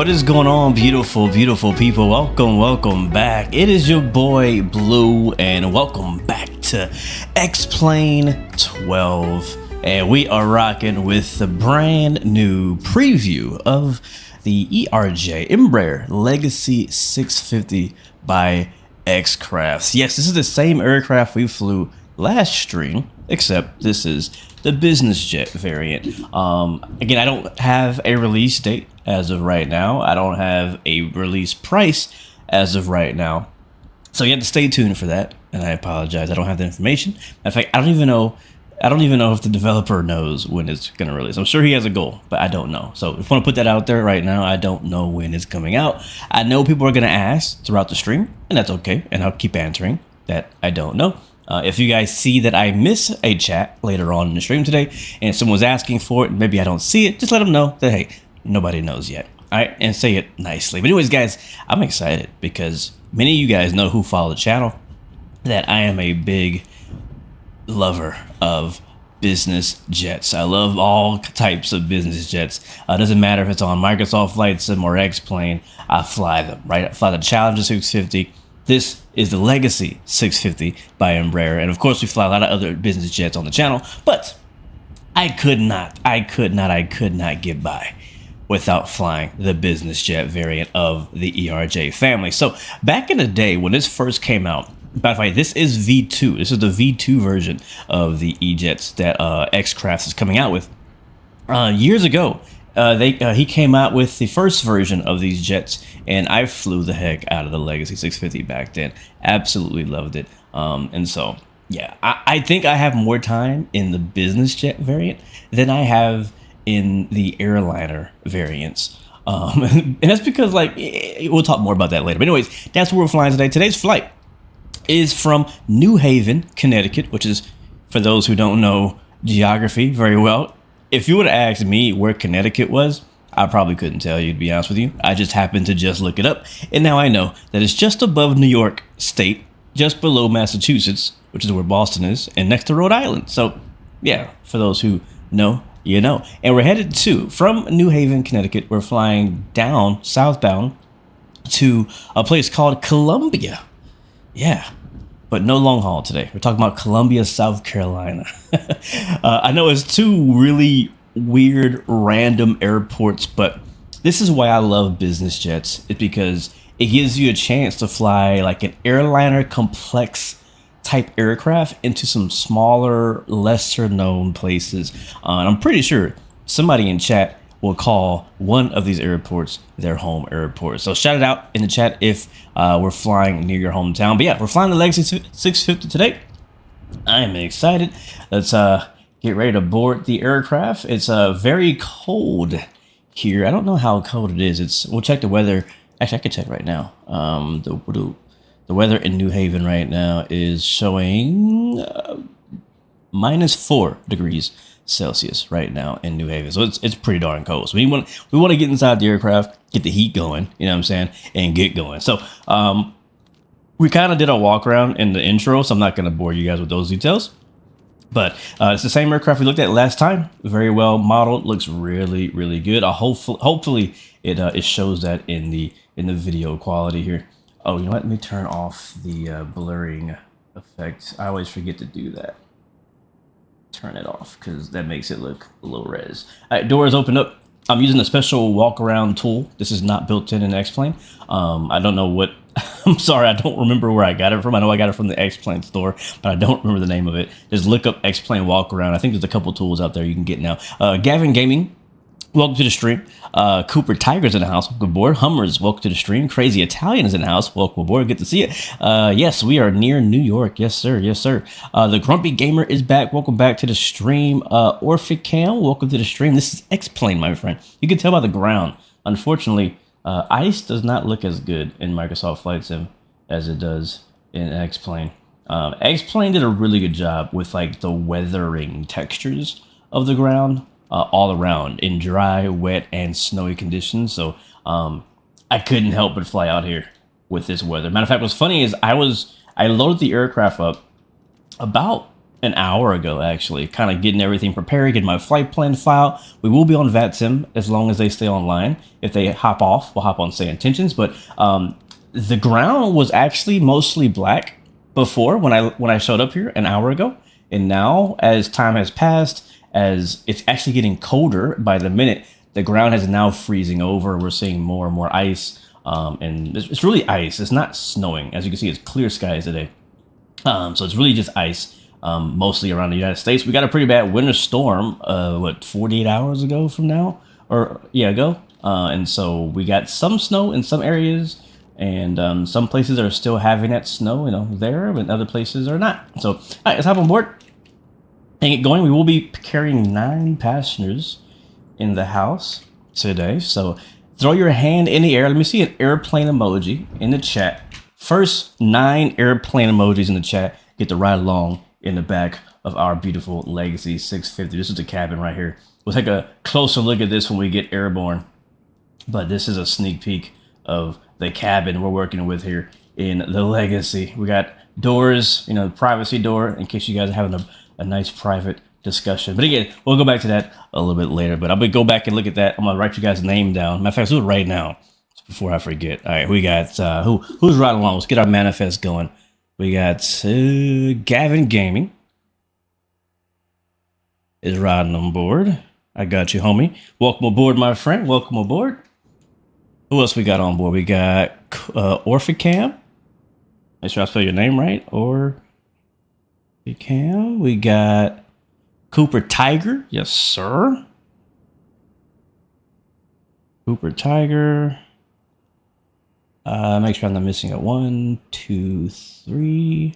What is going on, beautiful people? Welcome back. It is your boy Blue, and welcome back to X-Plane 12. And we are rocking with the brand new preview of the ERJ Embraer Legacy 650 by X-Craft. Yes, this is the same aircraft we flew last stream, except this is the business jet variant. Again, I don't have a release date as of right now. I don't have a release price as of right now. So you have to stay tuned for that. And I apologize, I don't have the information. In fact, I don't even know if the developer knows when it's gonna release. I'm sure he has a goal, but I don't know. So if I want to put that out there right now, I don't know when it's coming out. I know people are gonna ask throughout the stream, and that's okay. And I'll keep answering that I don't know. If you guys see that I miss a chat later on in the stream today and someone's asking for it and maybe I don't see it, just let them know that, hey, nobody knows yet. All right, and say it nicely. But anyways, guys, I'm excited because many of you guys know who follow the channel that I am a big lover of business jets. I love all types of business jets. Doesn't matter if it's on Microsoft Flight Sim or X-Plane, I fly them, right? I fly the Challenger 650. This is the Legacy 650 by Embraer. And of course, we fly a lot of other business jets on the channel, but I could not get by without flying the business jet variant of the ERJ family. So back in the day when this first came out, by the way, this is V2. This is the V2 version of the E-Jets that X-Craft is coming out with. Years ago, he came out with the first version of these jets, and I flew the heck out of the Legacy 650 back then. Absolutely loved it. And so, yeah, I think I have more time in the business jet variant than I have in the airliner variants. And that's because, like, we'll talk more about that later. But anyways, that's where we're flying today. Today's flight is from New Haven, Connecticut, which is, for those who don't know geography very well, if you would have asked me where Connecticut was, I probably couldn't tell you, to be honest with you. I just happened to just look it up. And now I know that it's just above New York State, just below Massachusetts, which is where Boston is, and next to Rhode Island. So, yeah, for those who know, you know. And we're headed from New Haven, Connecticut, we're flying down, southbound, to a place called Columbia. Yeah, but no long haul today. We're talking about Columbia, South Carolina. I know it's two really weird, random airports, but this is why I love business jets. It's because it gives you a chance to fly like an airliner complex type aircraft into some smaller, lesser known places. And I'm pretty sure somebody in chat will call one of these airports their home airport. So shout it out in the chat if we're flying near your hometown. But yeah, we're flying the Legacy 650 today. I am excited. Let's get ready to board the aircraft. It's very cold here. I don't know how cold it is. We'll check the weather. Actually, I can check right now. The weather in New Haven right now is showing -4 degrees Celsius right now in New Haven. So it's pretty darn cold. So we want to get inside the aircraft, get the heat going, you know what I'm saying, and get going. So we kind of did a walk around in the intro, so I'm not going to bore you guys with those details. But it's the same aircraft we looked at last time. Very well modeled. Looks really, really good. Hopefully it shows that in the video quality here. Oh, you know what? Let me turn off the blurring effect. I always forget to do that. Turn it off because that makes it look low res. All right, doors open up. I'm using a special walk around tool. This is not built in an X-Plane. I don't know what. I'm sorry, I don't remember where I got it from. I know I got it from the X-Plane store, but I don't remember the name of it. Just look up X-Plane walk around. I think there's a couple tools out there you can get now. Gavin Gaming, welcome to the stream. Cooper Tiger's in the house, welcome aboard. Hummers, welcome to the stream. Crazy Italian is in the house, welcome aboard. Good to see you. Yes, we are near New York. Yes, sir. Yes, sir. The Grumpy Gamer is back. Welcome back to the stream. Orphicam, welcome to the stream. This is X-Plane, my friend. You can tell by the ground. Unfortunately, ice does not look as good in Microsoft Flight Sim as it does in X-Plane. X-Plane did a really good job with like the weathering textures of the ground. All around in dry, wet, and snowy conditions. So I couldn't help but fly out here with this weather. Matter of fact, what's funny is I loaded the aircraft up about an hour ago, actually, kind of getting everything prepared, getting my flight plan file. We will be on VATSIM as long as they stay online. If they hop off, we'll hop on Say Intentions. But the ground was actually mostly black before when I showed up here an hour ago. And now, as time has passed, as it's actually getting colder by the minute, the ground is now freezing over. We're seeing more and more ice, and it's really ice. It's not snowing. As you can see, it's clear skies today. So it's really just ice, mostly around the United States. We got a pretty bad winter storm, 48 hours ago from now? And so we got some snow in some areas, and some places are still having that snow, there, and other places are not. So, all right, let's hop on board and get going. We will be carrying 9 passengers in the house today. So throw your hand in the air. Let me see an airplane emoji in the chat. First 9 airplane emojis in the chat get to ride along in the back of our beautiful Legacy 650. This is the cabin right here. We'll take a closer look at this when we get airborne. But this is a sneak peek of the cabin we're working with here in the Legacy. We got doors, privacy door in case you guys are having a nice private discussion. But again, we'll go back to that a little bit later. But I'm going to go back and look at that. I'm going to write you guys' name down. Matter of fact, let's do it right now before I forget. All right, we got, who's riding along? Let's get our manifest going. We got Gavin Gaming. is riding on board. I got you, homie. Welcome aboard, my friend. Welcome aboard. Who else we got on board? We got Orphicam. Make sure I spell your name right. Orphicam. We got Cooper Tiger. Yes, sir. Cooper Tiger. Make sure I'm not missing a 1, 2, 3,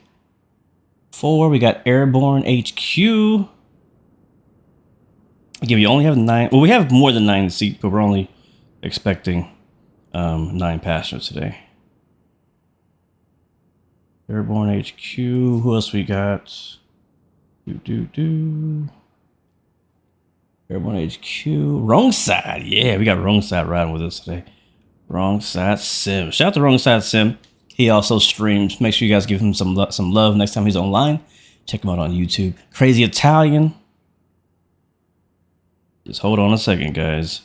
4. We got Airborne HQ. Again, we only have 9. Well, we have more than 9 seats, but we're only expecting 9 passengers today. Airborne HQ. Who else we got? Airborne HQ. Wrong Side. Yeah, we got Wrong Side riding with us today. Wrong Side Sim. Shout out to Wrong Side Sim. He also streams. Make sure you guys give him some love next time he's online. Check him out on YouTube. Crazy Italian. Just hold on a second, guys.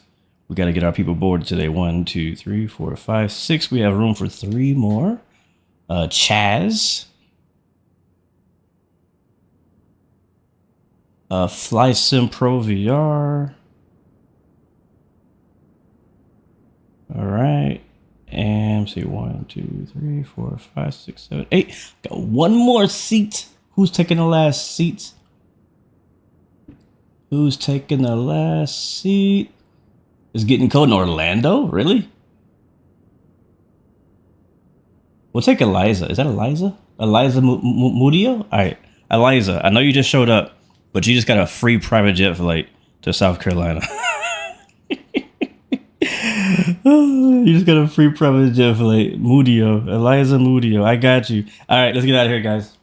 We got to get our people boarded today. 1, 2, 3, 4, 5, 6. We have room for 3 more. Chaz. Fly Sim Pro VR. All right. And let's see, 1, 2, 3, 4, 5, 6, 7, 8. Got one more seat. Who's taking the last seat? Who's taking the last seat? It's getting cold in Orlando? Really? We'll take Eliza. Is that Eliza? Eliza Mudio? All right. Eliza, I know you just showed up, but you just got a free private jet flight to South Carolina. You just got a free private jet flight. Mudio. Eliza Mudio. I got you. All right, let's get out of here, guys.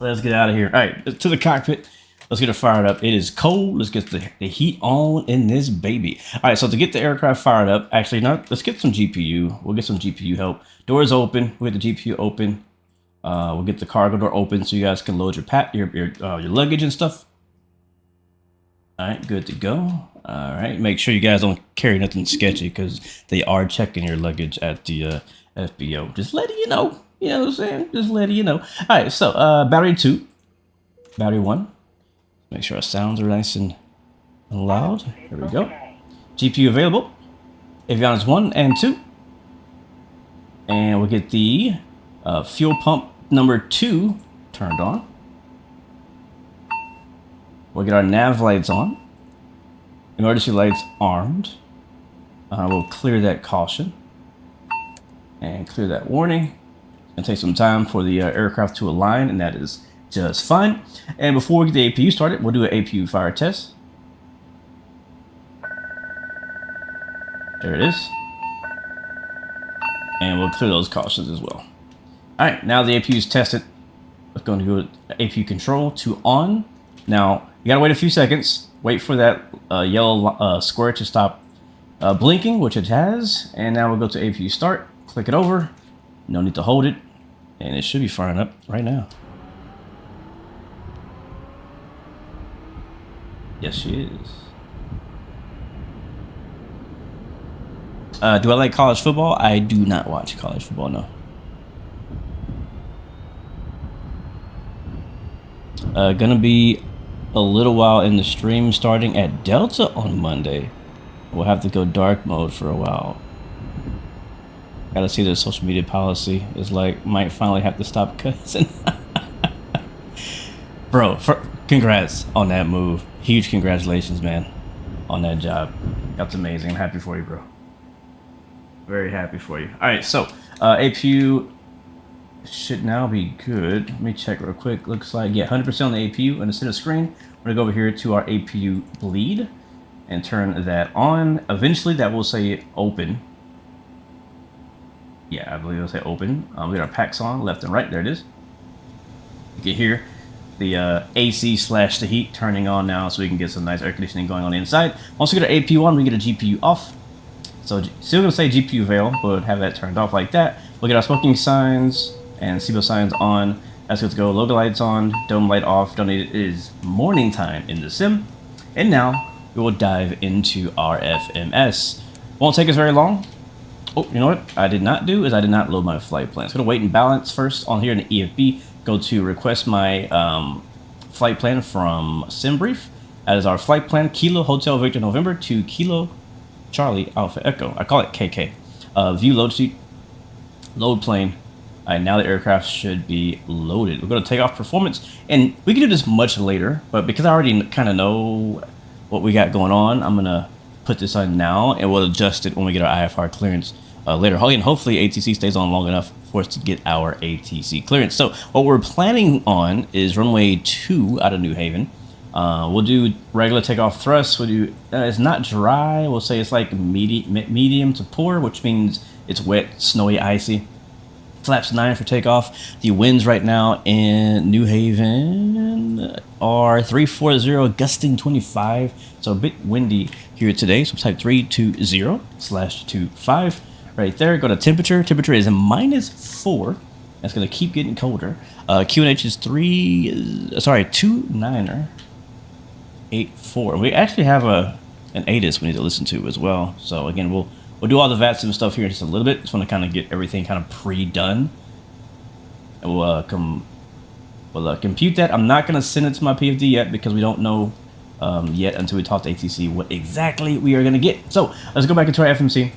Let's get out of here. All right, to the cockpit. Let's get it fired up. It is cold. Let's get the heat on in this baby. All right, so to get the aircraft fired up, actually, not. Let's get some GPU. We'll get some GPU help. Doors open. We'll get the GPU open. We'll get the cargo door open so you guys can load your luggage and stuff. All right, good to go. All right, make sure you guys don't carry nothing sketchy because they are checking your luggage at the FBO. Just letting you know. You know what I'm saying? Just letting you know. All right, so battery 2, battery 1. Make sure our sounds are nice and loud. There we go. GPU available. Avionics 1 and 2. And we'll get the fuel pump number 2 turned on. We'll get our nav lights on. Emergency lights armed. We'll clear that caution. And clear that warning. It's going to take some time for the aircraft to align, and that is just fine. And before we get the APU started, we'll do an APU fire test. There it is. And we'll clear those cautions as well. All right, now the APU is tested. Let's go to APU control to on. Now, you gotta wait a few seconds. Wait for that yellow square to stop blinking, which it has. And now we'll go to APU start. Click it over. No need to hold it. And it should be firing up right now. Yes, she is. Do I like college football? I do not watch college football, no. Gonna be a little while in the stream starting at Delta on Monday. We'll have to go dark mode for a while. Gotta see the social media policy is like, might finally have to stop cussing. Bro, congrats on that move. Huge congratulations, man, on that job. That's amazing. I'm happy for you, bro. Very happy for you. All right, so APU should now be good. Let me check real quick. Looks like, yeah, 100% on the APU on the center screen. We're gonna go over here to our APU bleed and turn that on. Eventually, that will say open. Yeah, I believe it'll say open. We got our packs on left and right. There it is. You can hear the AC / the heat turning on now, so we can get some nice air conditioning going on the inside. Once we get our APU on, we get a GPU off. So still gonna say GPU avail, but have that turned off like that. We'll get our smoking signs and seatbelt signs on. That's good to go. Logo lights on, dome light off. Don't need it. It is morning time in the sim. And now we will dive into our FMS. Won't take us very long. Oh, you know what I did not do is I did not load my flight plan. So I'm gonna wait and balance first on here in the EFB. Go to request my flight plan from SimBrief. That is our flight plan. Kilo Hotel Victor November to Kilo Charlie Alpha Echo. I call it KK. View load sheet. Load plane. All right, now the aircraft should be loaded. We'll go to takeoff performance, and we can do this much later, but because I already kind of know what we got going on, I'm gonna put this on now, and we'll adjust it when we get our IFR clearance later. And hopefully ATC stays on long enough for us to get our ATC clearance. So what we're planning on is runway 2 out of New Haven. We'll do regular takeoff thrust. We'll do it's not dry. We'll say it's like medium to poor, which means it's wet, snowy, icy. Flaps 9 for takeoff. The winds right now in New Haven are 340, gusting 25. So a bit windy here today. So type 320/25 right there. Go to temperature. Temperature is -4. That's going to keep getting colder. QNH is 2984. We actually have an ATIS we need to listen to as well. So again, we'll do all the VATS and stuff here in just a little bit. Just want to kind of get everything kind of pre-done. And we'll compute that. I'm not going to send it to my PFD yet because we don't know yet until we talk to ATC what exactly we are going to get. So let's go back into our FMC.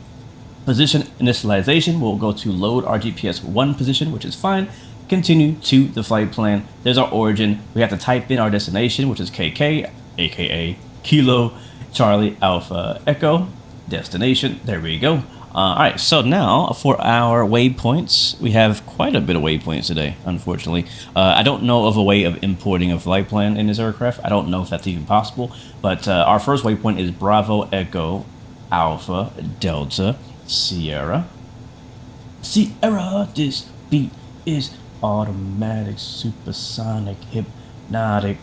Position initialization. We'll go to load our GPS 1 position, which is fine. Continue to the flight plan. There's our origin. We have to type in our destination, which is KK, aka Kilo Charlie Alpha Echo. Destination. There we go. All right, so now for our waypoints, we have quite a bit of waypoints today, unfortunately. I don't know of a way of importing a flight plan in this aircraft. I don't know if that's even possible, but our first waypoint is Bravo Echo Alpha Delta Sierra. Sierra, this beat is automatic, supersonic, hypnotic.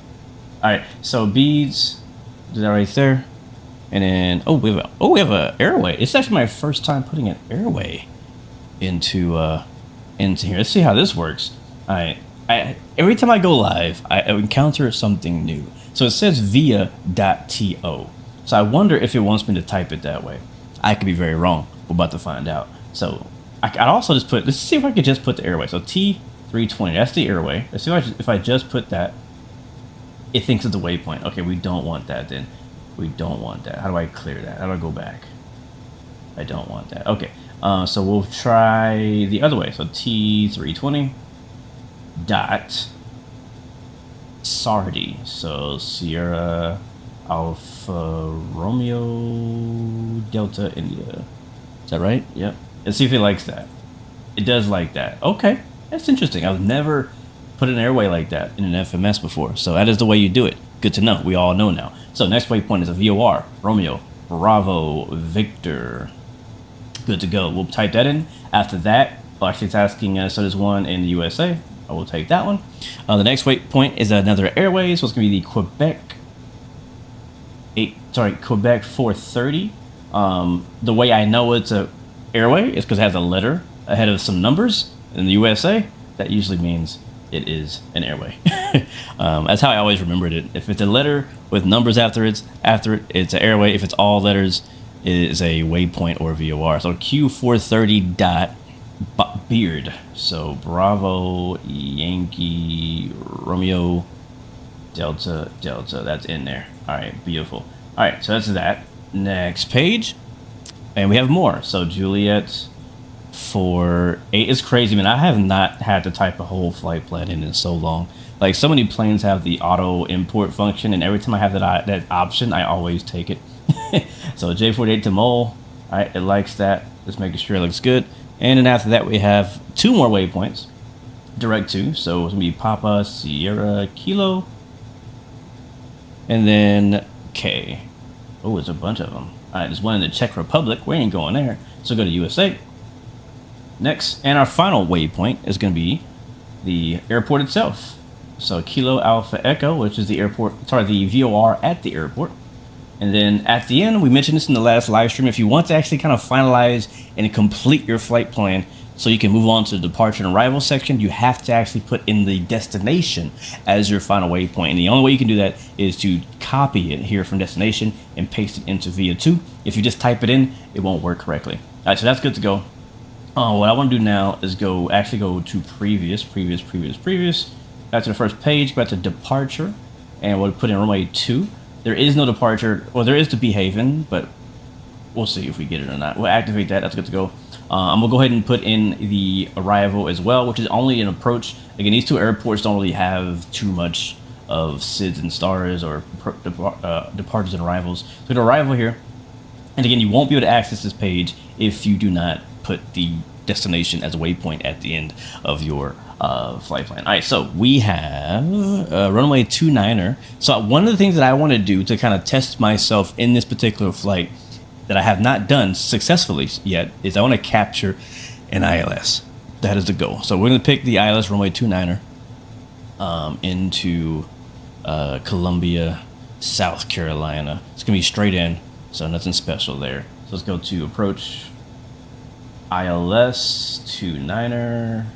All right, so beads, do that right there. And then, we have a airway. It's actually my first time putting an airway into here. Let's see how this works. Every time I go live, I encounter something new. So it says via.to. So I wonder if it wants me to type it that way. I could be very wrong. We're about to find out. So I'd also just let's see if I could just put the airway. So T320, that's the airway. Let's see if I just put that. It thinks it's a waypoint. Okay, we don't want that then. We don't want that. How do I clear that? How do I go back? I don't want that. Okay, so we'll try the other way. So T320 dot Sardi. So Sierra Alpha Romeo Delta India. Is that right? Yep. Let's see if it likes that. It does like that. Okay, that's interesting. I've never put an airway like that in an FMS before. So that is the way you do it. Good to know. We all know now. So next waypoint is a VOR, Romeo, Bravo, Victor. Good to go. We'll type that in. After that, actually it's asking, so there's one in the USA. I will take that one. The next waypoint is another airway. So it's going to be the Quebec 430. The way I know it's a airway is because it has a letter ahead of some numbers. In the USA, that usually means it is an airway. That's how I always remembered it. If it's a letter with numbers after it, it's an airway. If it's all letters, it is a waypoint or VOR. So Q430 dot Beard. So Bravo, Yankee, Romeo, Delta. That's in there. All right, beautiful. All right, so that's that. Next page, and we have more. So Juliet 48 is crazy, man. I have not had to type a whole flight plan in so long. Like, so many planes have the auto import function, and every time I have that option, I always take it. So J48 to Mole, all right, it likes that. Just making sure it looks good. And then after that, we have 2 more waypoints, direct to. So it's gonna be Papa Sierra Kilo, and then K. Oh, there's a bunch of them. All right, there's one in the Czech Republic. We ain't going there. So go to USA. Next, and our final waypoint is going to be the airport itself. So Kilo Alpha Echo, which is the VOR at the airport. And then at the end, we mentioned this in the last live stream, if you want to actually kind of finalize and complete your flight plan so you can move on to the departure and arrival section, you have to actually put in the destination as your final waypoint. And the only way you can do that is to copy it here from destination and paste it into VIA 2. If you just type it in, it won't work correctly. All right, so that's good to go. What I want to do now is go to previous. Back to the first page, back to departure, and we'll put in runway 2. There is no departure. Well, there is to Behaven, but we'll see if we get it or not. We'll activate that. That's good to go. I'm going to go ahead and put in the arrival as well, which is only an approach. Again, these two airports don't really have too much of SIDS and stars or departures and arrivals. So the arrival here. And again, you won't be able to access this page if you do not put the destination as a waypoint at the end of your flight plan. All right, so we have runway 29er. So one of the things that I want to do to kind of test myself in this particular flight that I have not done successfully yet is I want to capture an ILS. That is the goal. So we're going to pick the ILS runway 29er into Columbia, South Carolina. It's going to be straight in, so nothing special there. So let's go to approach ILS 29er.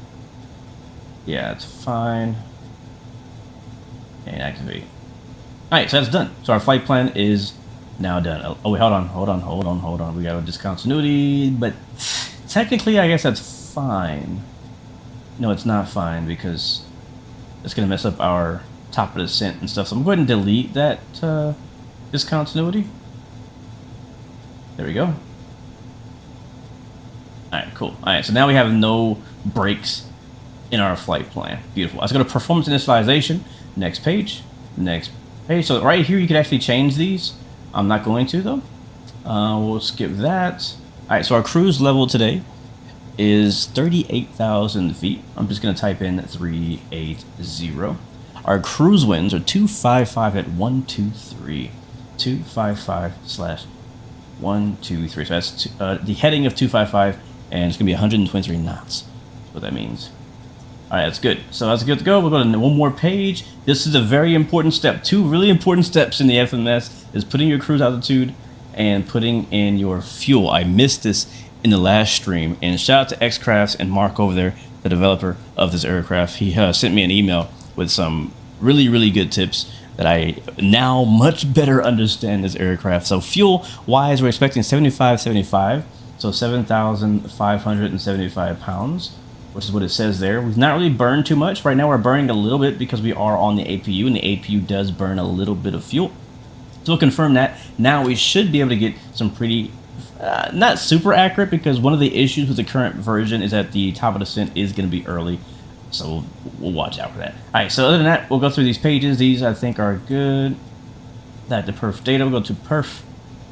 Yeah, it's fine. And activate. All right, so that's done. So our flight plan is now done. Oh wait, hold on. We got a discontinuity, but technically, I guess that's fine. No, it's not fine because it's gonna mess up our top of the descent and stuff. So I'm going to delete that discontinuity. There we go. All right, cool. All right, so now we have no breaks in our flight plan. Beautiful. Let's go to performance initialization. Next page. Next page. So right here, you can actually change these. I'm not going to though. We'll skip that. All right, so our cruise level today is 38,000 feet. I'm just going to type in 380. Our cruise winds are 255 at 123. 255/123. So that's the heading of 255, and it's going to be 123 knots. That's what that means. All right, that's good. So that's good to go. We'll go to one more page. This is a very important step. Two really important steps in the FMS is putting your cruise altitude and putting in your fuel. I missed this in the last stream, and shout out to X-Crafts and Mark over there, the developer of this aircraft. He sent me an email with some really, really good tips that I now much better understand this aircraft. So fuel-wise, we're expecting 75, so 7,575 pounds, which is what it says there. We've not really burned too much. Right now we're burning a little bit because we are on the APU, and the APU does burn a little bit of fuel. So we'll confirm that. Now we should be able to get some pretty, not super accurate, because one of the issues with the current version is that the top of descent is going to be early. So we'll watch out for that. All right, so other than that, we'll go through these pages. These I think are good. That the perf data, we'll go to perf.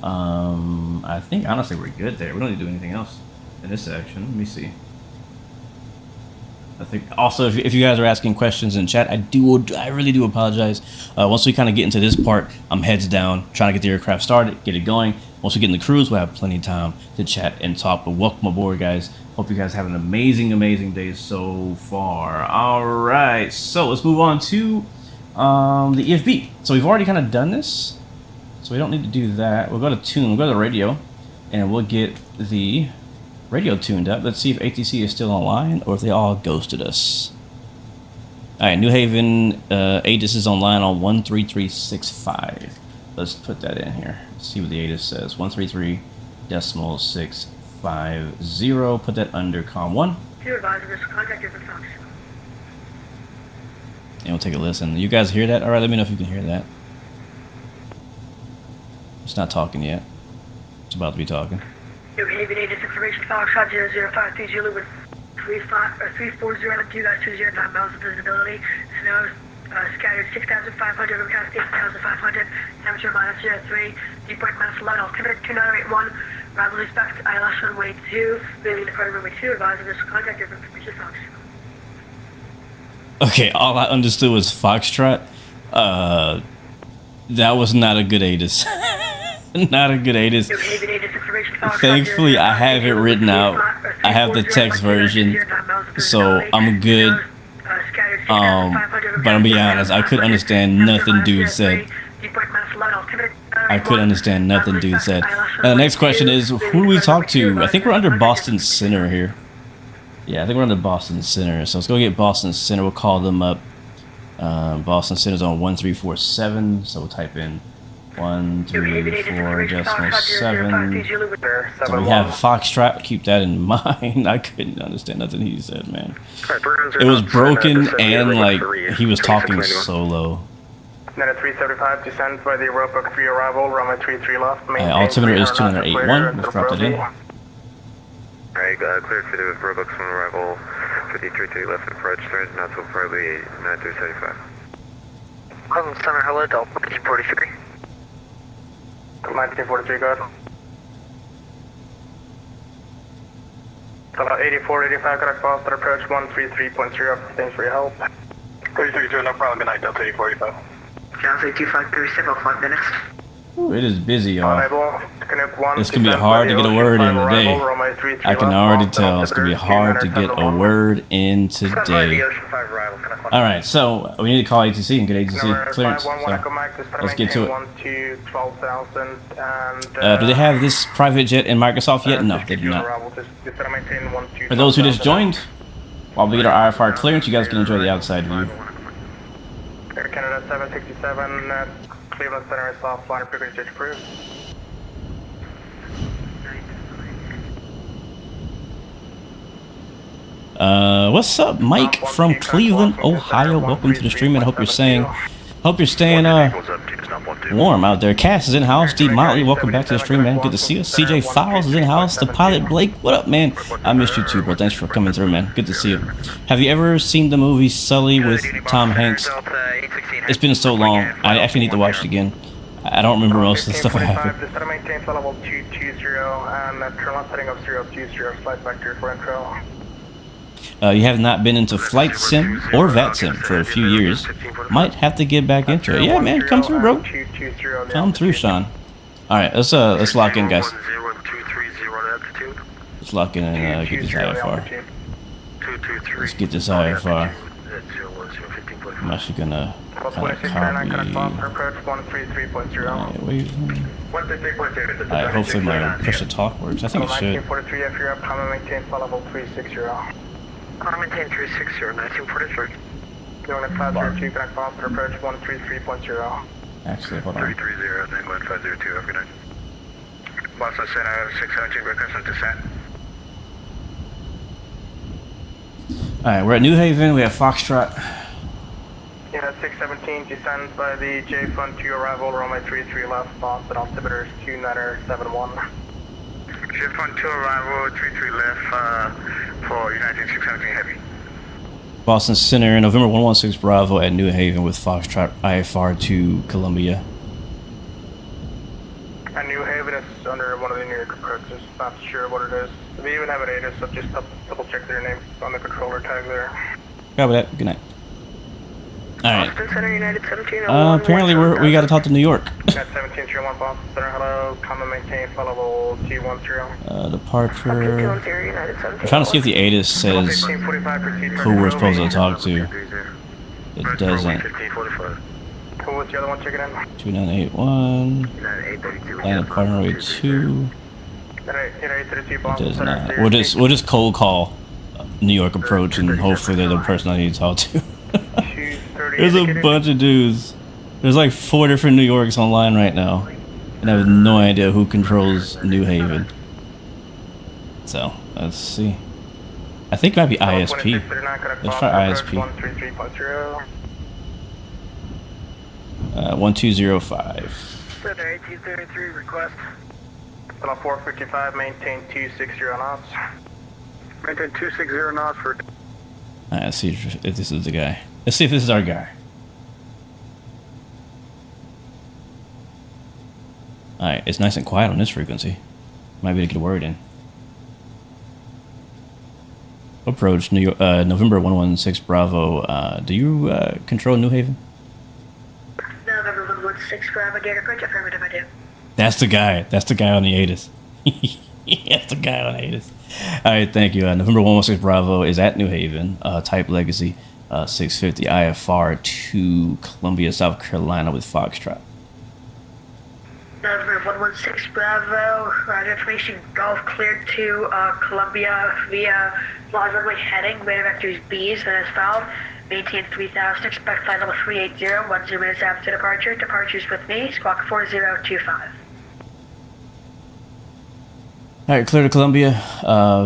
I think honestly we're good there. We don't need to do anything else in this section. Let me see. I think also if you guys are asking questions in chat, I really do apologize. Once we kind of get into this part, I'm heads down trying to get the aircraft started, get it going. Once we get in the cruise, we'll have plenty of time to chat and talk. But welcome aboard, guys. Hope you guys have an amazing day so far. All right, so let's move on to the EFB. So we've already kind of done this, so we don't need to do that. We'll go to tune, we'll go to radio, and we'll get the radio tuned up. Let's see if ATC is still online or if they all ghosted us. All right, New Haven ATIS is online on 13365. Let's put that in here. Let's see what the ATIS says. 133.650. Put that under COM 1. And we'll take a listen. You guys hear that? All right, let me know if you can hear that. It's not talking yet. It's about to be talking. New Haven ATIS information, Foxtrot 0053 Zulu with 340 at 2.209 miles of visibility. Snow scattered 6,500, overcast 8,500, temperature -03, dew point -11, altimeter 2981, arrival expect ILS runway 2, moving to runway 2, advising this contact different information, Fox. Okay, all I understood was Foxtrot. That was not a good ATIS. Not a good ATIS. Thankfully, I have it written out. I have the text version, so I'm good. But I'll be honest, I couldn't understand nothing dude said. I couldn't understand nothing dude said. The next question is, who do we talk to? I think we're under Boston Center here. Yeah, I think we're under Boston Center. So let's go get Boston Center. We'll call them up. Boston Center's on 1347, so we'll type in 134.7. So we have Foxtrot. Keep that in mind. I couldn't understand nothing he said, man. It was broken and like he was talking so low. Then at 375, descend by the Roebuck 3 arrival, runway 33 left. Altimeter is 281. Let's drop it in. Alright, cleared for the Roebuck 1 arrival, 53 left approach, turns not till probably 9375. Center, hello, Delta 1943. 1943, go ahead. About 84, 85, correct Boston approach 133.0. Thanks for your help. 33, no problem. Good night, Delta 8485. Council 2537, 5 minutes. Ooh, it is busy, y'all. Canuck 1. It's gonna be hard to get a word in today. I can already tell it's gonna be hard to get a word in today. All right, so we need to call ATC and get ATC clearance. So let's get to it. Do they have this private jet in Microsoft yet? No, they do not. For those who just joined, while we get our IFR clearance, you guys can enjoy the outside view. Air Canada 767, Cleveland Center is off, line frequency approved. What's up, Mike from Cleveland, Ohio? Welcome to the stream, and I hope you're staying warm out there. Cass is in house. D Motley, welcome back to the stream, man. Good to see you. CJ Fowles is in house. The pilot Blake, what up, man? I missed you too, bro. Thanks for coming through, man. Good to see you. Have you ever seen the movie Sully with Tom Hanks? It's been so long. I actually need to watch it again. I don't remember most of the stuff that happened. You have not been into flight sim or vat sim for a few years. Might have to get back into it. Yeah, man, come through, bro. Come through, Sean. All right, let's lock in, guys. Let's lock in and get this IFR. Let's get this IFR. I'm actually gonna kind of copy. Alright, hopefully my push to talk works. I think it should. Maintain 360, 1943. Actually, hold on. 330, then 1502, have a good night. Boston Center 617, request of descent. Alright, we're at New Haven. We have Foxtrot. Yeah, 617, descend by the J Fund 2 arrival, runway 33 left, Boston, altimeter 2971. J Fund 2 arrival, 33 left, for United 617 Heavy. Boston Center, November 116 Bravo at New Haven with Foxtrot IFR to Columbia. And New Haven is under one of the New York approaches, not sure what it is. We even have an ATIS, so just double check their name on the controller tag there. Copy that. Good night. Alright. Apparently we gotta talk to New York. At 1701 Boston Center, hello, common maintain, level T10. Departure. I'm trying to see if the ATIS says who we're supposed to talk to. It doesn't. Who was the other one checking in? 2981. Land partner rate 2. It does not. We'll just cold call New York approach and hopefully they're the person I need to talk to. There's a bunch of dudes. There's like 4 different New Yorks online right now. And I have no idea who controls New Haven. So, let's see. I think it might be ISP. Let's try ISP. 1205. 1833 request. 455, maintain 260 knots. Maintain 260 knots for... Alright, let's see if this is the guy. Let's see if this is our guy. Alright, it's nice and quiet on this frequency. Might be able to get a word in. Approach New York, November 116 Bravo. Do you control New Haven? November 116 Bravo, data approach, affirmative, I do. That's the guy. That's the guy on the ATIS. That's the guy on the ATIS. Alright, thank you. November 116 Bravo is at New Haven. Type Legacy 650 IFR to Columbia, South Carolina with Foxtrot. November 116 Bravo, route information, Golf cleared to Columbia via Los Runway heading, radar vectors B's and as fouled, maintain 3000, expect flight level 380, 10 minutes after departure, departures with me, squawk 4025. Alright, clear to Columbia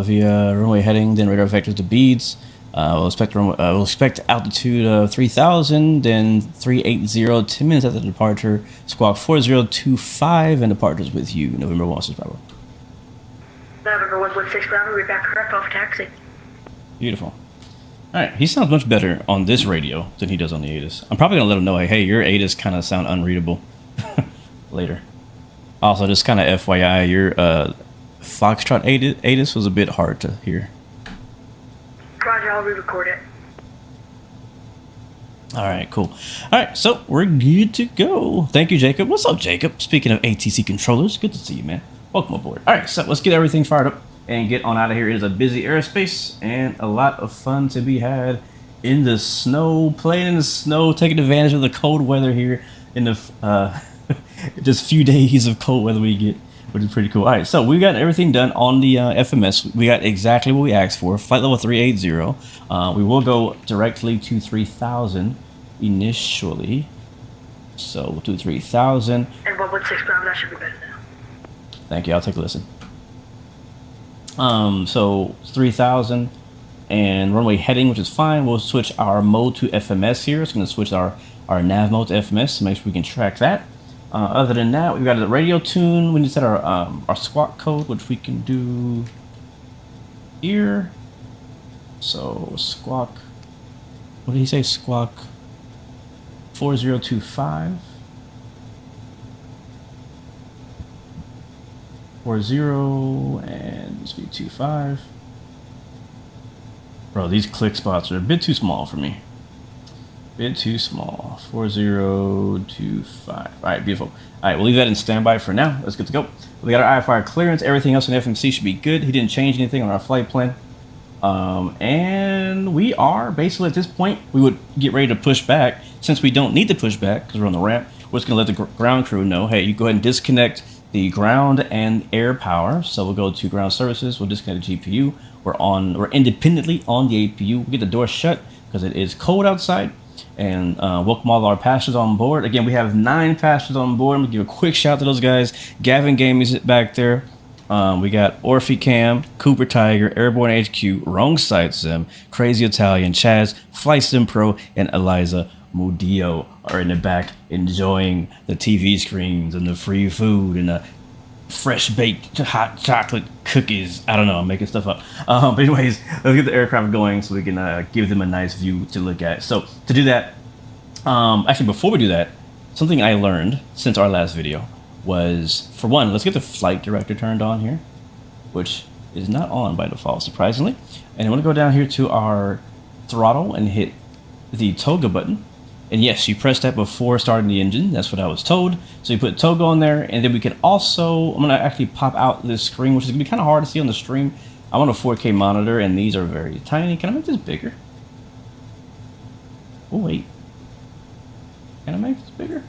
via runway heading, then radar vectors to Beads. We'll expect altitude of 3,000, then 380, 10 minutes after departure. Squawk 4025, and departures with you. November 16 Bravo. November 116 Bravo, we're back correct off taxi. Beautiful. All right, he sounds much better on this radio than he does on the ATIS. I'm probably gonna let him know, like, hey, your ATIS kind of sound unreadable later. Also, just kind of FYI, your Foxtrot ATIS was a bit hard to hear. Roger, I'll re-record it. All right, cool. All right, so we're good to go. Thank you, Jacob. What's up, Jacob? Speaking of ATC controllers, good to see you, man. Welcome aboard. All right, so let's get everything fired up and get on out of here. It is a busy airspace and a lot of fun to be had in the snow, playing in the snow, taking advantage of the cold weather here in the just few days of cold weather we get, which is pretty cool. All right, so we got everything done on the FMS. We got exactly what we asked for, flight level 380. We will go directly to 3,000 initially. So we'll do 3,000. And 116 Bravo, that should be better now. Thank you, I'll take a listen. So 3,000 and runway heading, which is fine. We'll switch our mode to FMS here. It's going to switch our nav mode to FMS to make sure we can track that. Other than that, we've got a radio tune. We need to set our squawk code, which we can do here. So squawk, what did he say? Squawk 4025. 40 and speed 25. Bro, these click spots are a bit too small for me. Bit too small. 4025. All right, beautiful. All right, we'll leave that in standby for now. Let's get to go. We got our IFR clearance. Everything else in FMC should be good. He didn't change anything on our flight plan. And we are basically at this point, we would get ready to push back. Since we don't need to push back because we're on the ramp, we're just going to let the ground crew know, hey, you go ahead and disconnect the ground and air power. So we'll go to ground services. We'll disconnect the GPU. We're independently on the APU. We'll get the door shut because it is cold outside. And welcome all our passengers on board. Again, we have 9 passengers on board. I'm gonna give a quick shout out to those guys. Gavin Game is back there. We got Orphe Cam, Cooper Tiger, Airborne HQ, Wrong Side Sim, Crazy Italian, Chaz, Flight Sim Pro, and Eliza Mudio are in the back enjoying the TV screens and the free food and the fresh baked hot chocolate cookies. I don't know, I'm making stuff up. But anyways, let's get the aircraft going so we can give them a nice view to look at. So to do that, actually before we do that, something I learned since our last video was, for one, let's get the flight director turned on here, which is not on by default, surprisingly. And I want to go down here to our throttle and hit the toga button. And yes, you press that before starting the engine. That's what I was told. So you put toga on there, and then we can also, I'm gonna actually pop out this screen, which is gonna be kind of hard to see on the stream. I'm on a 4K monitor, and these are very tiny. Can I make this bigger? Oh wait, can I make this bigger?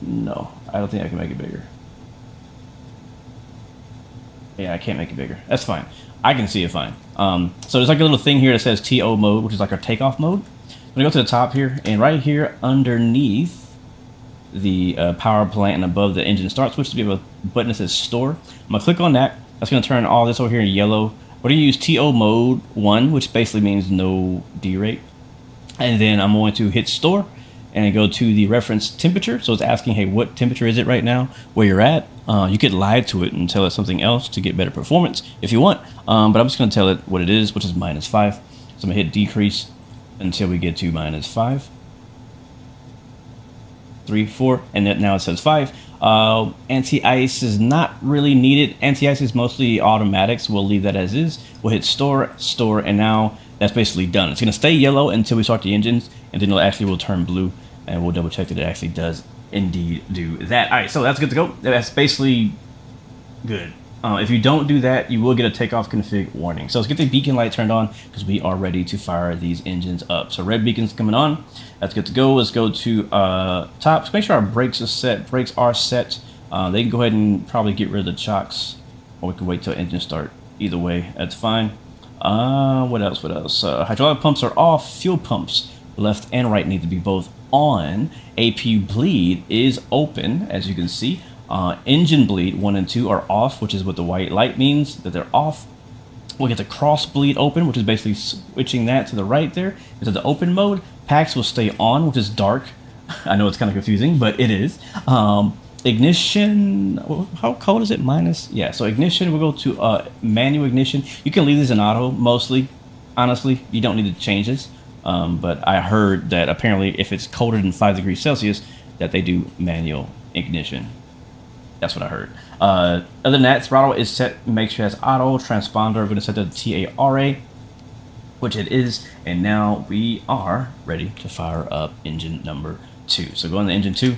No, I don't think I can make it bigger. Yeah, I can't make it bigger. That's fine. I can see it fine. So there's like a little thing here that says TO mode, which is like our takeoff mode. I'm gonna go to the top here, and right here underneath the power plant and above the engine start switch, we have a button that says store. I'm gonna click on that. That's gonna turn all this over here in yellow. We're gonna use TO mode 1, which basically means no derate. And then I'm going to hit store and go to the reference temperature. So it's asking, hey, what temperature is it right now where you're at? You could lie to it and tell it something else to get better performance if you want. But I'm just gonna tell it what it is, which is -5. So I'm gonna hit decrease until we get to -5. 3, 4, and then now it says 5. Anti-ice is not really needed. Anti-ice is mostly automatic, so we'll leave that as is. We'll hit store, and now that's basically done. It's gonna stay yellow until we start the engines, and then it will turn blue, and we'll double check that it actually does indeed do that. All right, so that's good to go. That's basically good. If you don't do that, you will get a takeoff config warning. So let's get the beacon light turned on because we are ready to fire these engines up. So red beacon's coming on. That's good to go. Let's go to top. So make sure our brakes are set. Brakes are set. They can go ahead and probably get rid of the chocks, or we can wait till engine start. Either way, that's fine. What else? What else? Hydraulic pumps are off. Fuel pumps, left and right, need to be both on. APU bleed is open, as you can see. Engine bleed 1 and 2 are off, which is what the white light means that they're off. We'll get the cross bleed open, which is basically switching that to the right there into the open mode. Packs will stay on, which is dark. I know it's kind of confusing, but it is. Ignition, how cold is it? Minus? Yeah, so ignition, we'll go to manual ignition. You can leave this in auto, mostly. Honestly, you don't need to change this. But I heard that apparently if it's colder than 5 degrees Celsius, that they do manual ignition. That's what I heard. Other than that, throttle is set, make sure it's auto. Transponder, we're going to set to TARA, which it is. And now we are ready to fire up engine number 2. So go into engine 2,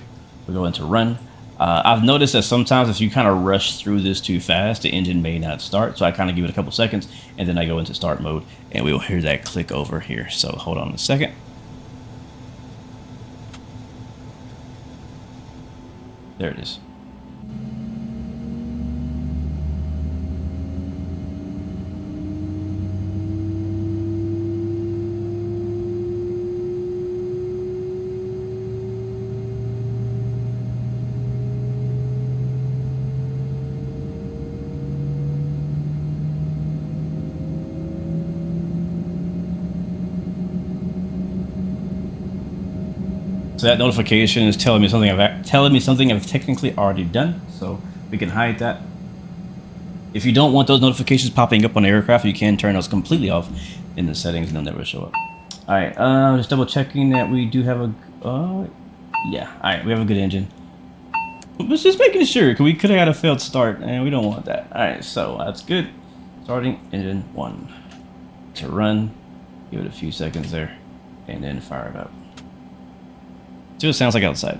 we go into run. I've noticed that sometimes if you kind of rush through this too fast, the engine may not start. So I kind of give it a couple seconds and then I go into start mode and we will hear that click over here. So hold on a second. There it is. So that notification is telling me something I've technically already done, so we can hide that. If you don't want those notifications popping up on the aircraft, you can turn those completely off in the settings and they'll never show up. All right, just double checking that we do have a, yeah, all right, we have a good engine. Let's just making sure, because we could have had a failed start and we don't want that. All right, so that's good. Starting engine 1 to run, give it a few seconds there, and then fire it up. See what it sounds like outside.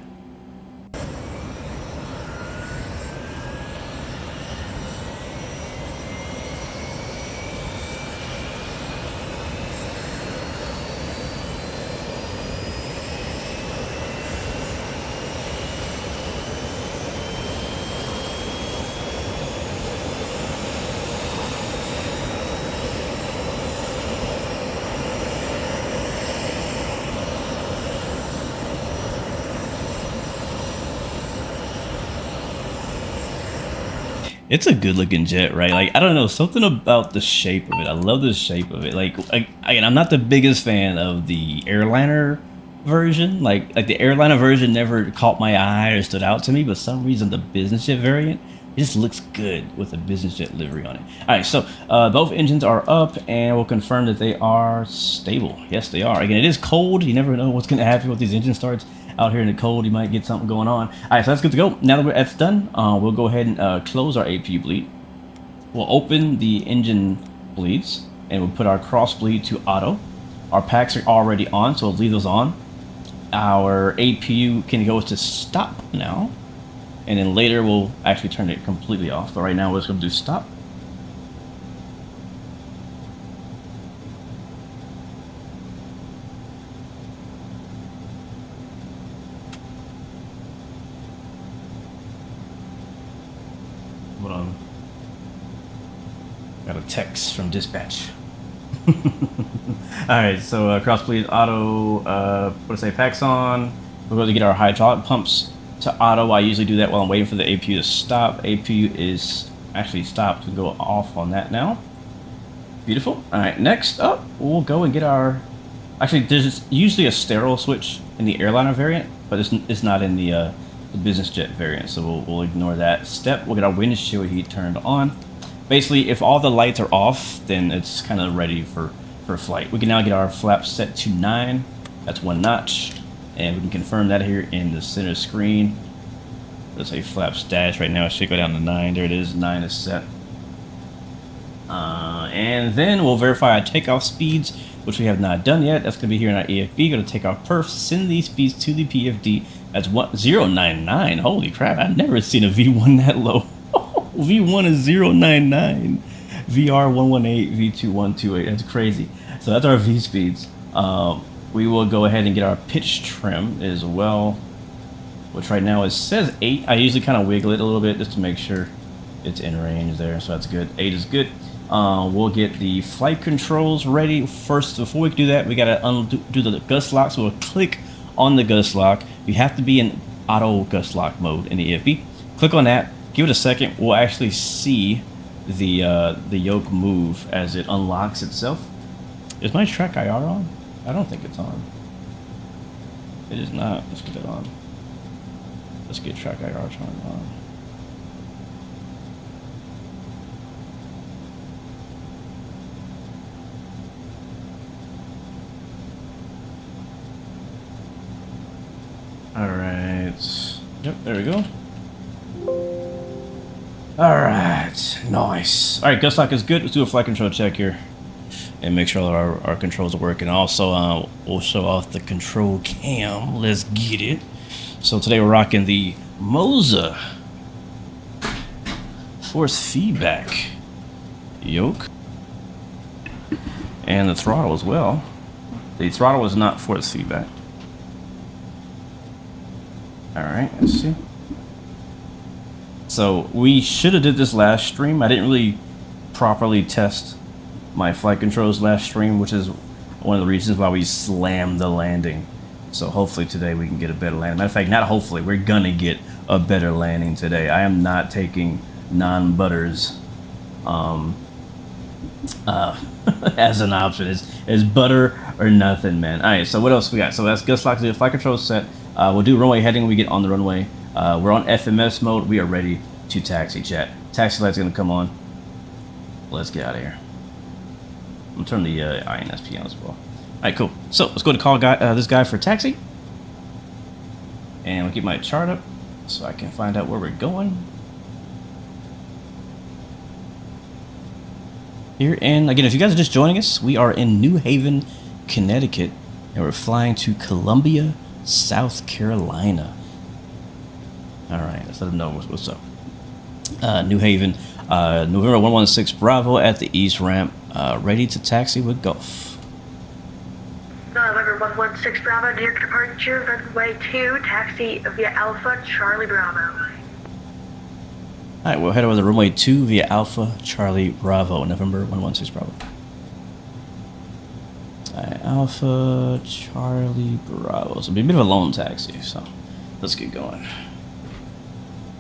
It's a good looking jet, right? Like, I don't know, something about the shape of it. I love the shape of it. Like, again, I'm not the biggest fan of the airliner version. Like the airliner version never caught my eye or stood out to me, but for some reason the business jet variant, it just looks good with a business jet livery on it. All right, so both engines are up and we'll confirm that they are stable. Yes, they are. Again, it is cold. You never know what's going to happen with these engine starts. Out here in the cold, you might get something going on. All right, so that's good to go. Now that that's done, we'll go ahead and close our APU bleed. We'll open the engine bleeds and we'll put our cross bleed to auto. Our packs are already on, so we'll leave those on. Our APU can go to stop now, and then later we'll actually turn it completely off. But right now we're just going to do stop. Hold on. Got a text from dispatch. Alright, so cross bleed auto, what to say, packs on. We're going to get our hydraulic pumps to auto. I usually do that while I'm waiting for the APU to stop. APU is actually stopped. We go off on that now. Beautiful. Alright, next up, we'll go and get our... Actually, there's usually a sterile switch in the airliner variant, but it's not in the business jet variant, so we'll ignore that step. We'll get our windshield heat turned on. Basically, if all the lights are off, then it's kind of ready for flight. We can now get our flaps set to 9. That's 1 notch, and we can confirm that here in the center screen. Let's say flaps dash right now. It should go down to 9. There it is. 9 is set. And then we'll verify our takeoff speeds, which we have not done yet. That's going to be here in our EFB. Go to takeoff perf, send these speeds to the PFD. That's 099. Holy crap, I've never seen a V1 that low. V1 is 099. VR 118, V2 128. That's crazy. So that's our V speeds. We will go ahead and get our pitch trim as well, which right now it says 8. I usually kind of wiggle it a little bit just to make sure it's in range there. So that's good. 8 is good. We'll get the flight controls ready. First, before we do that, we got to undo the gust lock. So we'll click on the gust lock. You have to be in auto gust lock mode in the EFB. Click on that. Give it a second. We'll actually see the yoke move as it unlocks itself. Is my track IR on? I don't think it's on. It is not. Let's get it on. Let's get track IR turned on. Alright. Yep, there we go. Alright, nice. Alright, gust lock is good. Let's do a flight control check here and make sure our controls are working. Also, we'll show off the control cam. Let's get it. So today we're rocking the Moza force feedback yoke and the throttle as well. The throttle is not force feedback. Alright, let's see. So we should have did this last stream. I didn't really properly test my flight controls last stream, which is one of the reasons why we slammed the landing. So hopefully today we can get a better landing. Matter of fact, not hopefully, we're gonna get a better landing today. I am not taking non-butters as an option. It's butter or nothing, man. Alright, so what else we got? So that's gust lock, the flight control set. We'll do runway heading when we get on the runway. We're on FMS mode. We are ready to taxi, chat. Taxi light's gonna come on. Let's get out of here. I'm gonna turn the INSP on as well. Alright, cool. So let's go to call this guy for taxi. And we'll get my chart up so I can find out where we're going. Here in, again, if you guys are just joining us, we are in New Haven, Connecticut, and we're flying to Columbia, South Carolina. Alright, let's let them know what's up. New Haven, November 116 Bravo at the East Ramp, ready to taxi with Gulf. November 116 Bravo, near departure, runway 2, taxi via Alpha, Charlie Bravo. Alright, we'll head over to runway 2 via Alpha, Charlie Bravo, November 116 Bravo. Alright, Alpha, Charlie Bravo. So it'll be a bit of a lone taxi, so let's get going.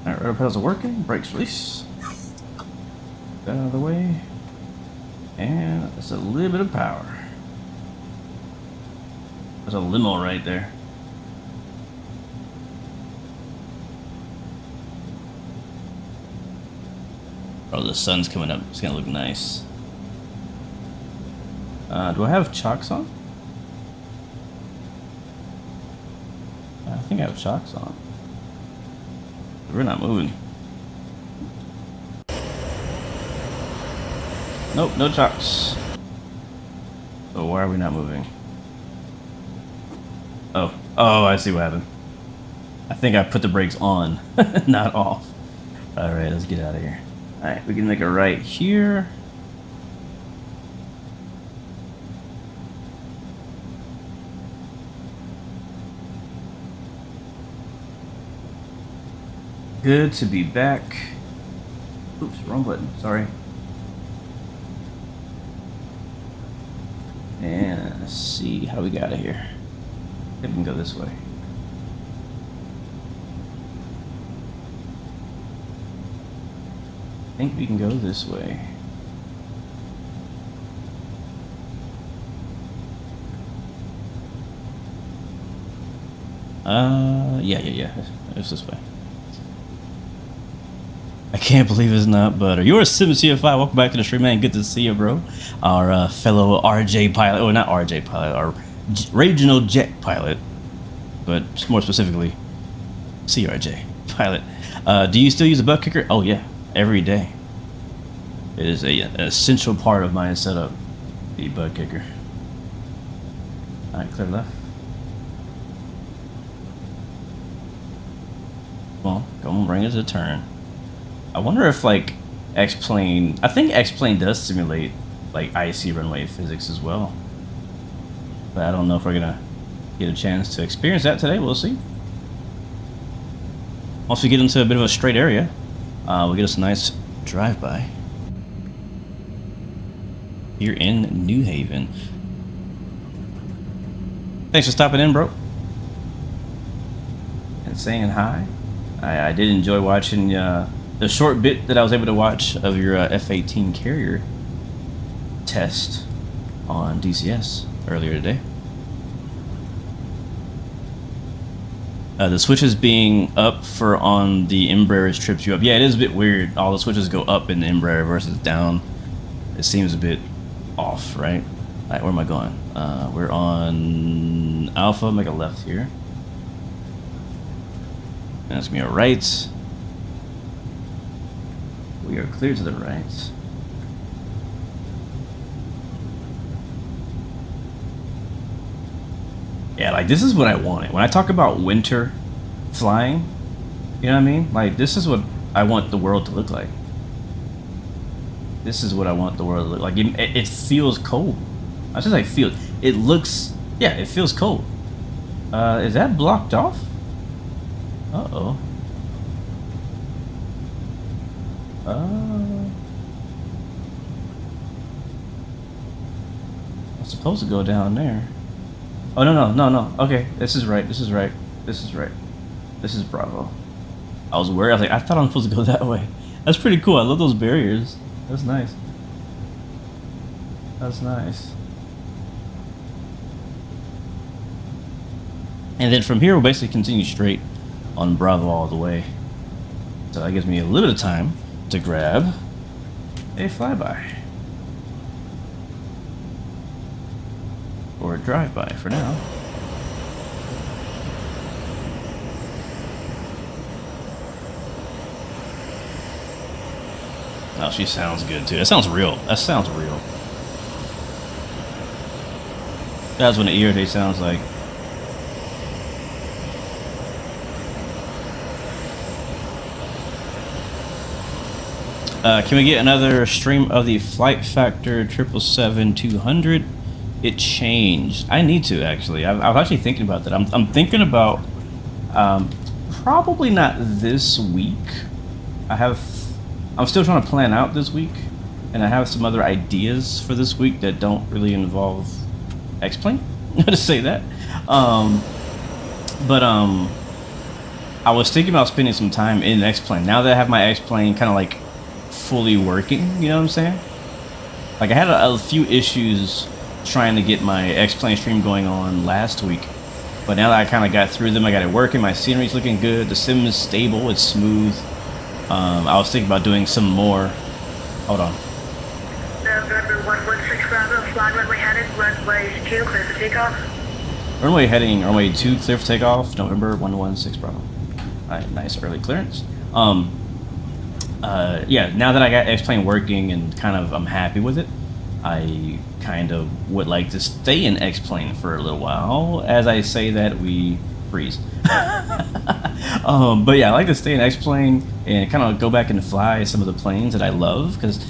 Alright, rudder pedals are working, brakes release. Get out of the way. And that's a little bit of power. There's a limo right there. Oh, the sun's coming up. It's gonna look nice. Do I have chocks on? I think I have chocks on. We're not moving. Nope, no chocks. So why are we not moving? Oh, I see what happened. I think I put the brakes on, not off. Alright, let's get out of here. Alright, we can make a right here. Good to be back. Oops, wrong button, sorry. And let's see, how do we get out of here? I think we can go this way. I think we can go this way. Yeah. It's this way. I can't believe it's not butter. You're a CFI. Welcome back to the stream, man. Good to see you, bro. Our fellow RJ pilot, or not RJ pilot, our regional jet pilot, but more specifically, CRJ pilot. Do you still use a butt kicker? Oh yeah, every day. It is an essential part of my setup, the butt kicker. All right, clear left. Come on, bring us a turn. I wonder if like X-Plane, I think X-Plane does simulate like IC runway physics as well. But I don't know if we're gonna get a chance to experience that today. We'll see. Once we get into a bit of a straight area, we'll get us a nice drive-by here in New Haven. Thanks for stopping in, bro. And saying hi. I did enjoy watching the short bit that I was able to watch of your F-18 carrier test on DCS earlier today. The switches being up for on the Embraers trips you up. Yeah, it is a bit weird. All the switches go up in the Embraer versus down. It seems a bit off, right? All right, where am I going? We're on Alpha. Make a left here. And it's gonna be a right. We are clear to the right. Yeah, like this is what I wanted. When I talk about winter flying, you know what I mean? Like this is what I want the world to look like. This is what I want the world to look like. It feels cold. I should say feel. It looks, yeah, it feels cold. Is that blocked off? Uh-oh. I'm supposed to go down there. Oh, no. Okay, this is right. This is right. This is right. This is Bravo. I was worried. I was like, I thought I'm supposed to go that way. That's pretty cool. I love those barriers. That's nice. That's nice. And then from here, we'll basically continue straight on Bravo all the way. So that gives me a little bit of time to grab a flyby. Or a drive-by for now. Oh, she sounds good too. That sounds real. That sounds real. That's what an E-ATX sounds like. Can we get another stream of the Flight Factor 777-200? It changed. I need to actually. I was actually thinking about that. I'm thinking about probably not this week. I'm still trying to plan out this week, and I have some other ideas for this week that don't really involve X-Plane. To say that, but I was thinking about spending some time in X-Plane. Now that I have my X-Plane kind of like fully working, you know what I'm saying? Like I had a few issues trying to get my X-Plane stream going on last week, but now that I kind of got through them, I got it working. My scenery's looking good. The sim is stable. It's smooth. I was thinking about doing some more. Hold on. November 116 Bravo, flying runway headed, runway 2, clear for takeoff. Runway heading, runway 2, clear for takeoff, November 116 Bravo. Alright, nice early clearance. Yeah, now that I got X-Plane working and kind of I'm happy with it, I kind of would like to stay in X-Plane for a little while. As I say that, we freeze. But yeah, I like to stay in X-Plane and kind of go back and fly some of the planes that I love, because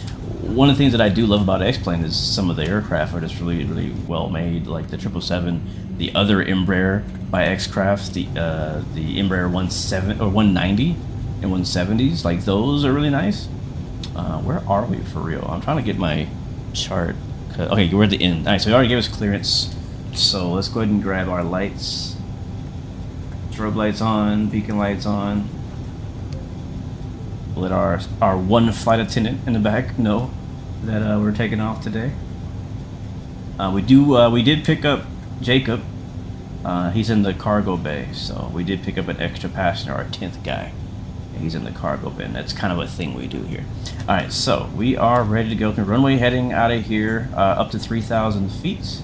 one of the things that I do love about X-Plane is some of the aircraft are just really, really well made, like the 777, the other Embraer by X-Craft, the Embraer 190 and 170s, like those are really nice. Where are we for real? I'm trying to get my chart. Okay, we're at the end. All right, so we already gave us clearance, so let's go ahead and grab our lights. Strobe lights on, beacon lights on. Let our one flight attendant in the back know that we're taking off today. We did pick up Jacob. He's in the cargo bay, so we did pick up an extra passenger, our 10th guy. He's in the cargo bin. That's kind of a thing we do here. All right, so we are ready to go. Runway heading out of here up to 3,000 feet.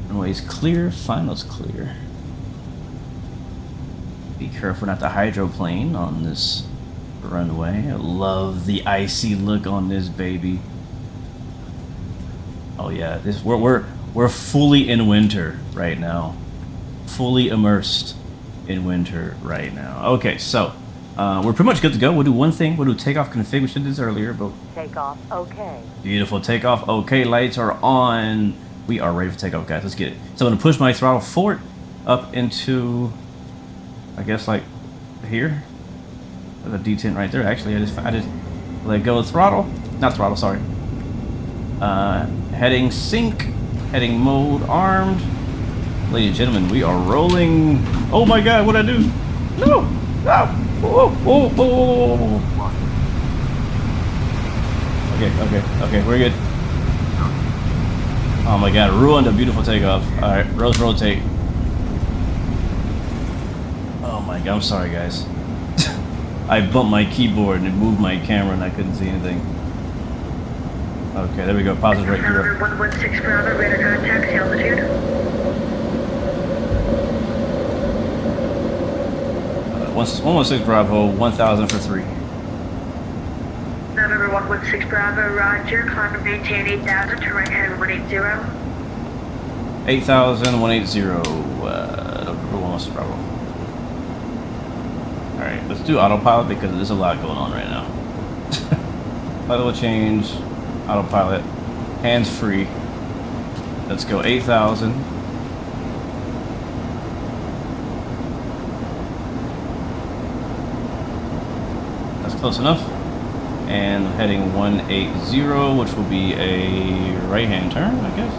Runway's clear. Finals clear. Be careful not to hydroplane on this runway. I love the icy look on this baby. Oh yeah, this we're fully in winter right now. Fully immersed in winter right now. Okay, so we're pretty much good to go. We'll do one thing. We'll do takeoff config. We should do this earlier, but takeoff okay. Beautiful. Takeoff okay. Lights are on. We are ready for takeoff, guys. Let's get it. So I'm gonna push my throttle forward up into, I guess, like here. There's a detent right there. Actually, I just let go of throttle. Not throttle, sorry. Heading sync. Heading mode armed. Ladies and gentlemen, we are rolling. Oh my God, what'd I do? No! No! Whoa. Okay, we're good. Oh my god, ruined a beautiful takeoff. Alright, rotate. Oh my god, I'm sorry guys. I bumped my keyboard and it moved my camera and I couldn't see anything. Okay, there we go, positive right here. 116 Bravo, radar contact, altitude. 116 Bravo, 1000 for 3. November 116 Bravo, roger, climb and maintain 8,000 to right head 180. 8,000, 180, November 116 Bravo. Alright, let's do autopilot because there's a lot going on right now. Flight level change, autopilot, hands free. Let's go 8,000. That's close enough. And heading 180, which will be a right-hand turn, I guess.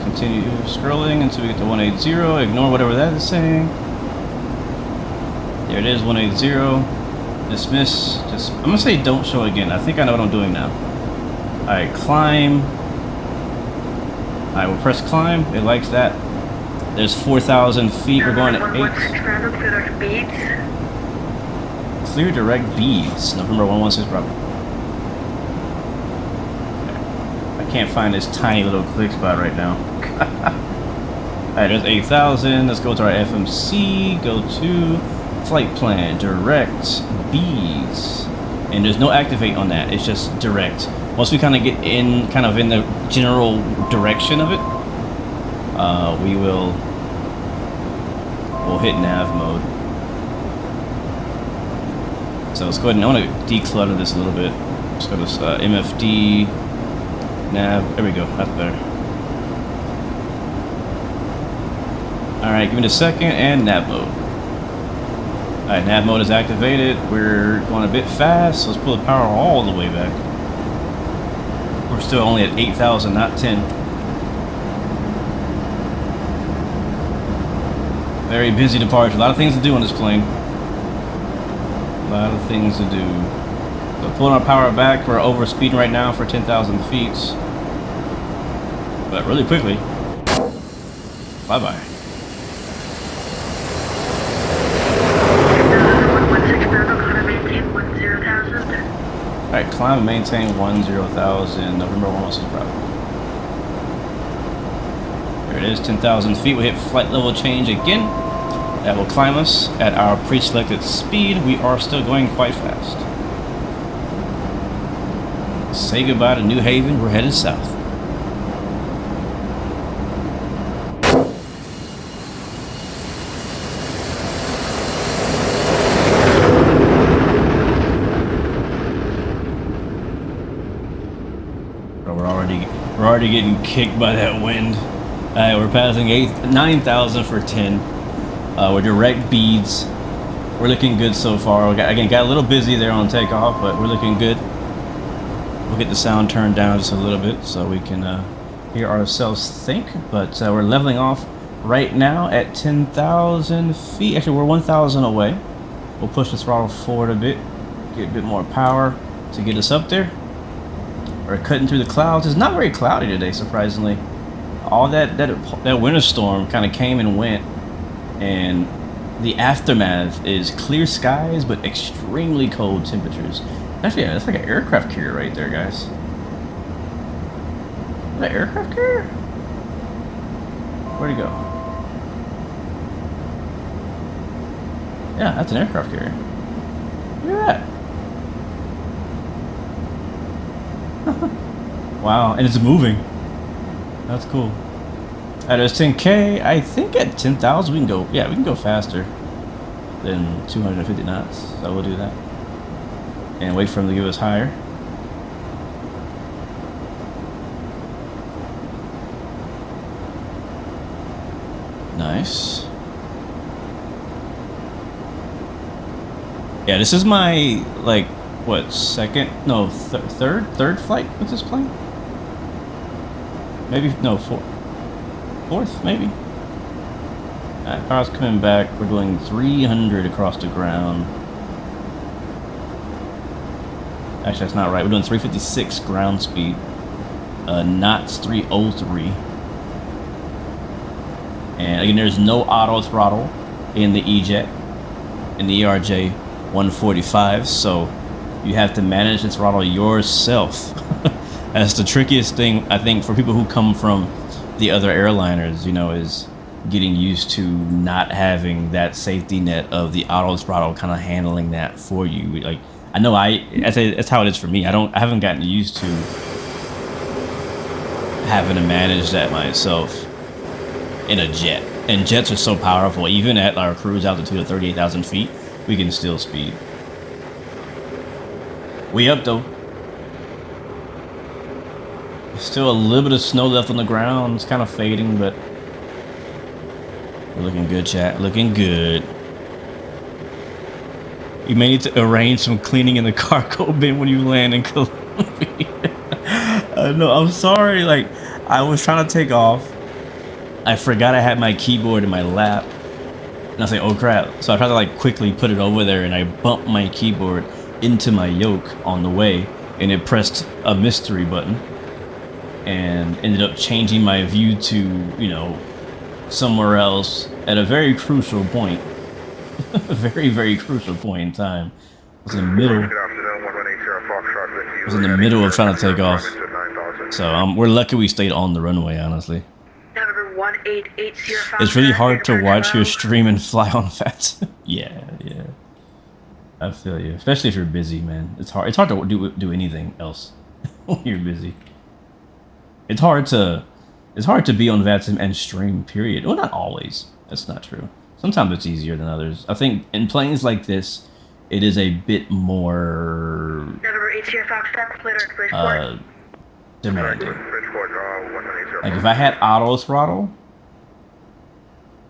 Continue scrolling until we get to 180. Ignore whatever that is saying. There it is, 180. Dismiss. I'm gonna say don't show again. I think I know what I'm doing now. Alright, climb. Alright, we'll press climb. It likes that. There's 4,000 feet. We're going at 8. Clear direct beads. November 116 Bravo. I can't find this tiny little click spot right now. Alright, there's 8,000. Let's go to our FMC. Go to flight plan, direct, bees. And there's no activate on that. It's just direct. Once we kind of get in, in the general direction of it, we'll hit nav mode. So let's go ahead and I want to declutter this a little bit. Let's go to this MFD nav. There we go. That's better. Alright, give me a second, and nav mode. Alright, nav mode is activated. We're going a bit fast, so let's pull the power all the way back. We're still only at 8,000, not 10. Very busy departure. A lot of things to do on this plane. A lot of things to do. So pulling our power back. We're over speeding right now for 10,000 feet. But really quickly. Bye-bye. Alright, climb and maintain 10,000, November 116 Bravo. There it is, 10,000 feet. We hit flight level change again. That will climb us at our pre-selected speed. We are still going quite fast. Say goodbye to New Haven. We're headed south. We're already getting kicked by that wind. Alright, we're passing 9,000 for 10. We're direct beads. We're looking good so far. Got a little busy there on takeoff, but we're looking good. We'll get the sound turned down just a little bit so we can hear ourselves think. But we're leveling off right now at 10,000 feet. Actually, we're 1,000 away. We'll push the throttle forward a bit, get a bit more power to get us up there. We're cutting through the clouds. It's not very cloudy today, surprisingly. All that winter storm kind of came and went, and the aftermath is clear skies but extremely cold temperatures. Actually, yeah, that's like an aircraft carrier right there, guys. Is that an aircraft carrier? Where'd he go? Yeah, that's an aircraft carrier. Look at that. Wow, and it's moving. That's cool. At us 10K, I think at 10,000 we can go. Yeah, we can go faster than 250 knots. So we'll do that and wait for him to give us higher. Nice. Yeah, this is my third flight with this plane? Maybe, no, fourth. 4th, maybe. Car's coming back. We're going 300 across the ground. Actually, that's not right. We're doing 356 ground speed. Knots 303. And again, there's no auto throttle in the E-Jet, in the ERJ 145, so you have to manage the throttle yourself. That's the trickiest thing, I think, for people who come from the other airliners, you know, is getting used to not having that safety net of the auto throttle kind of handling that for you. Like, I know that's how it is for me. I haven't gotten used to having to manage that myself in a jet. And jets are so powerful, even at our cruise altitude of 38,000 feet, we can still speed. We up though. Still a little bit of snow left on the ground. It's kind of fading, but we're looking good, chat. Looking good. You may need to arrange some cleaning in the cargo bin when you land in Colombia. No, I'm sorry. Like, I was trying to take off. I forgot I had my keyboard in my lap. And I was like, oh crap. So I tried to like quickly put it over there, and I bumped my keyboard into my yoke on the way, and it pressed a mystery button and ended up changing my view to, you know, somewhere else at a very crucial point. A very, very crucial point in time. I was in the middle. Of trying to take off. So we're lucky we stayed on the runway, honestly. It's really hard to watch your stream and fly on fats. Yeah. I feel you. Especially if you're busy, man. It's hard to do anything else when you're busy. It's hard to be on VATS and stream, period. Well, not always. That's not true. Sometimes it's easier than others. I think in planes like this, it is a bit more demanding. Like if I had auto throttle,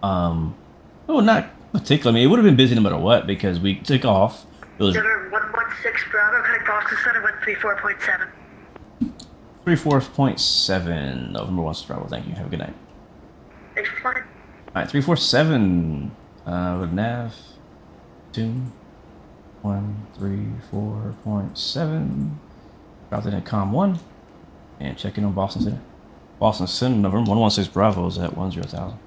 well, not particularly. I mean, it would have been busy no matter what because we took off. It was 116 Bravo, connect Boston Center, 134.7. 34.7 November 1 Bravo. Thank you. Have a good night. Thanks for flying. All right, 347 with nav 2 134.7. Dropped in at COM 1 and check in on Boston Center. Boston Center, November 116 Bravo is at 10,000.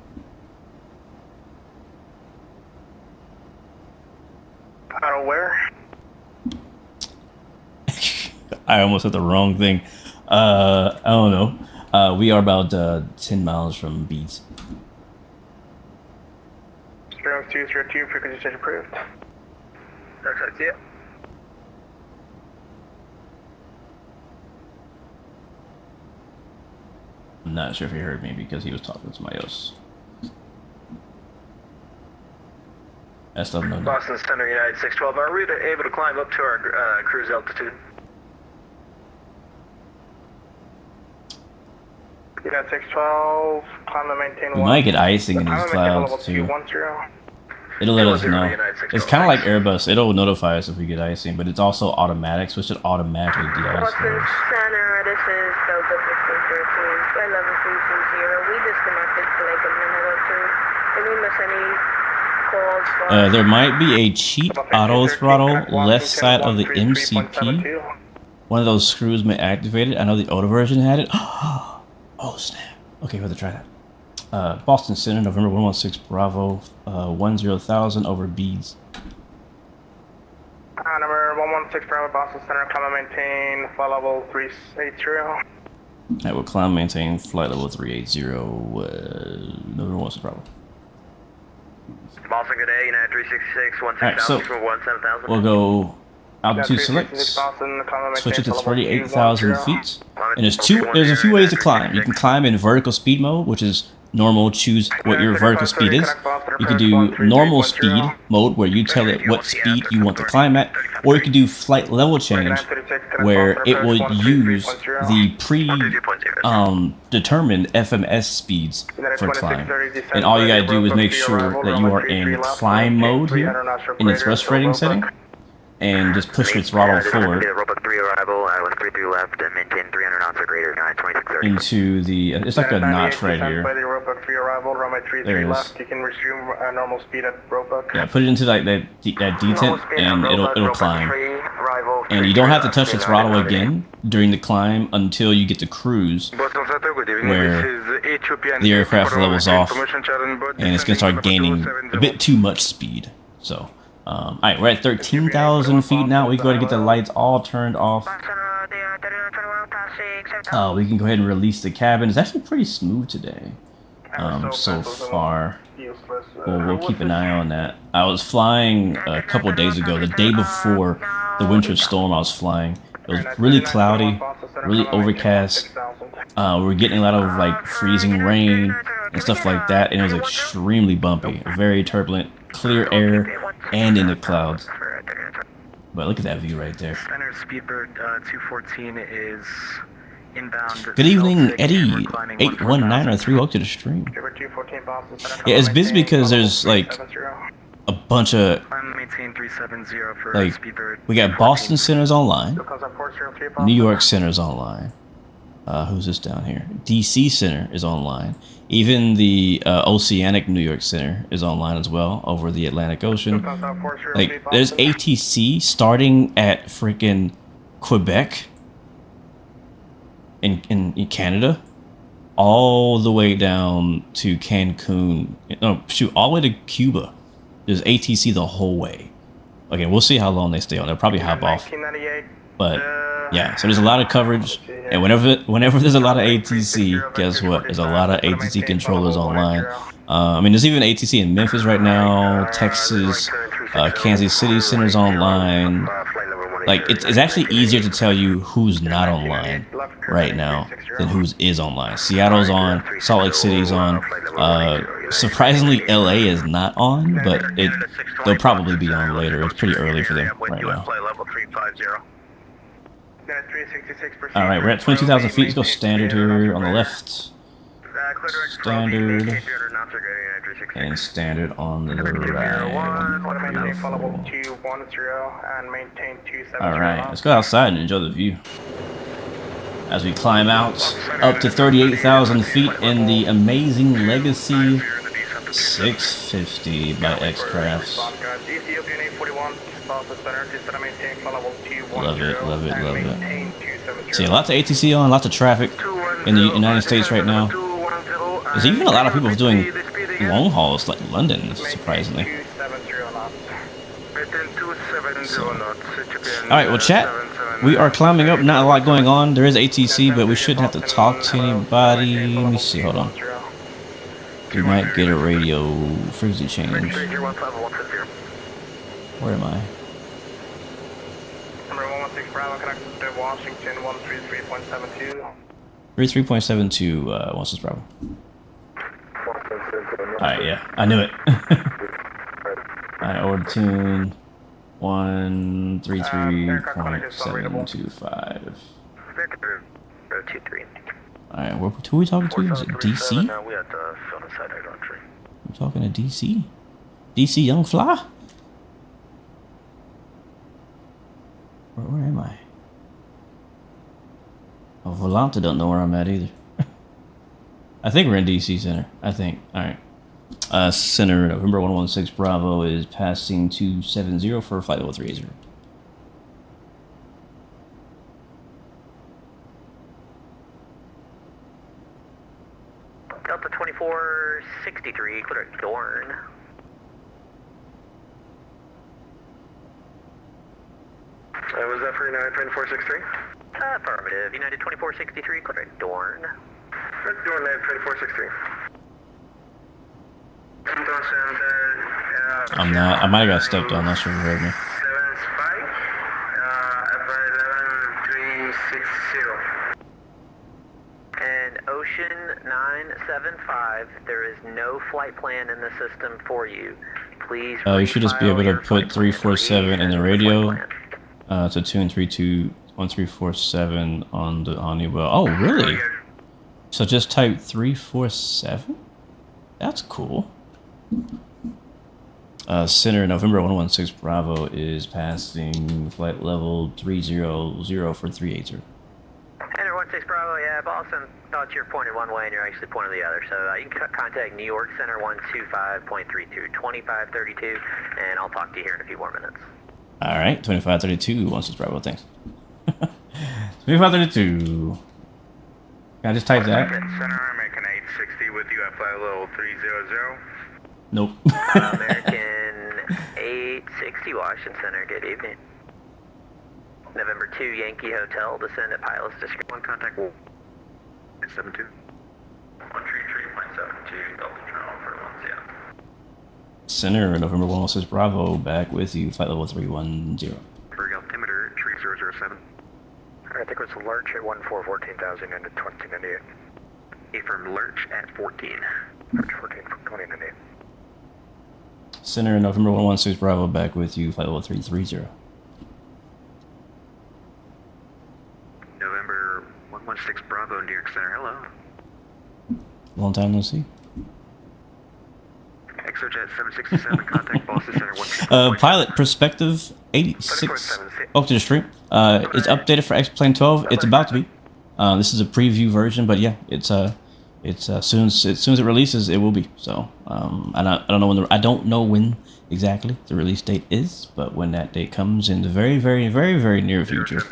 Out of where? I almost said the wrong thing. I don't know. We are about 10 miles from Beats. Sparrow 202, frequency station approved. That's it. I'm not sure if he heard me because he was talking to somebody else. That's not no. Boston Center, United 612. Are we able to climb up to our cruise altitude? United 612, climb and maintain We might get icing in these clouds too. It'll let us know. It's kind of like Airbus. It'll notify us if we get icing, but it's also automatic, so it should automatically de-ice those. Boston Center, this is Delta 1513, flight level 320. We disconnected for like a minute or two. Did we miss any calls? There might be a cheat auto throttle left side of the MCP. One of those screws may activate it. I know the older version had it. Oh snap. Okay, we'll have to try that. Boston Center, November 116 Bravo, 10,000 over beads. Number 116 Bravo, Boston Center, climb and maintain flight level 380. I will climb and maintain flight level 380, November 116 Bravo. Boston, good day, United 366, 16,000 for 17,000. We'll go altitude select, switch it to 38,000 feet, and there's a few ways to climb. You can climb in vertical speed mode, which is normal, choose what your vertical speed is. You can do normal speed mode, where you tell it what speed you want to climb at, or you can do flight level change, where it will use the determined FMS speeds for climb. And all you gotta do is make sure that you are in climb mode here, in the thrust rating setting. and just push your throttle forward Roebuck 3 arrival, Island 33 left, and maintain 300 knots or greater, 2630. into the, it's like a notch right here. By the Roebuck 3 arrival, runway 33 left. You can resume normal speed at Roebuck. Yeah, put it into like that detent, and it'll climb. And you don't have to touch the throttle again during the climb until you get to cruise, where the aircraft levels off, and it's gonna start gaining a bit too much speed. So, all right, we're at 13,000 feet now. We go to get the lights all turned off. We can go ahead and release the cabin. It's actually pretty smooth today, so far. We'll keep an eye on that. I was flying a couple days ago, the day before the winter storm. I was flying. It was really cloudy, really overcast. We were getting a lot of like freezing rain and stuff like that, and it was extremely bumpy, very turbulent, clear air, and in the clouds. But look at that view right there. Center Speedbird 214 is inbound. Good evening, Eddie. 8193. Welcome to the stream. Yeah, it's busy because there's like a bunch of like, we got Boston Center's online, New York Center's online. Who's this down here? DC Center is online. Even the Oceanic New York Center is online as well, over the Atlantic Ocean. Like, there's ATC starting at freaking Quebec in Canada, all the way down to Cancun. No, shoot, all the way to Cuba. There's ATC the whole way. Okay, we'll see how long they stay on. They'll probably hop off. But yeah, so there's a lot of coverage, and whenever there's a lot of ATC, guess what? There's a lot of ATC controllers online. I mean, there's even ATC in Memphis right now, Texas, Kansas City Center's online. Like, it's actually easier to tell you who's not online right now than who's is online. Seattle's on, Salt Lake City's on. Surprisingly, LA is not on, but they'll probably be on later. It's pretty early for them right now. Alright, we're at 22,000 feet. Let's go standard here on the left. Standard. And standard on the right. Alright, let's go outside and enjoy the view. As we climb out up to 38,000 feet in the amazing Legacy 650 by X-Crafts. Love it, love it, love it. See, lots of ATC on, lots of traffic in the United States right now. There's even a lot of people doing long hauls like London, surprisingly. So. Alright, well, chat, we are climbing up. Not a lot going on. There is ATC, but we shouldn't have to talk to anybody. Let me see, hold on. We might get a radio frequency change. Where am I? Number 116 Bravo, connected to Washington 133.72. 33.72, 16 Bravo. Alright, yeah, I knew it. Alright, order tune 133.725. Alright, who are we talking to? Is it DC? We're talking to DC? DC Young Fly? Where am I? Oh, Volanta don't know where I'm at either. I think we're in DC Center. I think. Alright. Center, November 116 Bravo is passing 270 for flight level 380. Delta 2463, clear at Dorn. Was that for United 2463? Affirmative. United 2463, clear at Dorn. Dorn, United 2463. I'm not. I might have got stepped on. Not sure if you heard me. 7 Spike, FI11360. And Ocean 975, there is no flight plan in the system for you. Please. You should just be able to put 347 in the radio to tune 321347 on the Honeywell. Oh, really? So just type 347? That's cool. Center November 116 Bravo is passing flight level 300 for 380. Enter 16 Bravo, yeah, Boston thought you're pointed one way and you're actually pointed the other. So you can contact New York Center 125.32, 2532, and I'll talk to you here in a few more minutes. All right, 2532, 16 Bravo, thanks. 2532. Can I just type that? Center, American 860 with you at flight level 300. Nope. American 860 Washington Center, good evening. November 2 Yankee Hotel, descend at pilot's discretion. One contact 72. 133.72, Delta Channel for 1 yeah. Center November 116 Bravo, back with you, flight level 310. For altimeter 3007. I think it was Lurch at 14,000 and 2098. Affirm Lurch at 14. Lurch 14 from 2098. Center November 116 Bravo, back with you, flight level 330. November 116 Bravo, New York Center, hello. Long time no see. Exojet 767, contact Boston Center 124. Pilot perspective 86. Oh, to the stream. It's updated for X-Plane 12. It's about to be. This is a preview version, but yeah, it's as soon as it releases, it will be. So I don't know when exactly the release date is, but when that date comes in the very near future,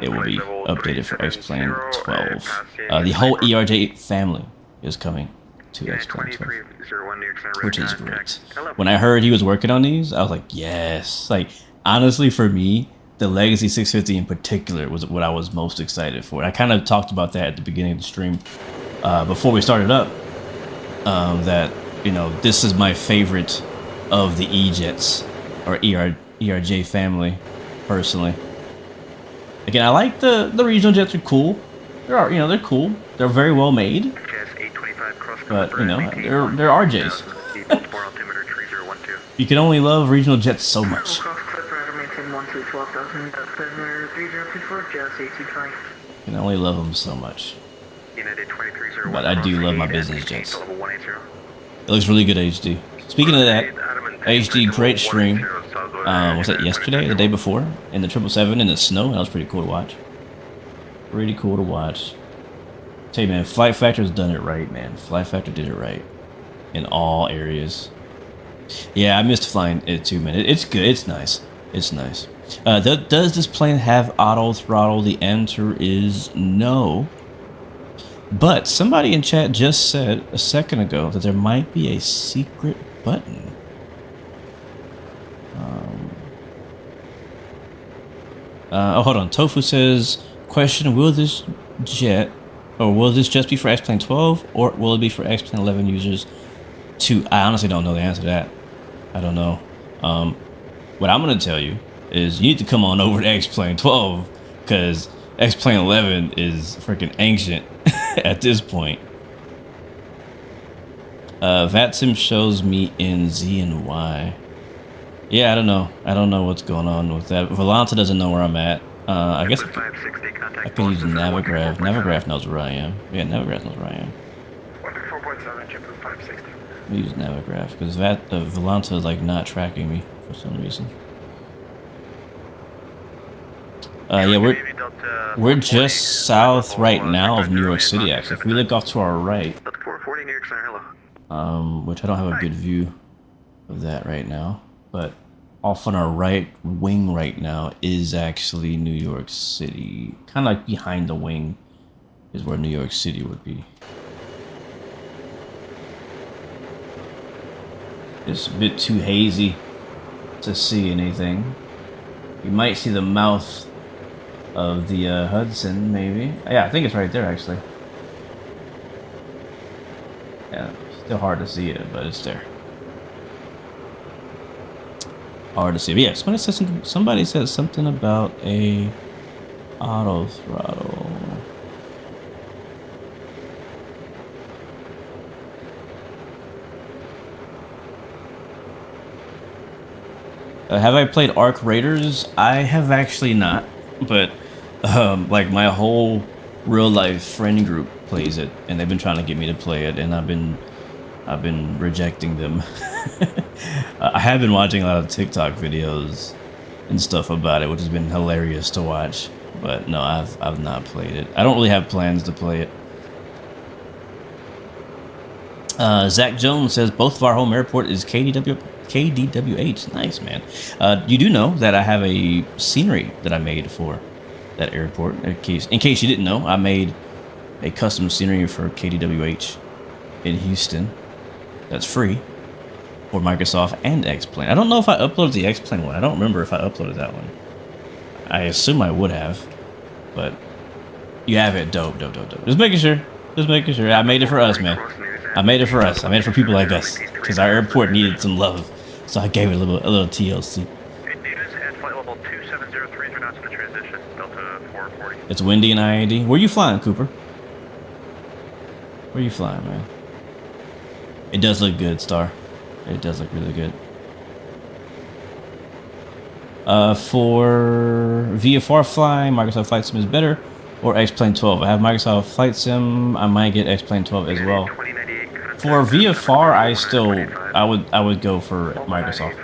it will be updated for X-Plane 12. The whole ERJ family is coming to X-Plane 12, which is great. When I heard he was working on these, I was like, yes. Like, honestly, for me, the Legacy 650 in particular was what I was most excited for. I kind of talked about that at the beginning of the stream before we started up, that, you know, this is my favorite of the E-Jets, or ERJ family, personally. Again, I like the regional jets are cool. They're cool. They're very well made. But, you know, they're RJs. You can only love regional jets so much. You can only love them so much. But I do love my business jets. It looks really good HD. Speaking of that, HD, great stream. Was that yesterday, the day before? In the 777 in the snow? That was pretty cool to watch. Pretty cool to watch. Tell you, man, Flight Factor's done it right, man. Flight Factor did it right. In all areas. Yeah, I missed flying it too, man. It's good. It's nice. It's nice. Does this plane have auto throttle? The answer is no. But somebody in chat just said a second ago that there might be a secret button. Oh, hold on. Tofu says, question, will this jet just be for X-Plane 12, or will it be for X-Plane 11 users too? I honestly don't know the answer to that. I don't know. What I'm going to tell you is you need to come on over to X-Plane 12, because X-Plane 11 is freaking ancient at this point. VATSIM shows me in Z and Y. Yeah, I don't know. I don't know what's going on with that. Volanta doesn't know where I'm at. I guess I could use Navigraph. Navigraph knows where I am. Yeah, Navigraph knows where I am. 4.7, JetBlue 560. Let me use Navigraph, because Volanta is like not tracking me for some reason. Yeah, we're just south right now of New York City, actually. If we look off to our right, which I don't have a good view of that right now, but off on our right wing right now is actually New York City. Kind of like behind the wing is where New York City would be. It's a bit too hazy to see anything. You might see the mouth of the Hudson, maybe. Yeah, I think it's right there, actually. Yeah, still hard to see it, but it's there. Hard to see. But yeah, somebody said something about a auto throttle. Have I played Arc Raiders? I have actually not, but like my whole real life friend group plays it, and they've been trying to get me to play it, and I've been I've been rejecting them. I have been watching a lot of TikTok videos and stuff about it, which has been hilarious to watch. But no, I've not played it. I don't really have plans to play it. Zach Jones says both of our home airport is KDWH. Nice, man. You do know that I have a scenery that I made for that airport. In case you didn't know, I made a custom scenery for KDWH in Houston. That's free for Microsoft and X-Plane. I don't know if I uploaded the X-Plane one. I don't remember if I uploaded that one. I assume I would have, but you have it. Dope. Just making sure. I made it for us, man. I made it for us. I made it for people like us, because our airport needed some love. So I gave it a little TLC. It's windy in IAD. Where you flying, Cooper? Where you flying, man? It does look good, Star. It does look really good. For VFR flying, Microsoft Flight Sim is better, or X-Plane 12. I have Microsoft Flight Sim. I might get X-Plane 12 as well. For VFR, I would go for Microsoft.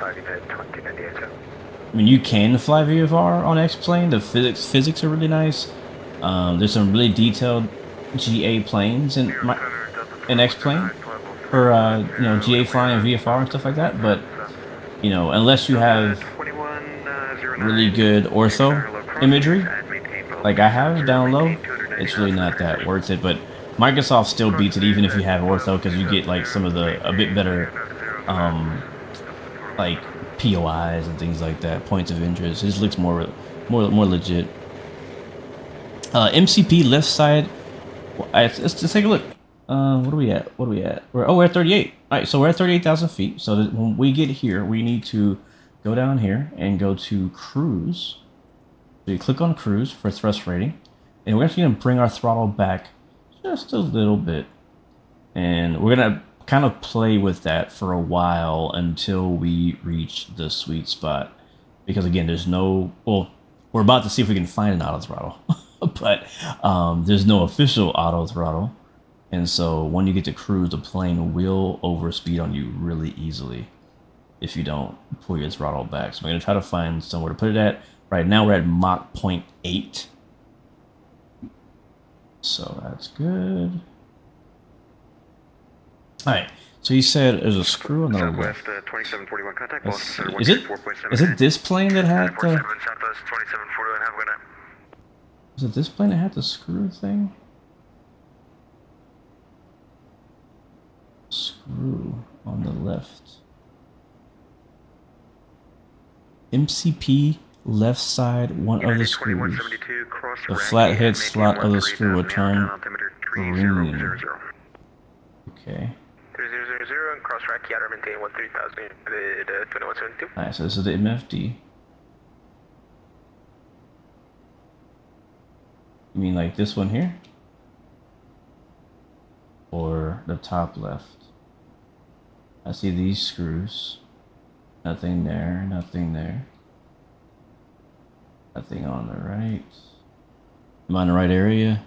I mean, you can fly VFR on X-Plane. The physics are really nice. There's some really detailed GA planes in X-Plane for you know, GA flying and VFR and stuff like that. But you know, unless you have really good ortho imagery, like I have down low, it's really not that worth it. But Microsoft still beats it even if you have ortho, because you get like some of the a bit better like POIs and things like that, points of interest. It just looks more legit. MCP left side. Let's take a look. What are we at? We're at 38. All right, so we're at 38,000 feet. So that when we get here, we need to go down here and go to cruise. So you click on cruise for thrust rating, and we're actually gonna bring our throttle back just a little bit, and we're gonna kind of play with that for a while until we reach the sweet spot. Because again, there's no, well, we're about to see if we can find an auto throttle, but there's no official auto throttle. And so when you get to cruise, the plane will overspeed on you really easily if you don't pull your throttle back. So we're gonna try to find somewhere to put it at. Right now we're at Mach 0.8. So that's good. All right, so you said there's a screw on the left. 2741 contact. Is it this plane that had the? Is it this plane that had the screw thing? Screw on the left. MCP left side, one of the screws. The flathead slot of the screw will turn green. Okay. 3000 and cross track Yatter maintain 13,000 2172. Alright, so this is the MFD. You mean like this one here? Or the top left? I see these screws. Nothing there, nothing there. Nothing on the right. Am I in the right area?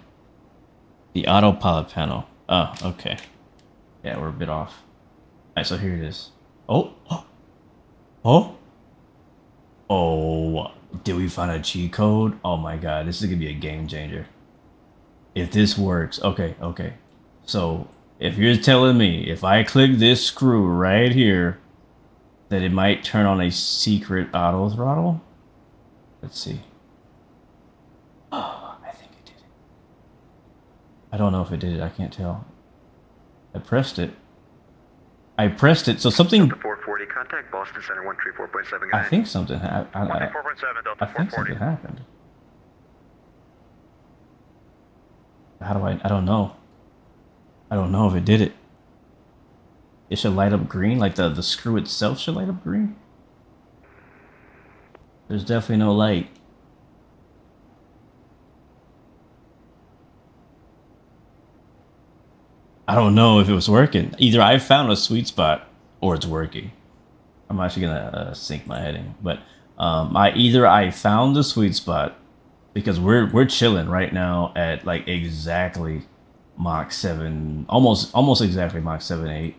The autopilot panel. Oh, okay. Yeah, we're a bit off. Alright, so here it is. Oh! Did we find a cheat code? Oh my god, this is gonna be a game changer. If this works. Okay. So, if you're telling me, if I click this screw right here, that it might turn on a secret auto throttle? Let's see. Oh, I think it did it. I don't know if it did it. I can't tell. I pressed it. So something. 440 contact Boston Center 134.7. I think something happened. I think something happened. How do I don't know. I don't know if it did it. It should light up green, like the screw itself should light up green. There's definitely no light. I don't know if it was working. Either I found a sweet spot or it's working. I'm actually gonna sync my heading, but I found the sweet spot, because we're chilling right now at like exactly Mach 7, almost exactly Mach 7.8.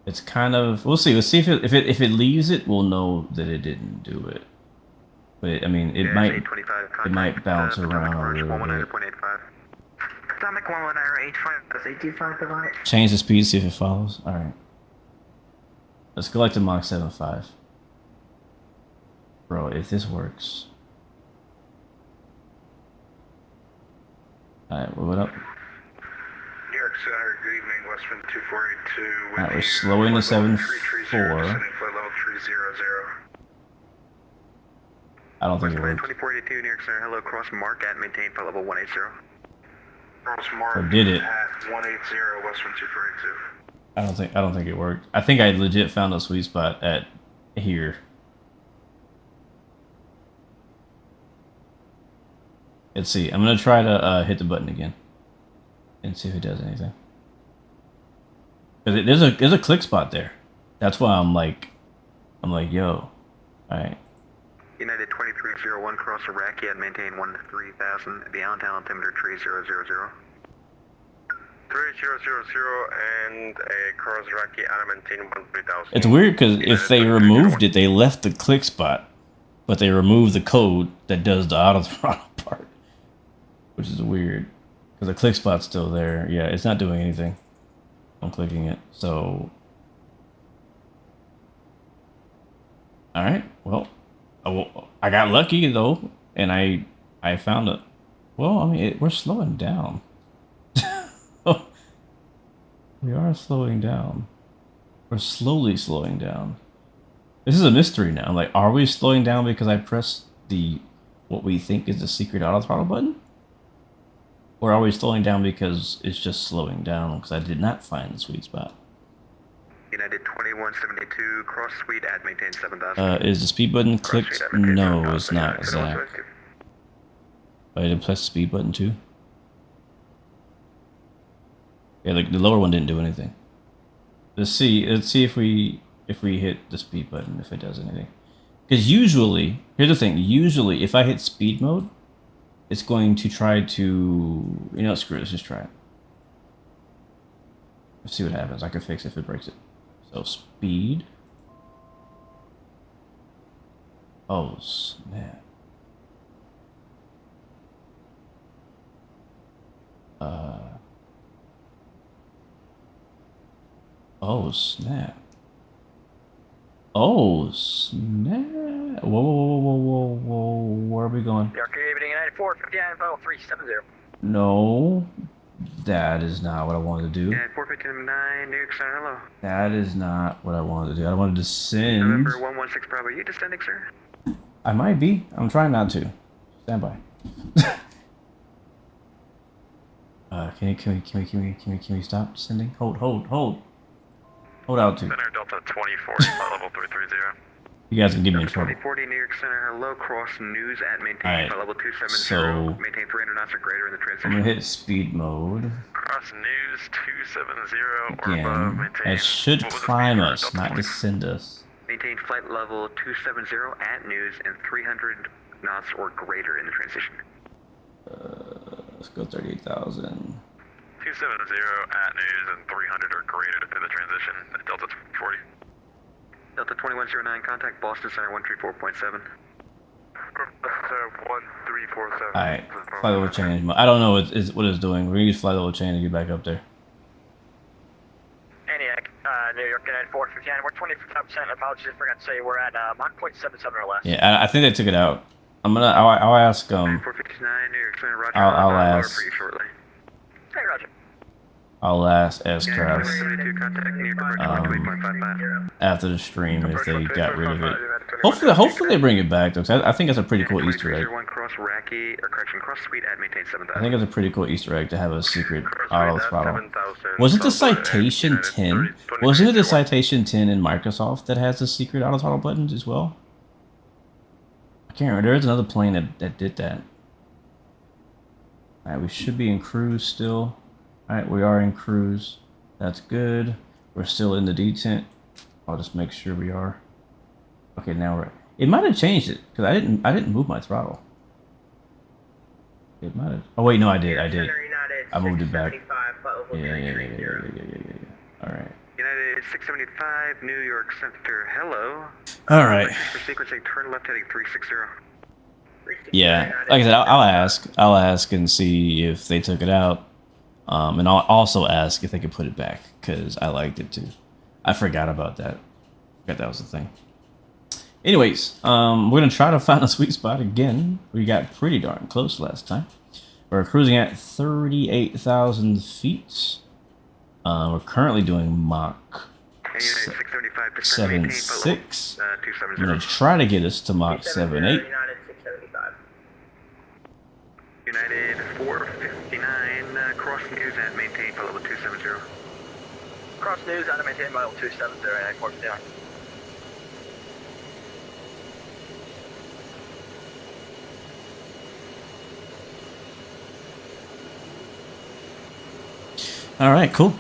It's kind of, we'll see. Let's see if it leaves it, we'll know that it didn't do it. But I mean, it might bounce around a little bit. Stomach 11985, that's 825 device. Change the speed, see if it follows. All right. Let's go like to Mach 7.5. Bro, if this works. All right, what up? New York Center, good evening, Western 2482. All right, we're slowing to 7.4. Flight level 300. I don't think it worked. 2482, New York Center, hello, cross mark at maintain flight level 180. Cross mark Or did it? at 180, Western 2482. I don't think it worked. I think I legit found a sweet spot at here. Let's see. I'm gonna try to hit the button again and see if it does anything. Cause there's a click spot there. That's why I'm like, yo, all right. United 2301, cross Iraqi at maintain 13,000. The Allentown altimeter 3000. 3000 and a cross Iraqi at maintain 13,000. It's weird because if they removed it, they left the click spot, but they removed the code that does the auto throttle part, which is weird because the click spot's still there. Yeah, it's not doing anything. I'm clicking it, so. All right, well, I got lucky though, and I found it. Well, I mean, we're slowing down. We are slowing down. We're slowly slowing down. This is a mystery now. Like, are we slowing down because I pressed what we think is the secret auto throttle button? Or are we slowing down because it's just slowing down because I did not find the sweet spot? United 2172, cross suite at maintain 7,000. Is the speed button clicked? No, it's not, Zach. I didn't press the speed button too. Yeah, like the lower one didn't do anything. Let's see if we hit the speed button, if it does anything. Because usually, here's the thing, usually if I hit speed mode, it's going to try to, screw it, let's just try it. Let's see what happens. I can fix it if it breaks it. So speed. Oh snap. Oh snap. Oh snap. Whoa. Where are we going? New York, good evening, United 459, file 370. No. That is not what I wanted to do. Yeah, 459, New York Center, hello. That is not what I wanted to do. I wanted to descend. November 116, Bravo, are you descending, sir? I might be. I'm trying not to. Stand by. Can we stop descending? Hold out to. Center Delta 2040, flight level 330. You guys can get me in trouble. 2040, New York Center, hello, cross news at maintain Alright, flight level 270, so maintain 300 knots or greater in the transition. I'm gonna hit speed mode. Cross news 270 or above, Again, maintain. it should climb us, not descend us. Maintain flight level 270 at news and 300 knots or greater in the transition. Let's go 38,000. 270 at news and 300 or greater through the transition. Delta 40. Delta 2109, contact Boston Center 134.7. 1347. Alright, flight level change. I don't know what it's doing. We're gonna use flight level change to get back up there. Antioch, New York, United 459, we're 25%. Apologies, I forgot to say we're at Mach 0.77 or less. Yeah, I think they took it out. I'll ask 459, New York Center, Roger. I'll ask. For you shortly. Hey, Roger. I'll ask S-Craft contact after the stream if they got rid of it. Hopefully they bring it back though, 'cause I think it's a pretty cool Easter egg. Cross Raki, or correction, cross suite at maintain 7,000. I think it's a pretty cool Easter egg to have a secret auto throttle. Was it the Citation 10? Wasn't it the Citation 10 in Microsoft that has the secret auto throttle buttons as well? I can't remember. There's another plane that did that. Alright, we should be in cruise still. Alright, we are in cruise. That's good. We're still in the detent. I'll just make sure we are. Okay, now we're... It might have changed it, because I didn't move my throttle. It might have... Oh wait, no, I did. I moved it back. Yeah. Alright. United 675, New York Center, hello. All right. For sequencing, turn left heading 360. Yeah, like I said, I'll ask and see if they took it out, and I'll also ask if they could put it back because I liked it too. I forgot about that. Forgot that was the thing. Anyways, we're gonna try to find a sweet spot again. We got pretty darn close last time. We're cruising at 38,000 feet. We're currently doing Mach 7.6. I'm gonna try to get us to Mach 7.8. United 459, cross news and maintain flight level 270. Cross news and maintain flight level 270 and airport down. All right, cool.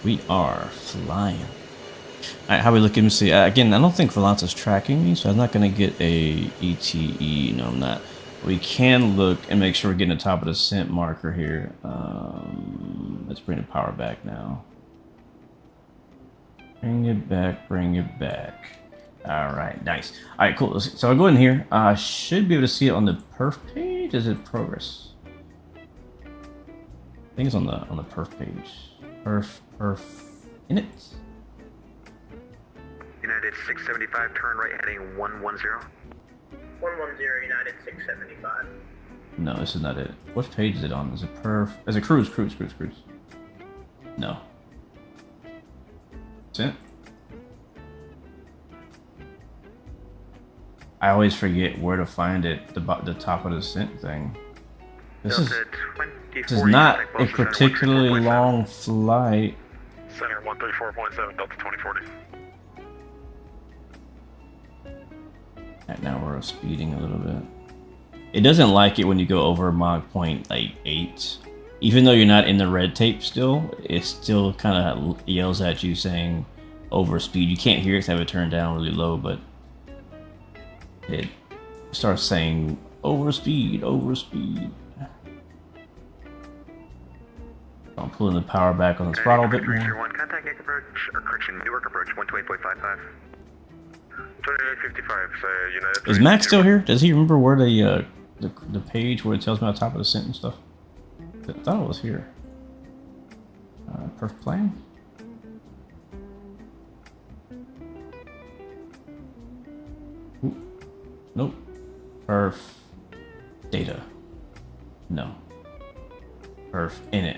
We are flying. All right, how we looking? See, again, I don't think Volanta's tracking me, so I'm not gonna get a ETE. No, I'm not. We can look and make sure we're getting the top of the scent marker here. Let's bring the power back now. Bring it back, bring it back. All right, nice. All right, cool. So I'll go in here. I should be able to see it on the perf page. Is it progress? I think it's on the perf page. Perf in it. United 675, turn right heading 110. 110 United 675. No, this is not it. What page is it on? Is it perf? Is it cruise? No. Scent? I always forget where to find it. The top of the scent thing. This is not a particularly long flight. Center 134.7, Delta 2040. Right now we're speeding a little bit. It doesn't like it when you go over Mach 0.8. Even though you're not in the red tape still, it still kind of yells at you saying over speed. You can't hear it, have it turned down really low, but it starts saying over speed, over speed. I'm pulling the power back on the throttle a bit more. Contact approach, or correction, Newark approach 128.55. 2855, United. Is Max still here? Does he remember where the page where it tells me on top of the scent and stuff? I thought it was here. Perf plan? Ooh. Nope. Perf data. No. Perf in it.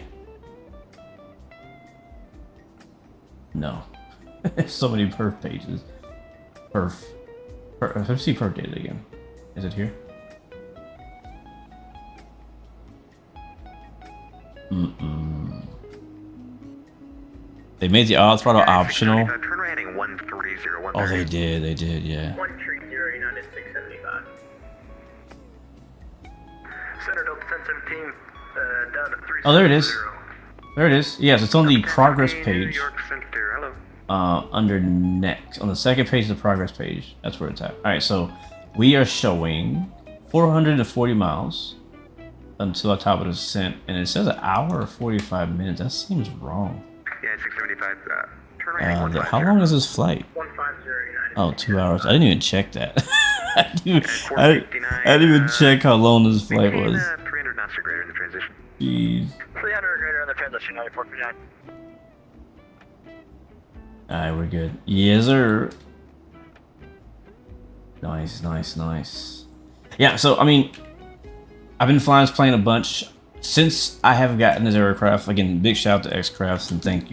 No. So many perf pages. Let's see perf data again. Is it here? They made the auto throttle optional. Turn right heading 130. Oh, they did, yeah. 130 United 675. Center Delta 1017, down to 3. Oh, there it is. There it is. Yes, it's on the progress page. New York Center, hello. Under next, on the second page of the progress page. That's where it's at. All right, so we are showing 440 miles until the top of the descent, and it says an hour or 45 minutes. That seems wrong. Yeah, 675. Turn right heading 150. How long is this flight? 150 United. Oh, 2 hours. I didn't even check that. I didn't even check how long this flight was. 300 knots or greater in the transition. Jeez. 300 or greater in the transition, 9459. Alright, we're good. Yes, sir. Nice, nice, nice. Yeah, so, I mean, I've been flying this plane a bunch since I have gotten this aircraft. Again, big shout out to X-Crafts and thank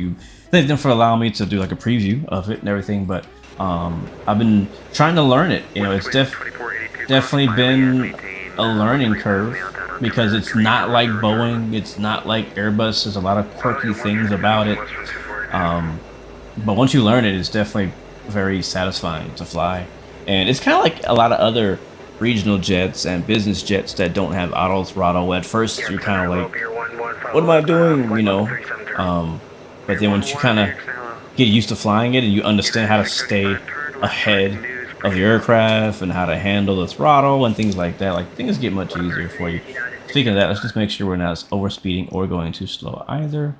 them for allowing me to do like a preview of it and everything. But I've been trying to learn it. You know, it's definitely been a learning curve because it's not like Boeing, it's not like Airbus. There's a lot of quirky things about it. But once you learn it, it's definitely very satisfying to fly. And it's kind of like a lot of other regional jets and business jets that don't have auto throttle. At first, you're kind of like, what am I doing? You know, but then once you kind of get used to flying it and you understand how to stay ahead of the aircraft and how to handle the throttle and things like that, like things get much easier for you. Speaking of that, let's just make sure we're not overspeeding or going too slow either.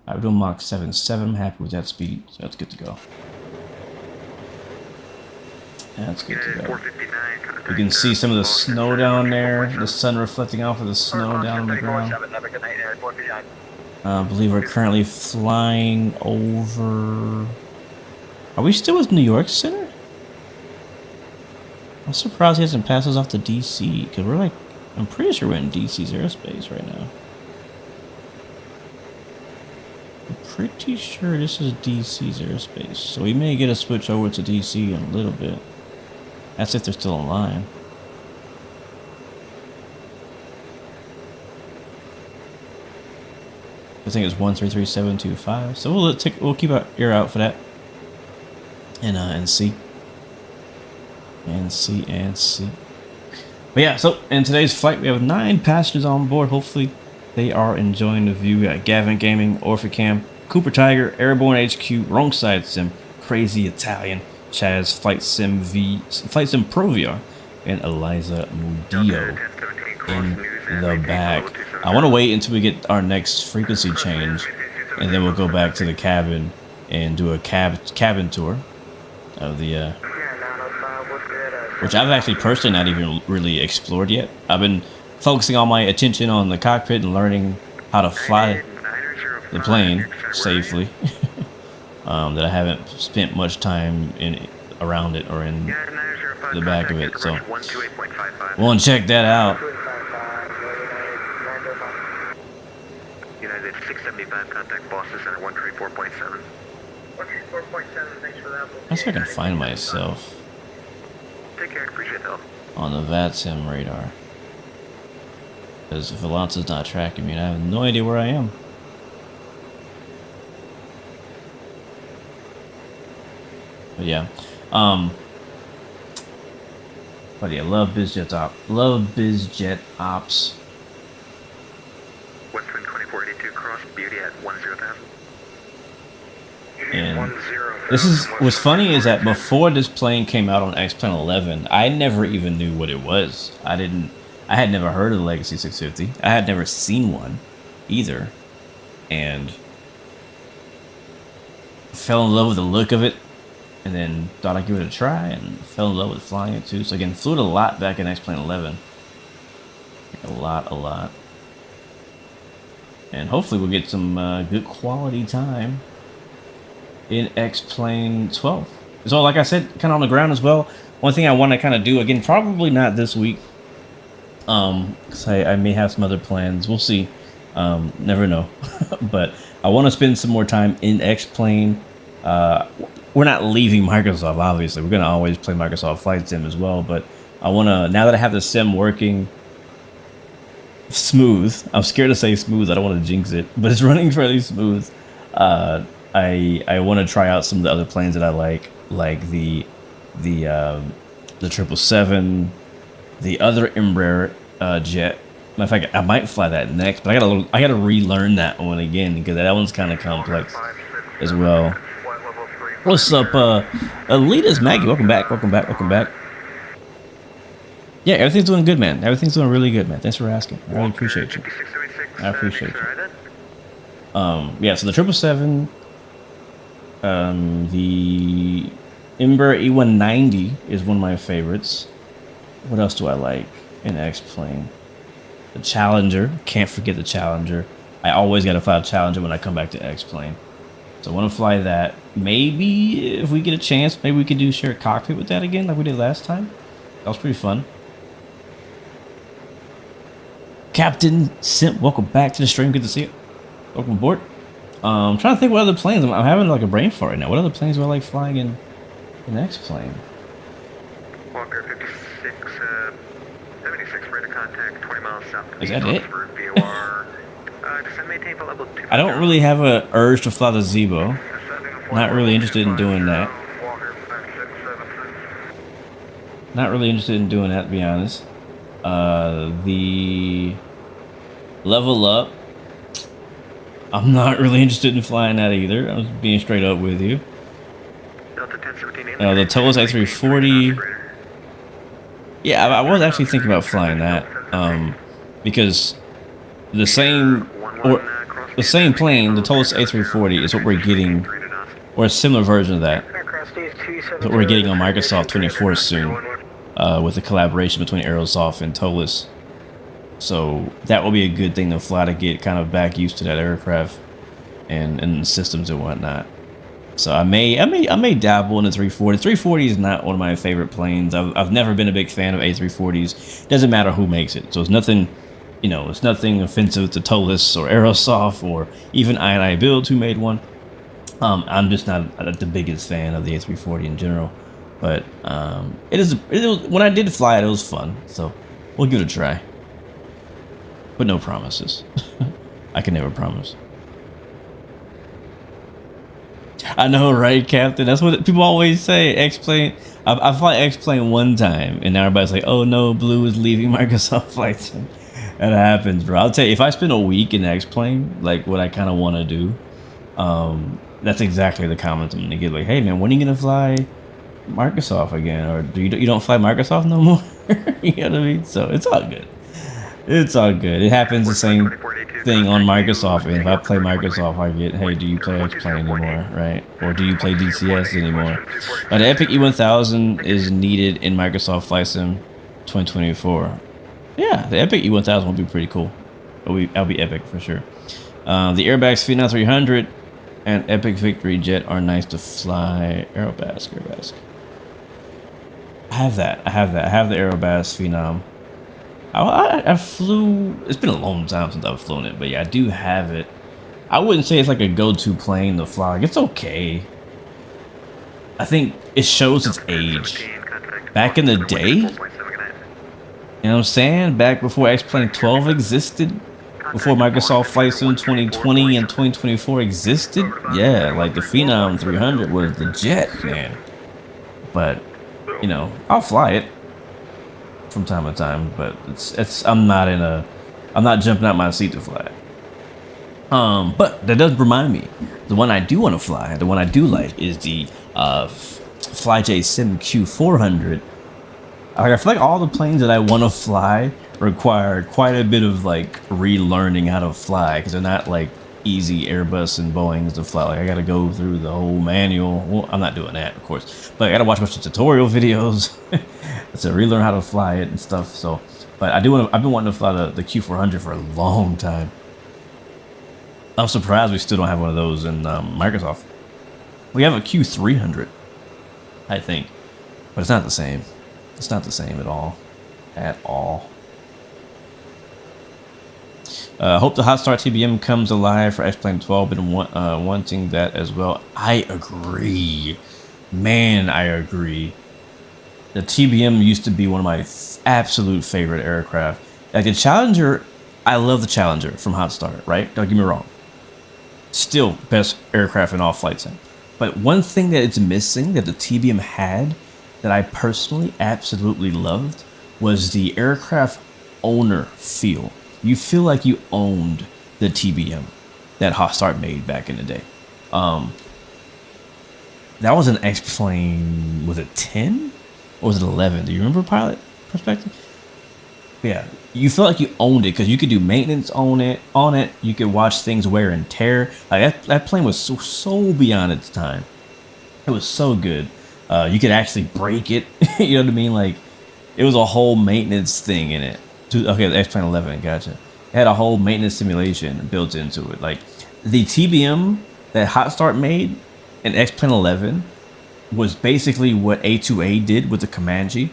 Alright, we're doing Mach 7.7. I'm happy with that speed, so that's good to go. That's good to go. You can see some of the snow down there, the sun reflecting off of the snow down on the ground. I believe we're currently flying over... Are we still with New York Center? I'm surprised he hasn't passed us off to DC, because we're like... I'm pretty sure we're in DC's airspace right now. I'm pretty sure this is DC's airspace, so we may get a switch over to DC in a little bit. That's if they're still online. I think it's 133725. So we'll keep our ear out for that, and see. But yeah, so in today's flight we have 9 passengers on board. Hopefully they are enjoying the view. We got Gavin Gaming, Orphicam, Cooper Tiger, Airborne HQ, Wrong Side Sim, Crazy Italian, Chaz, Flight Sim Pro VR, and Eliza Mudio in the back. I want to wait until we get our next frequency change, and then we'll go back to the cabin and do a cabin tour of the which I've actually personally not even really explored yet. I've been focusing all my attention on the cockpit and learning how to fly the plane safely. That I haven't spent much time around it or in the back of it, so want to check that out. United 675, contact Boston Center 134.7. 134.7, thanks for that. I see if I can find myself Take care, appreciate the help. on the VATSIM radar, because if Alonso's not tracking me, and I have no idea where I am. But yeah, but yeah, love Biz Jet Ops. Westwind 2482, cross Beauty at 10,000. And this is what's funny is that before this plane came out on X-Plane 11, I never even knew what it was. I had never heard of the Legacy 650. I had never seen one either, and fell in love with the look of it. And then thought I'd give it a try and fell in love with flying it too. So again, flew it a lot back in X-Plane 11. Like a lot. And hopefully we'll get some good quality time in X-Plane 12. So like I said, kind of on the ground as well. One thing I want to kind of do, again, probably not this week. Because I may have some other plans. We'll see. Never know. But I want to spend some more time in X-Plane. We're not leaving Microsoft, obviously. We're going to always play Microsoft Flight Sim as well. But I want to, now that I have the sim working smooth, I'm scared to say smooth. I don't want to jinx it, but it's running fairly smooth. I want to try out some of the other planes that I like the 777, the other Embraer jet. Matter of fact, I might fly that next, but I gotta relearn that one again because that one's kind of complex as well. What's up, Alita's Maggie? Welcome back. Yeah, everything's doing good, man. Everything's doing really good, man. Thanks for asking. I really appreciate you. I appreciate you. Yeah, so the 777, the Embraer E190 is one of my favorites. What else do I like in X-Plane? The Challenger. Can't forget the Challenger. I always gotta fly a Challenger when I come back to X-Plane. So I want to fly that. Maybe if we get a chance, maybe we could do shared cockpit with that again like we did last time. That was pretty fun. Captain Simp, welcome back to the stream. Good to see you. Welcome aboard. I'm trying to think what other planes. I'm having like a brain fart right now. What other planes do I like flying in X-Plane? Walker 56, 76 rate of contact, 20 miles south. Is that it? Level 2. I don't really have an urge to fly the Zebo. Not really interested in doing that. Not really interested in doing that, to be honest. The Level Up, I'm not really interested in flying that either. I was being straight up with you. The Tolos A340. Yeah, I was actually thinking about flying that. Because the same, or the same plane, the Tolis A340, is what we're getting, or a similar version of that. That's what we're getting on Microsoft 24 soon, with the collaboration between Aerosoft and Tolis. So that will be a good thing to fly to get kind of back used to that aircraft and systems and whatnot. So I may dabble in the 340. 340 is not one of my favorite planes. I've never been a big fan of A340s. Doesn't matter who makes it. So it's nothing, you know, it's nothing offensive to Tolis or Aerosoft or even I&I Builds who made one. I'm just not the biggest fan of the A340 in general. But it was, when I did fly it, it was fun. So we'll give it a try. But no promises. I can never promise. I know, right, Captain? That's what people always say. X-Plane. I fly X-Plane one time, and now everybody's like, "Oh no, Blue is leaving Microsoft Flight Sim." That happens, bro. I'll tell you, if I spend a week in X-Plane, like what I kind of want to do, that's exactly the comments I'm gonna get. Like, "Hey man, when are you gonna fly Microsoft again? Or do you don't fly Microsoft no more?" You know what I mean? So it's all good. It's all good. It happens the same thing on Microsoft. And if I play Microsoft, I get, hey, do you play X-Plane anymore, right? Or do you play DCS anymore? The Epic E1000 is needed in Microsoft Flight Sim 2024. Yeah, the Epic E1000 will be pretty cool. I'll be epic for sure. The Airbags Phenom 300 and Epic Victory Jet are nice to fly. Aerobask. I have that. I have the Aerobask Phenom. I flew, it's been a long time since I've flown it, but yeah, I do have it. I wouldn't say it's like a go-to plane to fly. It's okay. I think it shows its age. Back in the day, you know what I'm saying? Back before X-Plane 12 existed, before Microsoft Flight Sim 2020 and 2024 existed, yeah, like the Phenom 300 was the jet, man. But, you know, I'll fly it from time to time, but I'm not jumping out my seat to fly it. But that does remind me, the one I do want to fly, the one I do like is the FlyJ Sim Q400. I feel like all the planes that I want to fly require quite a bit of like relearning how to fly, because they're not like easy Airbus and Boeings to fly. Like I got to go through the whole manual. Well, I'm not doing that, of course, but I got to watch a bunch of tutorial videos to relearn how to fly it and stuff. So, but I've been wanting to fly the Q400 for a long time. I'm surprised we still don't have one of those in Microsoft. We have a Q300, I think, but it's not the same. It's not the same at all. At all. Hope the Hot Start TBM comes alive for X-Plane 12. Been wanting that as well. I agree. Man, I agree. The TBM used to be one of my absolute favorite aircraft. Like the Challenger, I love the Challenger from Hot Start, right? Don't get me wrong. Still best aircraft in all flight sim. But one thing that it's missing that the TBM had that I personally absolutely loved was the aircraft owner feel. You feel like you owned the TBM that Hot Start made back in the day. That was an X-Plane, was it 10? Or was it 11? Do you remember Pilot Perspective? Yeah, you felt like you owned it because you could do maintenance on it. You could watch things wear and tear. Like that plane was so beyond its time. It was so good. You could actually break it. You know what I mean? Like it was a whole maintenance thing in it. Okay, the X-Plane 11, gotcha. It had a whole maintenance simulation built into it. Like the TBM that Hot Start made in X-Plane 11 was basically what A2A did with the Comanche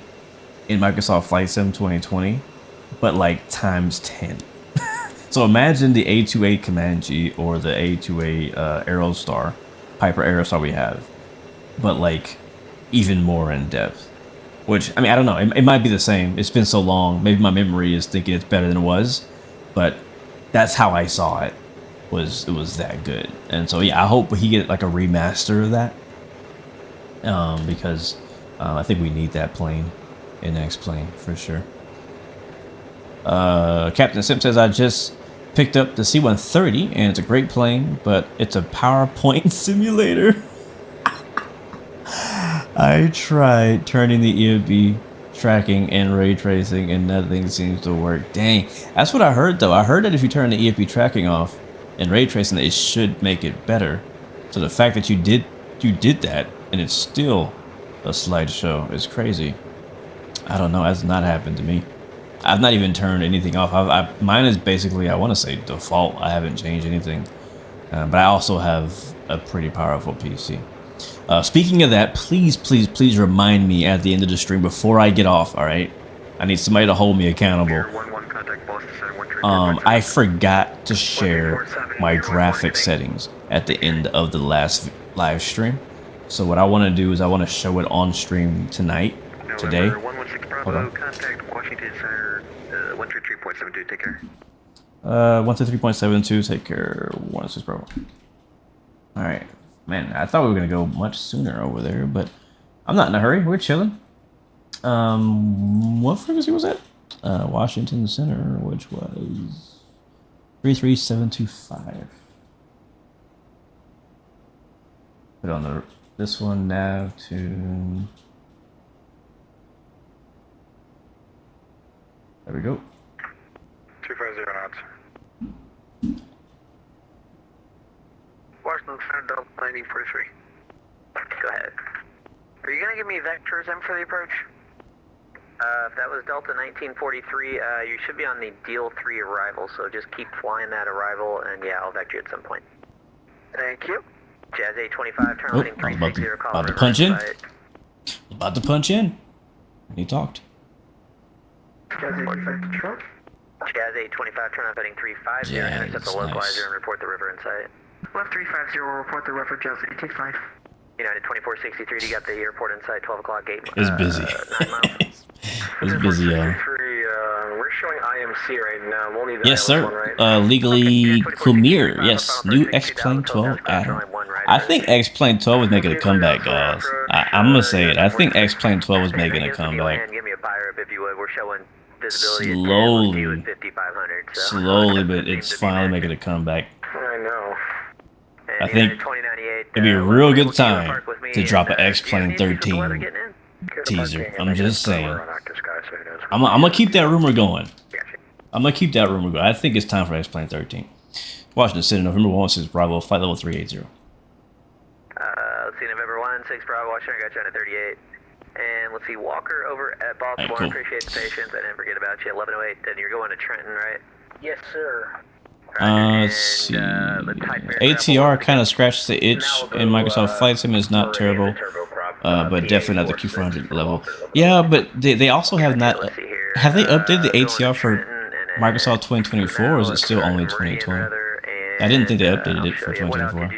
in Microsoft Flight Sim 2020, but like times 10. So imagine the A2A Comanche or the A2A Aerostar, Piper Aerostar we have, but like even more in depth. Which, I mean, I don't know. It might be the same. It's been so long. Maybe my memory is thinking it's better than it was. But that's how I saw it. It was that good. And so, yeah, I hope he get like a remaster of that. Because I think we need that plane in X-Plane for sure. Captain Sim says, I just picked up the C-130 and it's a great plane, but it's a PowerPoint simulator. I tried turning the EFB tracking and ray tracing and nothing seems to work. Dang, that's what I heard though. I heard that if you turn the EFB tracking off and ray tracing, it should make it better. So the fact that you did that and it's still a slideshow is crazy. I don't know. That's not happened to me. I've not even turned anything off. Mine is basically, I want to say default. I haven't changed anything, but I also have a pretty powerful PC. Speaking of that, please remind me at the end of the stream before I get off. All right, I need somebody to hold me accountable. I forgot to share my graphic settings at the end of the last live stream. So what I want to do is I want to show it on stream tonight, today. Hold on. Contact Washington Center 133.72. Take care. 123.72. Take care. 16 Bravo. All right, man. I thought we were gonna go much sooner over there, but I'm not in a hurry. We're chilling. What frequency was that? Washington Center, which was 33725. Put on this one nav to. There we go. 250 knots. Washington Center, Delta 1943. Go ahead. Are you going to give me vectors in for the approach? If that was Delta 1943, you should be on the Deal 3 arrival, so just keep flying that arrival, and yeah, I'll vector you at some point. Thank you. Jazz 825, turn lane 360, call about to punch in. About to punch in. And he talked. Jazz 825, turn left heading 350, intercept the localizer and report the river in sight. Left 350, will report the river, Jazz 825. United 2463, you got the airport in sight, 12 o'clock, gate. It's busy. 9 miles. It's busy, We're showing IMC right now. We'll need that. Yes, sir. Legally Kumir. Yes, new X-Plane 12 add-on. I think X-Plane 12 was making a comeback, guys. I'm gonna say it. I think X-Plane 12 was making a comeback. Give me a fire up if you would. We're showing visibility slowly, but it's finally making a comeback. I know. I think it'd be a real good time to drop an X-Plane 13 teaser. I'm just saying. I'm gonna keep that rumor going. I think it's time for X-Plane 13. Washington City, November 16 Bravo, flight level 380. Let's see, November 16 Bravo, Washington, got you on a 38. And let's see, Walker over at Baltimore. Right, cool. Appreciate the patience. I didn't forget about you. 1108. Then you're going to Trenton, right? Yes, sir. Let's see. ATR kind of scratched the itch in Microsoft Flight Sim. Is not terrible, but definitely not the Q400 level. Yeah, but they also have not. Have they updated the ATR for Microsoft 2024, or is it still only 2020? I didn't think they updated it for 2024.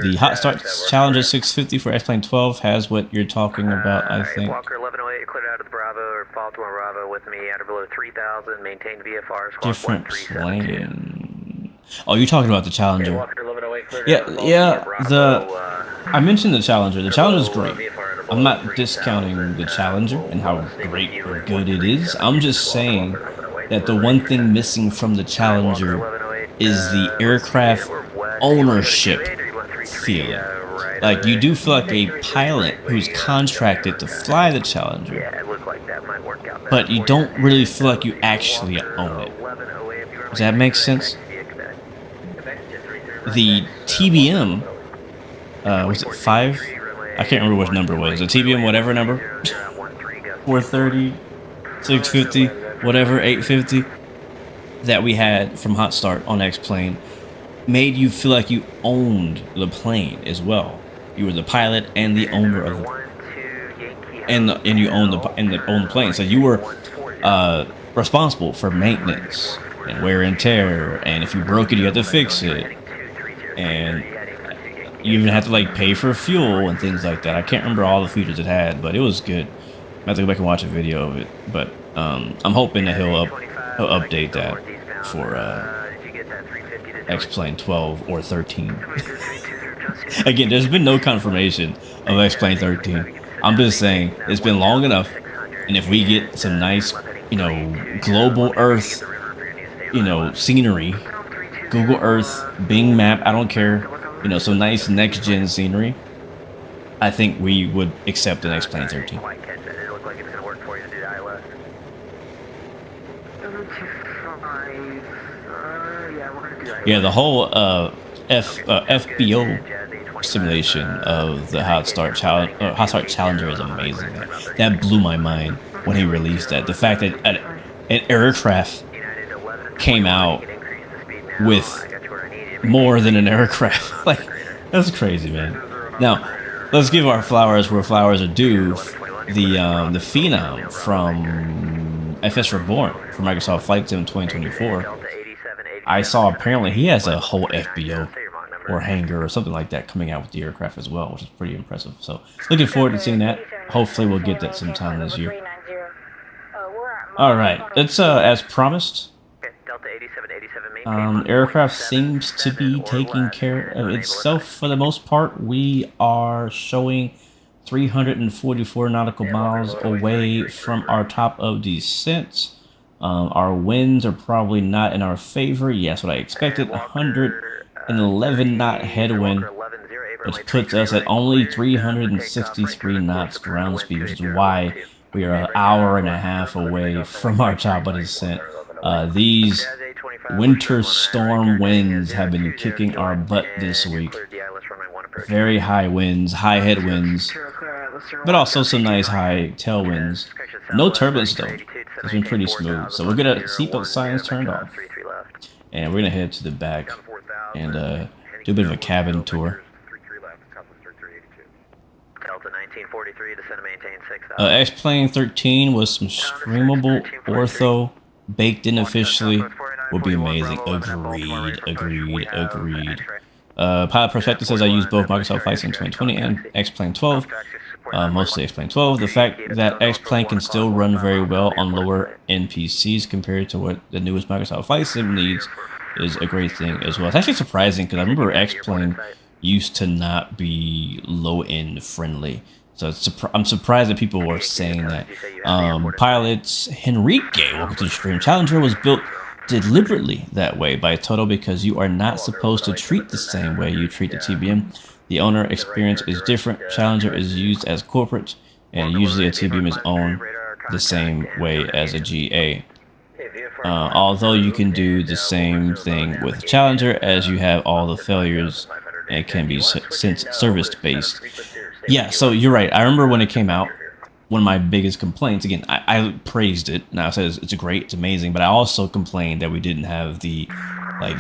The Hot Start Challenger 650 for X-Plane 12 has what you're talking about, I think. Walker 1108, cleared out of the Bravo or Baltimore Bravo with me at or below 3,000, maintained VFR, squawk Different plane. Oh, you're talking about the Challenger. Yeah. I mentioned the Challenger. The Challenger is great. I'm not discounting the Challenger and how great or good it is. I'm just saying that the one thing missing from the Challenger is the aircraft ownership feeling. Like, you do feel like a pilot who's contracted to fly the Challenger, but you don't really feel like you actually own it. Does that make sense? The TBM, was it 5? I can't remember which number it was. The TBM whatever number? 430, 650, whatever, 850 that we had from Hot Start on X-Plane made you feel like you owned the plane as well. You were the pilot and the owner of and you owned the plane. So you were responsible for maintenance and wear and tear, and if you broke it, you had to fix it, and you even had to like pay for fuel and things like that. I can't remember all the features it had, but it was good. I have to go back and watch a video of it, but I'm hoping that he'll update that for X-Plane 12 or 13. Again, there's been no confirmation of X-Plane 13. I'm just saying it's been long enough, and if we get some nice, global Earth, scenery, Google Earth, Bing Map, I don't care, some nice next-gen scenery, I think we would accept an X-Plane 13. Yeah, the whole FBO simulation of the Hot Start Challenger is amazing. That blew my mind when he released that. The fact that an aircraft came out with more than an aircraft, like, that's crazy, man. Now, let's give our flowers where flowers are due. The Phenom from FS Reborn from Microsoft Flight Sim 2024. I saw apparently he has a whole FBO or hangar or something like that coming out with the aircraft as well, which is pretty impressive. So looking forward to seeing that. Hopefully we'll get that sometime this year. All right, let's as promised. Aircraft seems to be taking care of itself for the most part. We are showing 344 nautical miles away from our top of descent. Our winds are probably not in our favor. Yes, what I expected. 111 knot headwind, which puts us at only 363 knots ground speed, which is why we are an hour and a half away from our top of descent. These winter storm winds have been kicking our butt this week. Very high winds, high headwinds, but also some nice high tailwinds. No turbulence though. It's been pretty smooth. So we're gonna seatbelt signs turned off, and we're gonna head to the back and do a bit of a cabin tour. X-Plane 13 with some streamable ortho baked in officially would be amazing. Agreed. Pilot Perspective says I use both Microsoft Flight Sim 2020 and X-Plane 12. Mostly X-Plane 12. The fact that X-Plane can still run very well on lower NPCs compared to what the newest Microsoft Flight Sim needs is a great thing as well. It's actually surprising because I remember X-Plane used to not be low-end friendly. So I'm surprised that people were saying that. Pilots Henrique, welcome to the stream. Challenger was built deliberately that way by Toto because you are not supposed to treat the same way you treat the TBM. The owner experience is different. Challenger is used as corporate, and usually a TBM is owned the same way as a GA. Although you can do the same thing with Challenger as you have all the failures and can be service based. Yeah, so you're right. I remember when it came out, one of my biggest complaints, again, I praised it. Now I said it's great, it's amazing, but I also complained that we didn't have the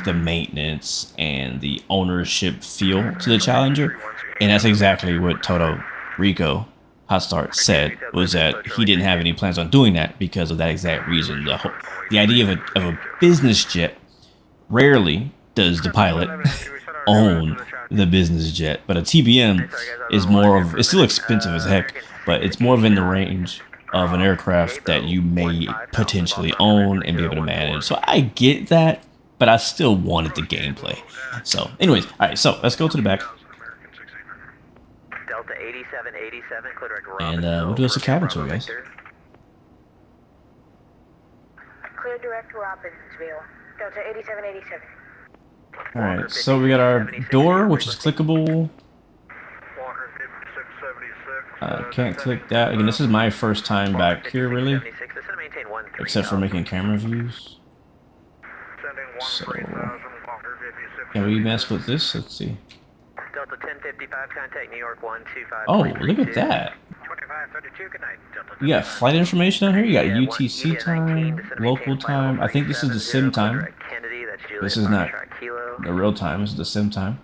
maintenance and the ownership feel to the Challenger. And that's exactly what Toto Rico Hot Start said, was that he didn't have any plans on doing that because of that exact reason. The idea of a business jet, rarely does the pilot own the business jet, but a TBM is more of, it's still expensive as heck, but it's more of in the range of an aircraft that you may potentially own and be able to manage. So I get that, but I still wanted the gameplay. So anyways, all right, so let's go to the back. Delta 8787, clear direct and we'll do us a cabin tour, guys. Clear direct Robbinsville. Delta 8787. All right, so we got our door, which is clickable. Can't click that. Again, this is my first time back here, really, except for making camera views. So, can we mess with this? Let's see. Delta 1055, contact New York 125. Oh, look at that. 2532, good night. You got flight information down here. You got UTC time, local time. I think this is the sim time. This is not the real time. This is the sim time.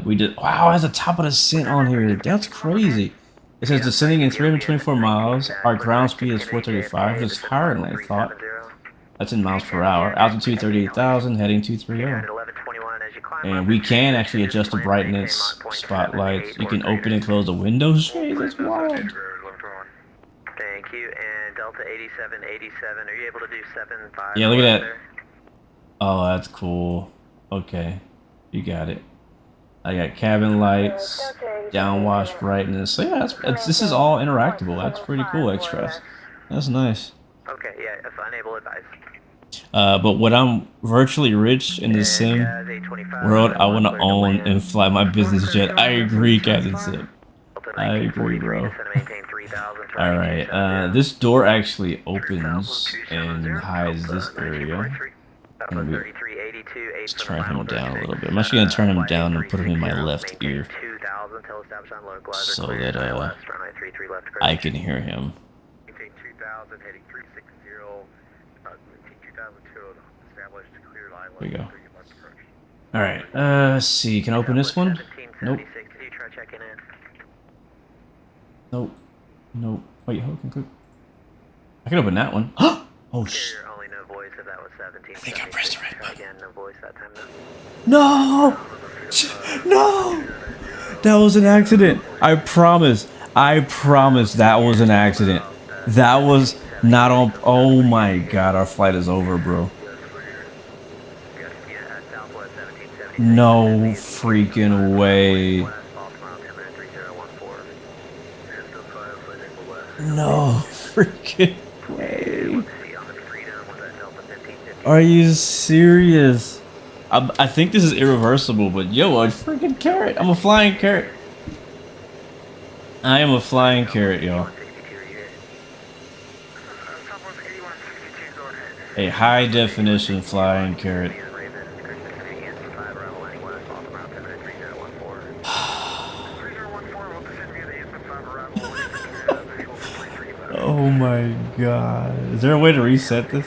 We did. Wow, it has a top of descent on here. That's crazy. It says descending in 324 miles. Our ground speed is 435. It's higher than I thought. That's in miles per hour. Altitude 38,000. Heading 230. And we can actually adjust the brightness, spotlights. You can open and close the windows. Hey, that's wild. Thank you. And Delta 8787. Are you able to do 75? Yeah, look at that. Oh, that's cool. Okay, you got it. I got cabin lights, downwash brightness. So yeah, this is all interactable. That's pretty cool, Express. That's nice. Okay, yeah, if unable, advise. But when I'm virtually rich in the sim world, I want to own and fly my business jet. I agree, Captain Sim. I agree, bro. Alright, this door actually opens and hides this area. Let's turn him down a little bit. I'm actually gonna turn him down and put him in my left ear so that I can hear him. Maintain 2000, heading 360, maintain 2002, established clear line. There we go. All right. Let's see. Can I open this one? Nope. Nope. Nope. Wait, hold on. I can open that one. Oh shit. I think I pressed the right button. No! No! That was an accident. I promise. I promise that was an accident. That was not on. Oh my god, our flight is over, bro. No freaking way. No freaking way. Are you serious? I think this is irreversible, but yo, a freaking carrot. I'm a flying carrot. I am a flying carrot, yo. A high definition flying carrot. Oh my god. Is there a way to reset this?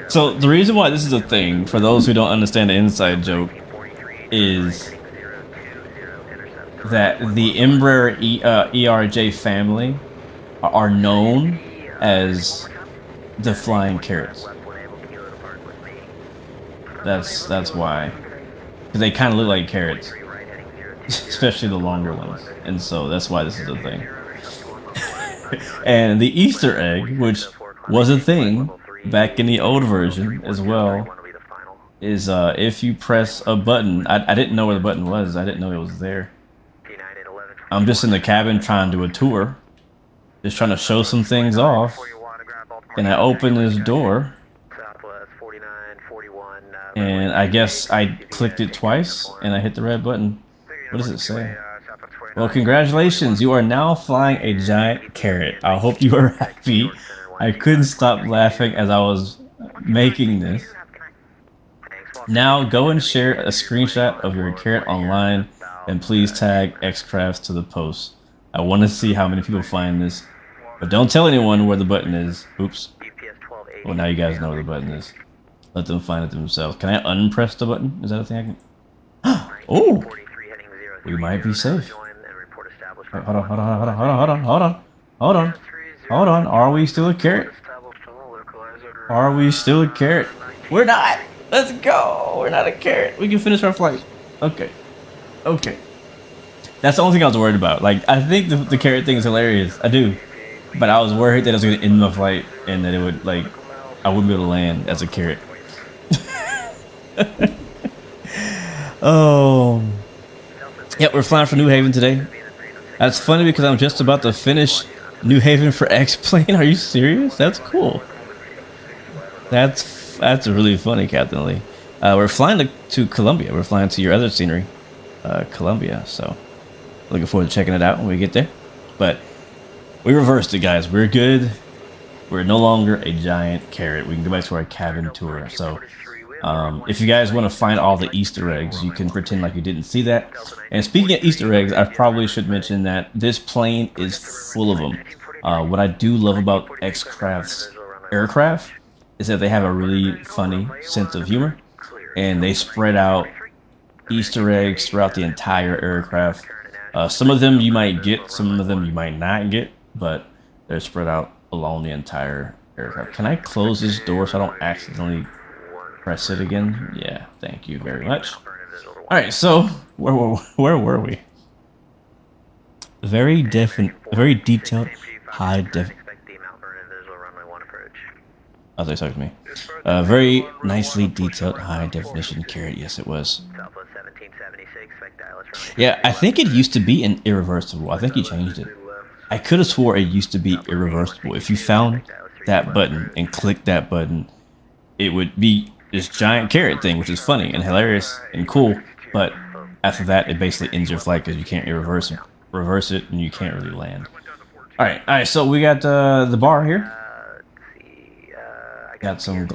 So the reason why this is a thing, for those who don't understand the inside joke, is that the Embraer ERJ family are known as the flying carrots. That's why. Because they kind of look like carrots. Especially the longer ones. And so that's why this is a thing. And the Easter egg, which was a thing back in the old version as well, is if you press a button. I didn't know where the button was. I didn't know it was there. I'm just in the cabin trying to do a tour. Just trying to show some things off. And I open this door. And I guess I clicked it twice and I hit the red button. What does it say? Well, congratulations. You are now flying a giant carrot. I hope you are happy. I couldn't stop laughing as I was making this. Now go and share a screenshot of your carrot online and please tag Xcrafts to the post. I want to see how many people find this. But don't tell anyone where the button is. Oops. Well, now you guys know where the button is. Let them find it themselves. Can I unpress the button? Is that a thing I can... Oh! We might be safe. Wait, hold on. Are we still a carrot? Are we still a carrot? We're not! Let's go! We're not a carrot. We can finish our flight. Okay. Okay. That's the only thing I was worried about. Like, I think the carrot thing is hilarious. I do. But I was worried that it was going to end my flight and that it would, like, I wouldn't be able to land as a carrot. Oh. Yep, we're flying for New Haven today. That's funny because I'm just about to finish New Haven for X-Plane. Are you serious? That's cool. That's really funny, Captain Lee. We're flying to Colombia. We're flying to your other scenery, Colombia. So looking forward to checking it out when we get there. But we reversed it, guys. We're good. We're no longer a giant carrot. We can go back to our cabin tour. So if you guys want to find all the Easter eggs, you can pretend like you didn't see that. And speaking of Easter eggs, I probably should mention that this plane is full of them. What I do love about Xcraft's aircraft is that they have a really funny sense of humor. And they spread out Easter eggs throughout the entire aircraft. Some of them you might get, some of them you might not get, but they're spread out along the entire aircraft. Can I close this door so I don't accidentally press it again? Yeah, thank you very much. Alright, so where were we? Very detailed, high def. Oh, they talked to me. Very nicely detailed, high definition carrot. Yes, it was. Yeah, I think it used to be an irreversible. I think he changed it. I could have swore it used to be irreversible. If you found that button and clicked that button, it would be this giant carrot thing, which is funny and hilarious and cool. But after that, it basically ends your flight because you can't reverse it, and you can't really land. All right. So we got the bar here. Got some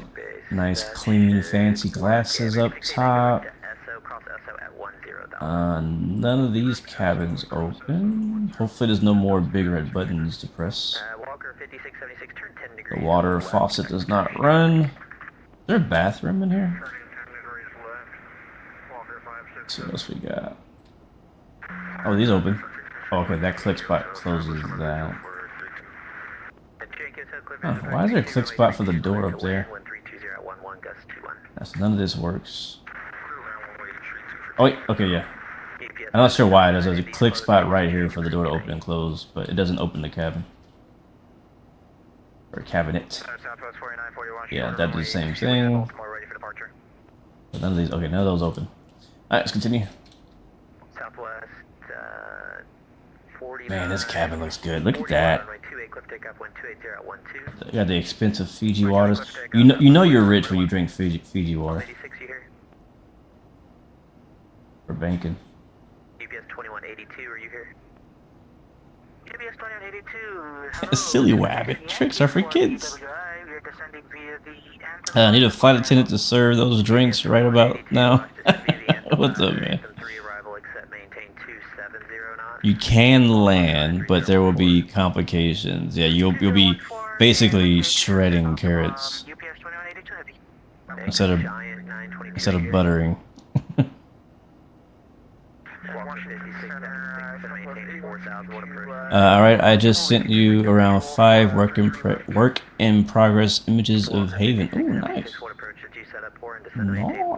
nice, clean, fancy glasses up top. None of these cabins open. Hopefully there's no more big red buttons to press. The water faucet does not run. Is there a bathroom in here? Let's see what else we got. Oh, these open. Oh, okay, that click spot closes that. Huh, why is there a click spot for the door up there? That's, none of this works. Oh wait, okay, yeah. I'm not sure why it does. There's a click spot right here for the door to open and close, but it doesn't open the cabin. Or cabinet. Yeah, that does the same thing. But none of these, okay, none of those open. Alright, let's continue. Man, this cabin looks good. Look at that. You got the expensive Fiji waters. You know you're rich when you drink Fiji water. Or banking. UPS 2182, are you here? UPS 2182. Silly wabbit. Tricks are for kids. I need a flight attendant to serve those drinks right about now. What's up, man? You can land, but there will be complications. Yeah, you'll be basically shredding carrots instead of buttering. Alright, I just sent you around 5 work in progress images of Haven. Ooh, nice. Nice.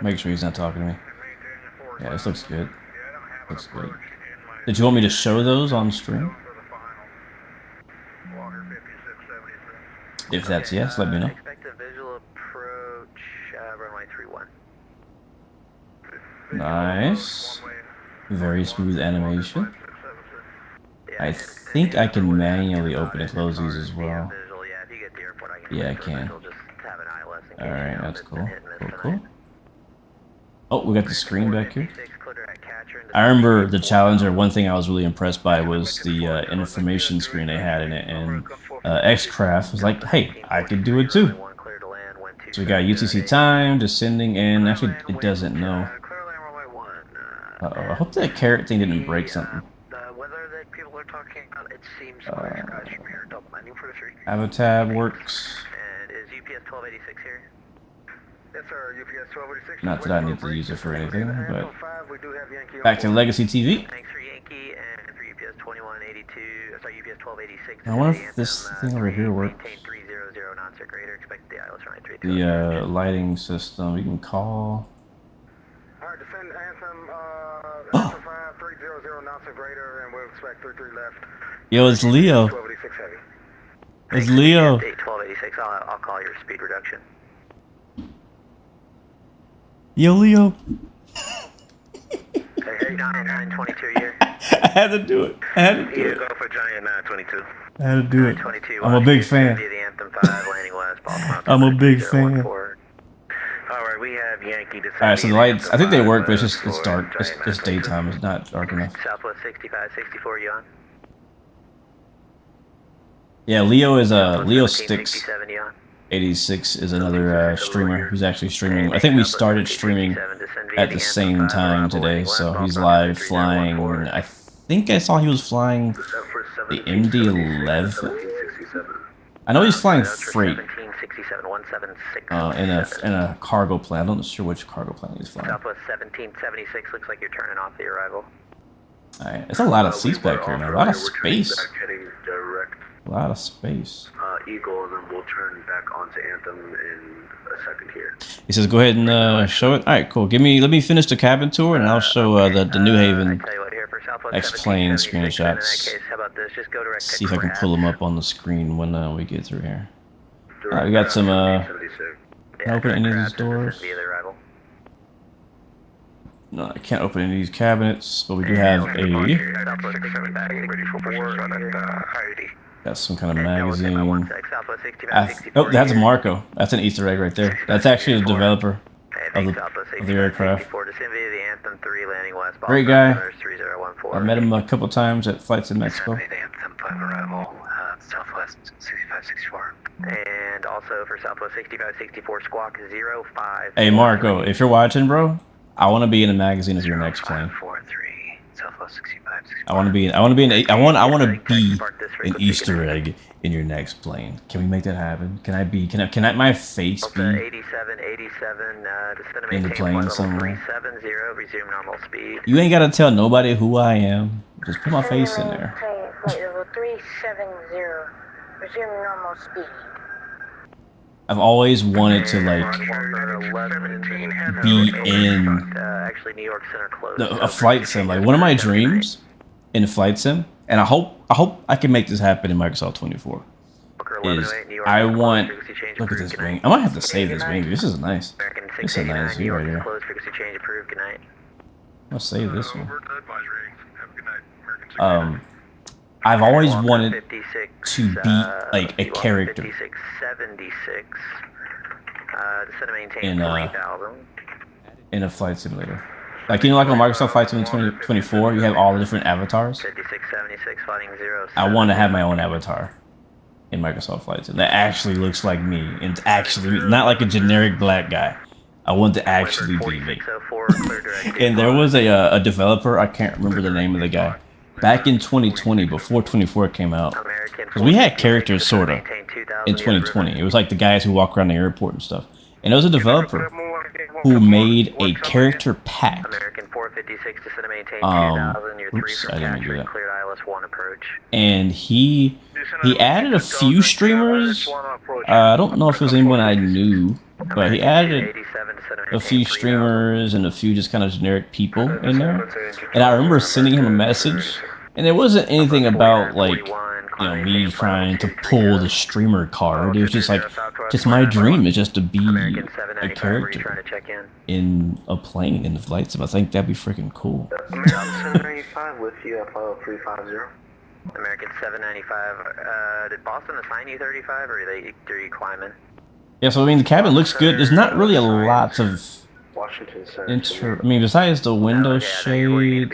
Make sure he's not talking to me. Yeah, this looks good. Looks good. Did you want me to show those on stream? If that's yes, let me know. Nice. Very smooth animation. I think I can manually open and close these as well. Yeah, I can. Alright, that's cool. Cool. Oh, we got the screen back here. I remember the Challenger, one thing I was really impressed by was the information screen they had in it, and X-Craft was like, hey, I could do it too. So we got UTC time, descending, and actually it doesn't know. Uh-oh, I hope that carrot thing didn't break something. Avatab works. Not that I need to use it for anything, but back to Legacy TV. I wonder if this thing over here works. The lighting system, we can call. Yo, it's Leo. It's Leo. 1286, I'll call your speed reduction. Yo, Leo. Giant 922 here. I had to do it. I had to do it. Go for Giant 922. I had to do it. I'm a big fan. I'm a big fan. Alright, we have Yankee. Alright, so the lights, I think they work, but it's dark. It's daytime. It's not dark enough. Southwest 6564, you on? Yeah, Leo is Leo Sticks 86 is another streamer who's actually streaming. I think we started streaming at the same time today, so he's live flying. I think I saw he was flying the MD-11. I know he's flying freight in a cargo plane. I'm not sure which cargo plane he's flying. Southwest 1776 looks like you're turning off the arrival. Alright, it's a lot of seats back here, man. A lot of space. A lot of space. Eagle, and then we'll turn back onto Anthem in a second here. He says, "Go ahead and show it." All right, cool. Let me finish the cabin tour, and I'll show the New Haven X-plane screenshots. See if I can pull them up on the screen when we get through here. All right, we got some. Can I open any of these doors? No, I can't open any of these cabinets, but we do have a. Got some kind of magazine. Oh, that's Marco. That's an Easter egg right there. That's actually the developer of the aircraft. Great guy. I met him a couple times at Flights in Mexico. Southwest 6564. And also for Southwest 6564, squawk 05. Hey Marco, if you're watching, bro, I want to be in the magazine as your next plane. 43 Southwest 6564. I want to be an Easter egg in your next plane. Can we make that happen? Can I my face be 87, in the plane somewhere? 370, resume normal speed. You ain't gotta tell nobody who I am. Just put my face in there. Flight level 370, resume normal speed. I've always wanted to like be in actually New York Center closed. a flight sim. Like one of my dreams in a flight sim, and I hope I can make this happen in Microsoft 24. Is I want, look at this wing. I might have to save this wing. This is nice. This is a nice view right here. I'll save this one. I've always wanted to be like a character in a flight simulator. Like, you know, like on Microsoft Flight Sim 2024, you have all the different avatars. I want to have my own avatar in Microsoft Flight Sim that actually looks like me, and it's actually not like a generic black guy. I want to actually be me. And there was a developer, I can't remember the name of the guy, back in 2020, before 24 came out. Because we had characters, sort of, in 2020. It was like the guys who walk around the airport and stuff. And there was a developer who made a character pack. Oops, I didn't do that. And he added a few streamers. I don't know if it was anyone I knew, but he added a few streamers and a few just kind of generic people in there. And I remember sending him a message, and it wasn't anything about like, you know, me trying to pull the streamer card. It was just like, just my dream is just to be a character in a plane in the flight sim. I think that'd be freaking cool. American 795 with you at 350. American 795. Did Boston assign you 35, or are you climbing? Yeah, so I mean the cabin looks good. There's not really a lot of I mean, besides the window shades,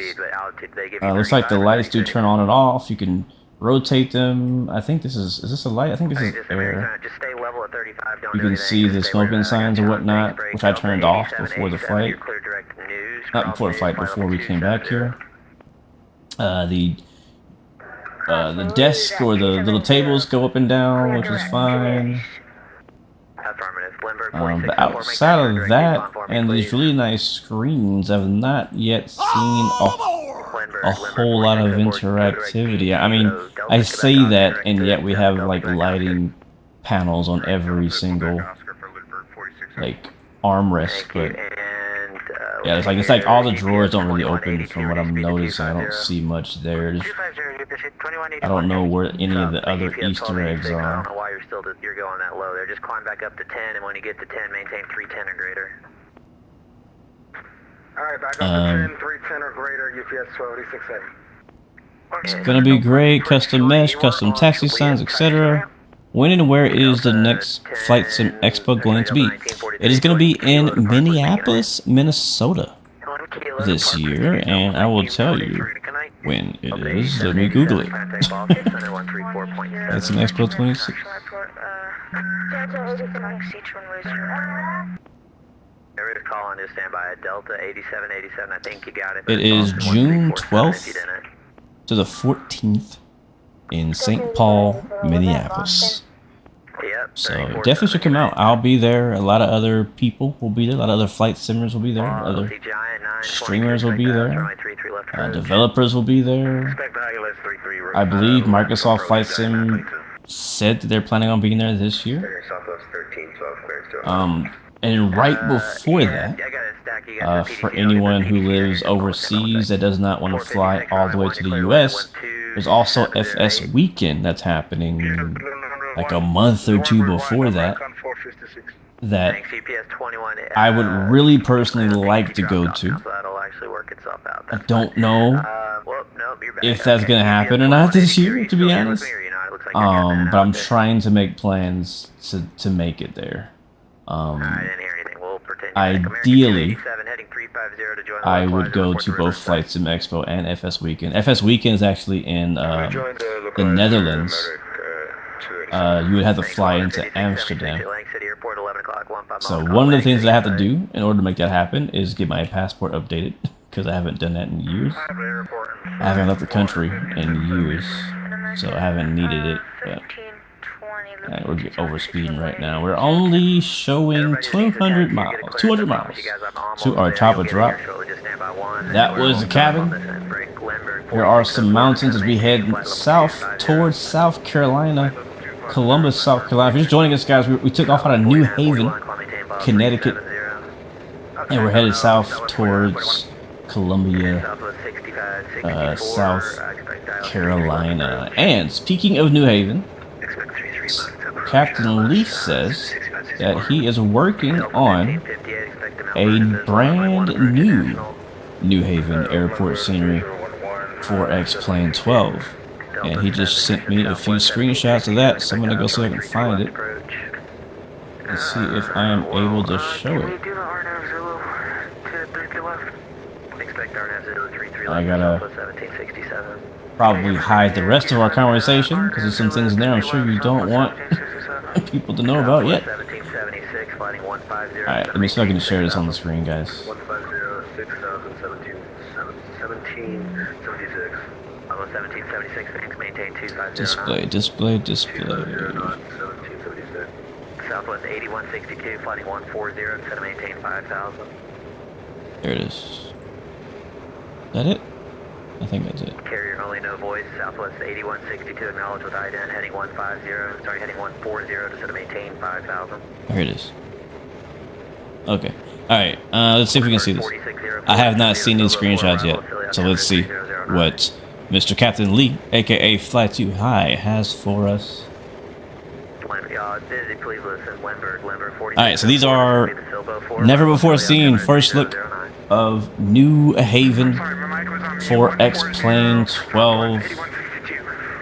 looks like the lights do turn on and off. You can rotate them. I think this is this a light? I think this is air. You can see the smoking signs and whatnot, which I turned off before the flight. Not before the flight, before we came back here. The desk or the little tables go up and down, which is fine. But outside of that, and these really nice screens, I've not yet seen a whole lot of interactivity. I mean, I say that, and yet we have like lighting panels on every single like armrest, but yeah, it's like all the drawers don't really open from what I'm noticing. I don't see much there. I don't know where any of the other Easter eggs are. I don't know why you're going that low there. Just climb back up to 10, and when you get to 10, maintain 310 or greater. Alright, back up to 10, 310 or greater, UPS 1286A. It's gonna be great. Custom mesh, custom taxi signs, etc. When and where is the next Flight Sim Expo going to be? It is going to be in Minneapolis, Minnesota this year, and I will tell you when it is. Let me Google it. It's an Expo 26. Call on to stand by at Delta 8787. I think you got it. It is June 12th to the 14th in St. Paul, Minneapolis. So definitely should come out. I'll be there. A lot of other people will be there. A lot of other flight simmers will be there. Other streamers will be there. Developers will be there. I believe Microsoft Flight Sim said that they're planning on being there this year. And right before that, for anyone who lives overseas that does not want to fly all the way to the US, there's also FS Weekend that's happening like a month or two before that, that I would really personally like to go to. I don't know if that's going to happen or not this year, to be honest. But I'm trying to make plans to make it there. Ideally, I would go to both Flight Sim Expo and FS Weekend. FS Weekend is actually in the Netherlands, you would have to fly into Amsterdam. So one of the things that I have to do in order to make that happen is get my passport updated, because I haven't done that in years. I haven't left the country in years, so I haven't needed it. But we're over speeding right now. We're only showing 200 miles to our chopper drop. That was the cabin. There are some mountains as we head south towards South Carolina, Columbus, South Carolina. If you're just joining us, guys, we took off out of New Haven, Connecticut, and we're headed south towards Columbia, South Carolina. And speaking of New Haven, Captain Lee says that he is working on a brand new New Haven airport scenery for X-Plane 12. And he just sent me a few screenshots of that, so I'm gonna go see if I can find it and see if I am able to show it. I gotta probably hide the rest of our conversation because there's some things in there I'm sure you don't want people to know about yet. Alright, let me see if I can share this on the screen, guys. Display. Southwest 8162, flighting 140, set to maintain 5,000. There it is. Is that it? I think that's it. Carrier only, no voice. Southwest 8162, acknowledge with ident, heading 150, starting heading 140 to set to maintain 5,000. There it is. Okay. Alright, let's see if we can see this. I have not seen these screenshots yet, so let's see what Mr. Captain Lee, aka Fly Too High, has for us. Alright, so these are never before seen first look of New Haven for X-Plane 12.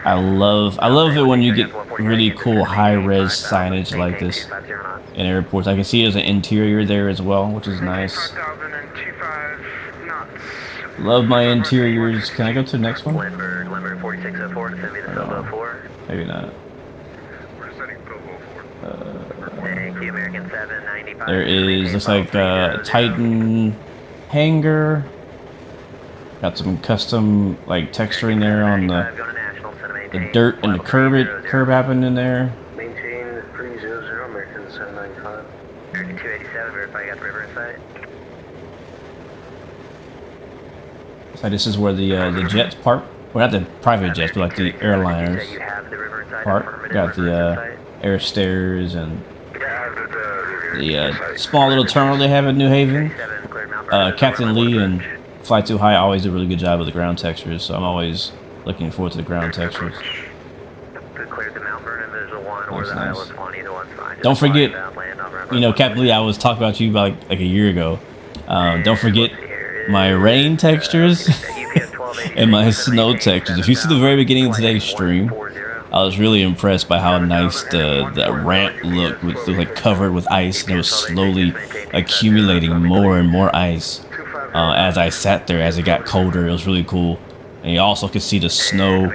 I love it when you get really cool high-res signage like this in airports. I can see there's an interior there as well, which is nice. Love my interiors. Can I go to the next one? Maybe not. There is, looks like Titan hangar. Got some custom like texturing there on the dirt and the curb happened in there. Maintain 300, American 795. American 287, verify you got the river in sight. So this is where the jets park. Well, not the private jets, but like the airliners park. Got the air stairs and the small little terminal they have in New Haven. Captain Lee and Fly Too High always do a really good job with the ground textures, so I'm always looking forward to the ground textures. That's nice. Don't forget, you know, Captain Lee, I was talking about you about like a year ago. Don't forget my rain textures and my snow textures. If you see the very beginning of today's stream, I was really impressed by how nice the ramp looked, with like covered with ice, and it was slowly accumulating more and more ice as I sat there. As it got colder, it was really cool. And you also could see the snow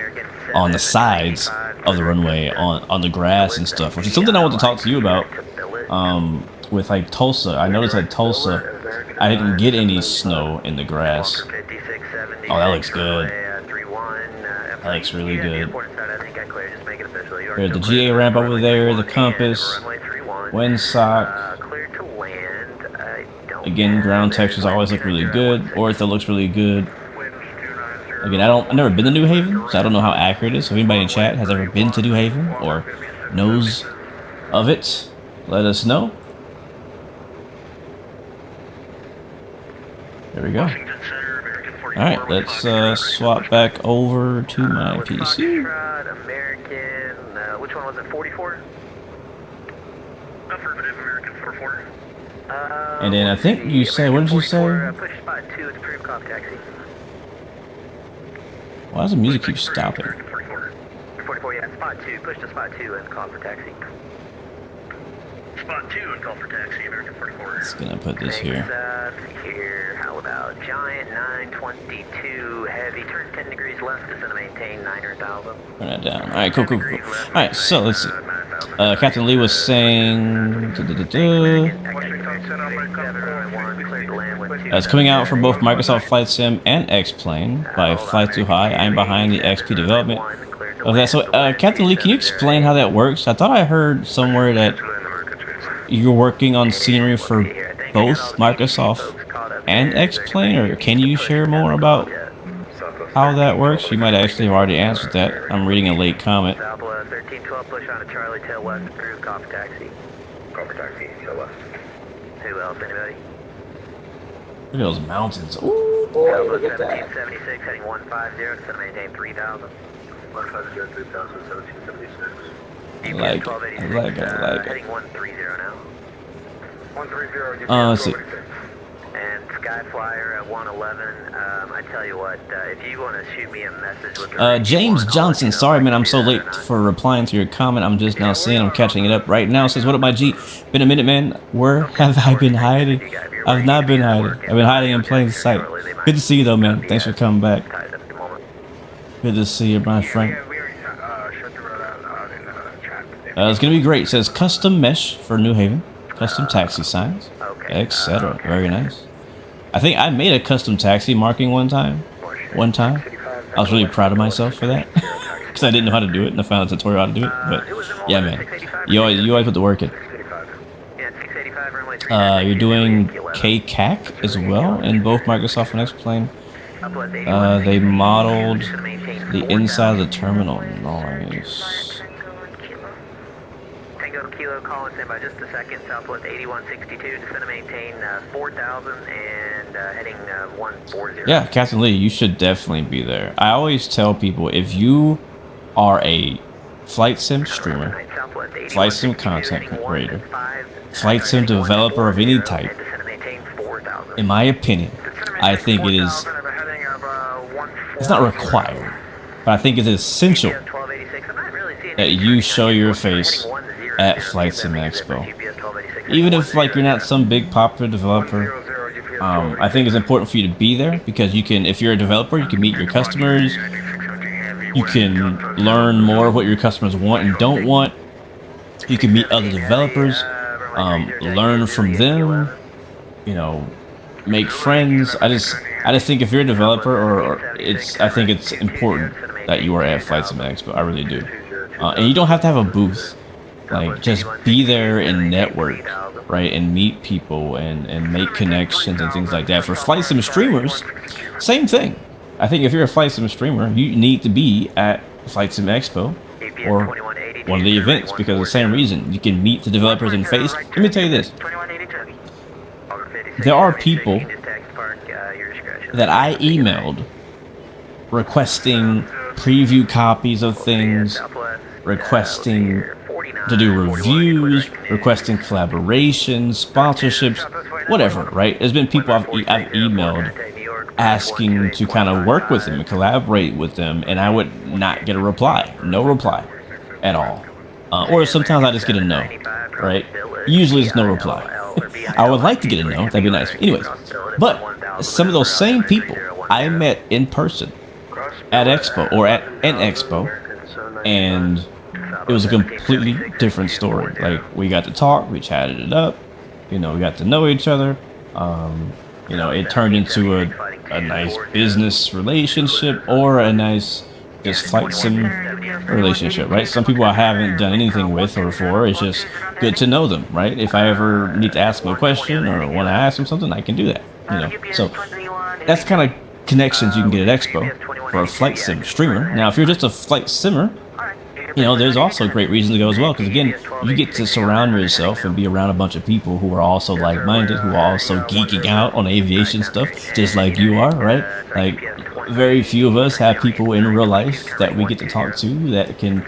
on the sides of the runway, on the grass and stuff, which is something I want to talk to you about. With like Tulsa, I noticed at Tulsa, I didn't get any snow in the grass. Oh, that looks good. That looks really good. There's the GA ramp over there, the compass, windsock. Again, ground textures always look really good. Ortho looks really good. Again, I've never been to New Haven, so I don't know how accurate it is. So if anybody in chat has ever been to New Haven or knows of it, let us know. There we go. Alright, let's swap back over to my PC. Which one was it, 44? Affirmative, American 44. And then I think you say, what did you say? Push spot 2, it's approved, copy taxi. Why does the music keep stopping? 44, yeah, spot 2, push to spot 2 and call for taxi. Spot 2 and call for taxi, American 44. It's gonna put this here. Here, how about Giant 922 heavy, turn 10 degrees left, descend to maintain 9,000. Turn that down. Alright, cool. Alright, so let's see. Captain Lee was saying it's coming out for both Microsoft Flight Sim and X-Plane by Fly Too High. I'm behind the XP development of that. So, Captain Lee, can you explain how that works? I thought I heard somewhere that you're working on scenery for both Microsoft and X-Plane, or can you share more about how that works? You might actually have already answered that. I'm reading a late comment. 1312, push on to Charlie, tail west, through copy taxi. Copy taxi, tail west. Who else, anybody? Look at those mountains. Ooh, boy, look at that. 1776, heading 150, descend to maintain 3000. 150, 3000, 1776. I like it. Heading 130 now. 130, Let's see. And Skyflyer at 111. I tell you what, if you want to shoot me a message with James Johnson, sorry man, I'm so late for replying to your comment. I'm just now seeing, I'm catching it up right now. Says, what up my G? Been a minute, man. Where have I been hiding? I've not been hiding. I've been hiding in plain sight. Good to see you though, man. Thanks for coming back. Good to see you, my friend. It's gonna be great. It says custom mesh for New Haven, custom taxi signs, etc. Very nice. I think I made a custom taxi marking one time. I was really proud of myself for that because I didn't know how to do it, and I found a tutorial how to do it. But yeah, man, you always put the work in. You're doing KCAE as well in both Microsoft and X-Plane. They modeled the inside of the terminal. Nice. Kilo, call and stand by just a second. Southwest 8162, descend to maintain 4,000 and heading 140. Yeah, Captain Lee, you should definitely be there. I always tell people, if you are a flight sim streamer, flight sim content creator, flight sim developer of any type, in my opinion, I think it is, it's not required, but I think it's essential that you show your face at Flight Sim Expo. Even if like you're not some big popular developer, I think it's important for you to be there because you can, if you're a developer, you can meet your customers, you can learn more of what your customers want and don't want, you can meet other developers, learn from them, you know, make friends. I just think if you're a developer, or I think it's important that you are at Flight Sim Expo. I really do. And you don't have to have a booth. Like, just be there and network, right, and meet people and make connections and things like that. For Flight Sim streamers, same thing. I think if you're a Flight Sim streamer, you need to be at Flight Sim Expo or one of the events because of the same reason. You can meet the developers in face. Let me tell you this. There are people that I emailed requesting preview copies of things, requesting to do reviews, requesting collaborations, sponsorships, whatever, right? There's been people I've emailed asking to kind of work with them and collaborate with them, and I would not get a reply. No reply at all. Or sometimes I just get a no, right? Usually it's no reply. I would like to get a no, that'd be nice. Anyways, but some of those same people I met in person at Expo or at an Expo, and it was a completely different story. Like, we got to talk, we chatted it up, you know, we got to know each other. You know, it turned into a nice business relationship or a nice just flight sim relationship, right? Some people I haven't done anything with or for. It's just good to know them, right? If I ever need to ask them a question or want to ask them something, I can do that, you know. So that's the kind of connections you can get at Expo for a flight sim streamer. Now, if you're just a flight simmer, you know, there's also great reason to go as well, because again, you get to surround yourself and be around a bunch of people who are also like-minded, who are also geeking out on aviation stuff, just like you are, right? Like, very few of us have people in real life that we get to talk to that can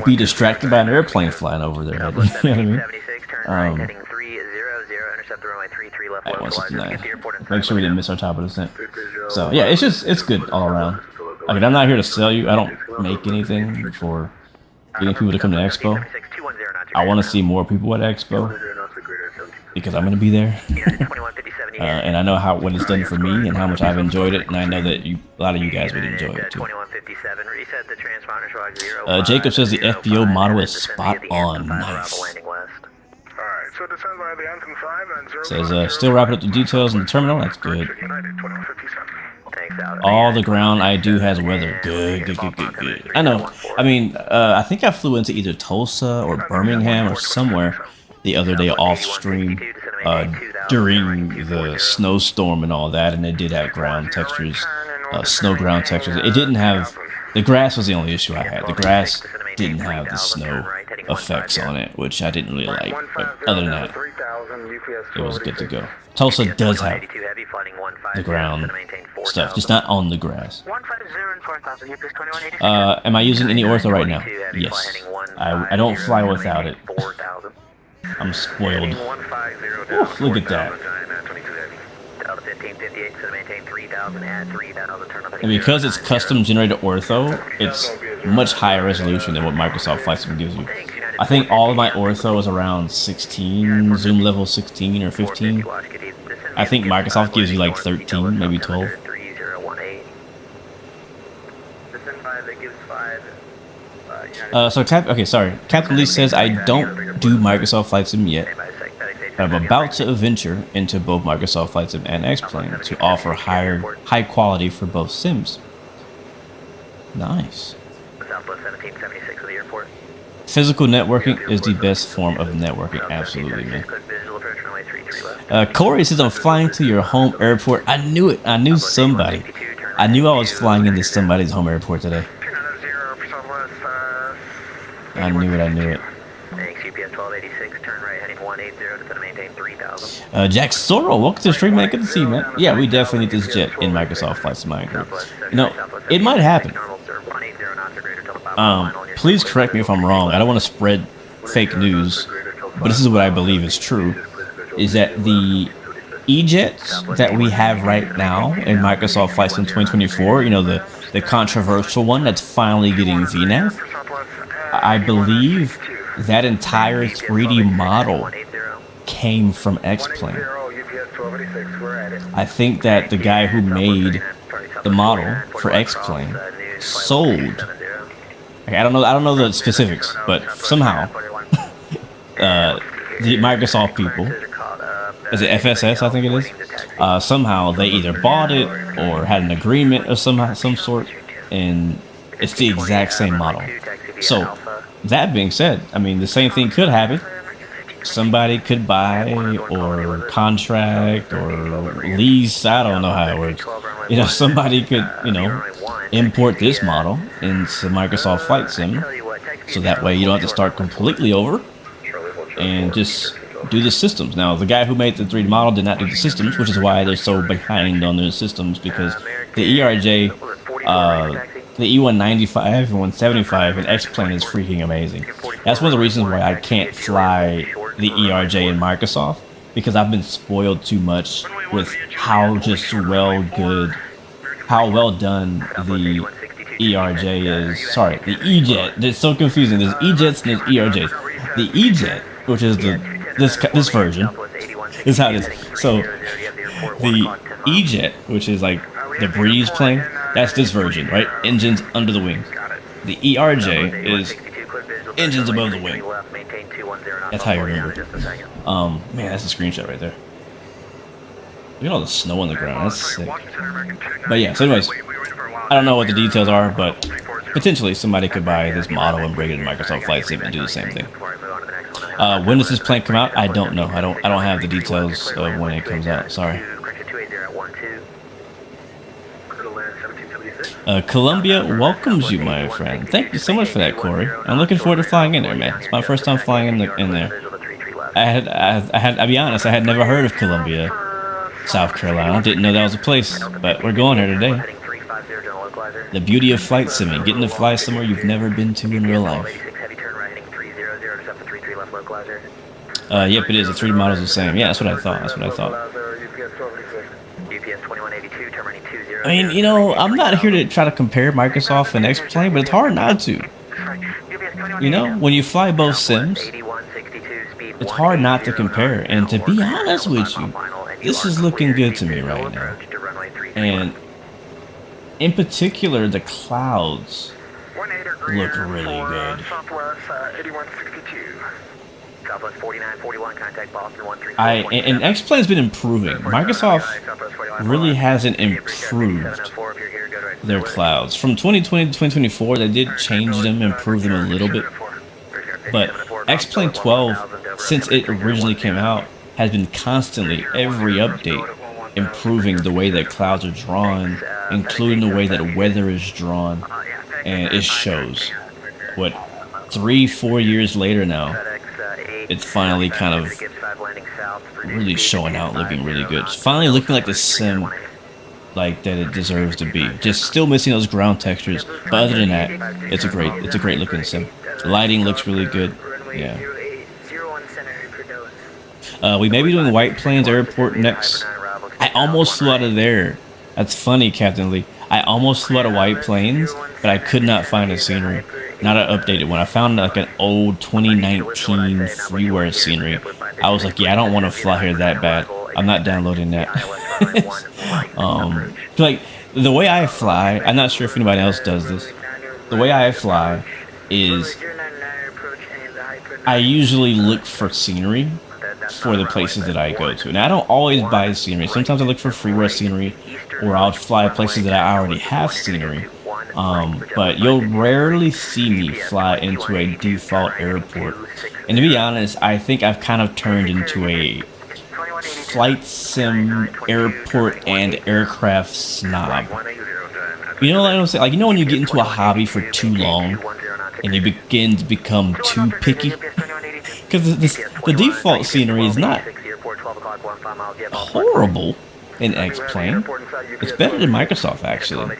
be distracted by an airplane flying over their head. You know what I mean? Alright, 169. Make sure we didn't miss our top of descent. So yeah, it's good all around. I mean, I'm not here to sell you. I don't make anything for getting people to come to Expo. I want to see more people at Expo because I'm going to be there. And I know what it's done for me and how much I've enjoyed it, and I know that a lot of you guys would enjoy it too. Jacob says the FBO model is spot on. Nice. Says still wrapping up the details in the terminal. That's good. All the ground I do has weather. Good, good, good, good, good. I know. I mean, I think I flew into either Tulsa or Birmingham or somewhere the other day off stream during the snowstorm and all that, and it did have ground textures, snow ground textures. It didn't have, the grass was the only issue I had. The grass didn't have the snow effects on it, which I didn't really like. But other than that, it was good to go. Tulsa does have the ground stuff, just not on the grass. Am I using any ortho right now? Yes. I don't fly without it. I'm spoiled. Ooh, look at that. And because it's custom generated ortho, it's much higher resolution than what Microsoft Flight Sim gives you. I think all of my ortho is around 16, zoom level 16 or 15. I think Microsoft gives you like 13, maybe 12. Captain Lee says I don't do Microsoft Flight Sim yet. I'm about to venture into both Microsoft Flight Sim and X-Plane to offer high quality for both sims. Nice. Physical networking is the best form of networking, absolutely, man. Corey says I'm flying to your home airport. I knew it. I knew somebody. I knew I was flying into somebody's home airport today. I knew it. I knew it. Jack Sorrel, welcome to the stream, man. Good to see you, man. Yeah, we definitely need this jet in Microsoft Flight Sim. You know, it might happen. Please correct me if I'm wrong. I don't want to spread fake news, but this is what I believe is true. Is that the E-jets that we have right now in Microsoft Flight Sim 2024, you know, the controversial one that's finally getting VNAV, I believe that entire 3D model came from X-Plane. I think that the guy who made the model for X-Plane sold. I don't know the specifics, but somehow the Microsoft people, is it FSS? I think it is. Somehow they either bought it or had an agreement of some sort, and it's the exact same model. So that being said, I mean the same thing could happen. Somebody could buy or contract or lease. I don't know how it works. You know, somebody could, you know, import this model into Microsoft Flight Sim, so that way you don't have to start completely over and just do the systems. Now, the guy who made the 3D model did not do the systems, which is why they're so behind on their systems, because the ERJ, the E195 and 175 and X-Plane is freaking amazing. That's one of the reasons why I can't fly the ERJ in Microsoft, because I've been spoiled too much with how well done the ERJ is. Sorry, the E-Jet. It's so confusing. There's E-Jets and there's ERJs. The E-Jet, which is this version, is how it is. So the E-Jet, which is like the Breeze plane, that's this version, right? Engines under the wings. The ERJ is engines above the wing. That's how you remember. Man, that's a screenshot right there. Look at all the snow on the ground. That's sick. But yeah, so anyways, I don't know what the details are, but potentially somebody could buy this model and bring it in Microsoft Flight Sim and do the same thing. When does this plane come out? I don't know. I don't have the details of when it comes out. Sorry. Columbia welcomes you, my friend. Thank you so much for that, Corey. I'm looking forward to flying in there, man. It's my first time flying in there. I'll be honest, I had never heard of Columbia, South Carolina. Didn't know that was a place, but we're going here today. The beauty of flight simming, getting to fly somewhere you've never been to in real life. Yep, it is. The 3D model's the same. Yeah, that's what I thought. I mean, you know, I'm not here to try to compare Microsoft and X-Plane, but it's hard not to. You know, when you fly both sims, it's hard not to compare. And to be honest with you, this is looking good to me right now. And in particular, the clouds look really good. Southwest 8162. Southwest 4941, contact Boston 13. And X-Plane's been improving. Microsoft really hasn't improved their clouds. From 2020 to 2024, they did change them, improve them a little bit. But X-Plane 12, since it originally came out, has been constantly, every update, improving the way that clouds are drawn, including the way that weather is drawn. And it shows. What, 3-4 years later now, it's finally kind of really showing out, looking really good. It's finally looking like the sim like that it deserves to be. Just still missing those ground textures, but other than that, it's a great looking sim. The lighting looks really good. Yeah. We may be doing White Plains Airport next. I almost flew out of there. That's funny, Captain Lee. I almost flew out of White Plains, but I could not find a scenery. Not an updated one. I found like an old 2019 freeware scenery. I was like, yeah, I don't want to fly here that bad. I'm not downloading that. Like the way I fly, I'm not sure if anybody else does this. The way I fly is I usually look for scenery for the places that I go to. And I don't always buy scenery. Sometimes I look for freeware scenery, or I'll fly places that I already have scenery. But you'll rarely see me fly into a default airport. And to be honest, I think I've kind of turned into a flight sim airport and aircraft snob. You know what I'm saying? Like, you know when you get into a hobby for too long and you begin to become too picky? Because the default scenery is not horrible in X-Plane. It's better than Microsoft, actually.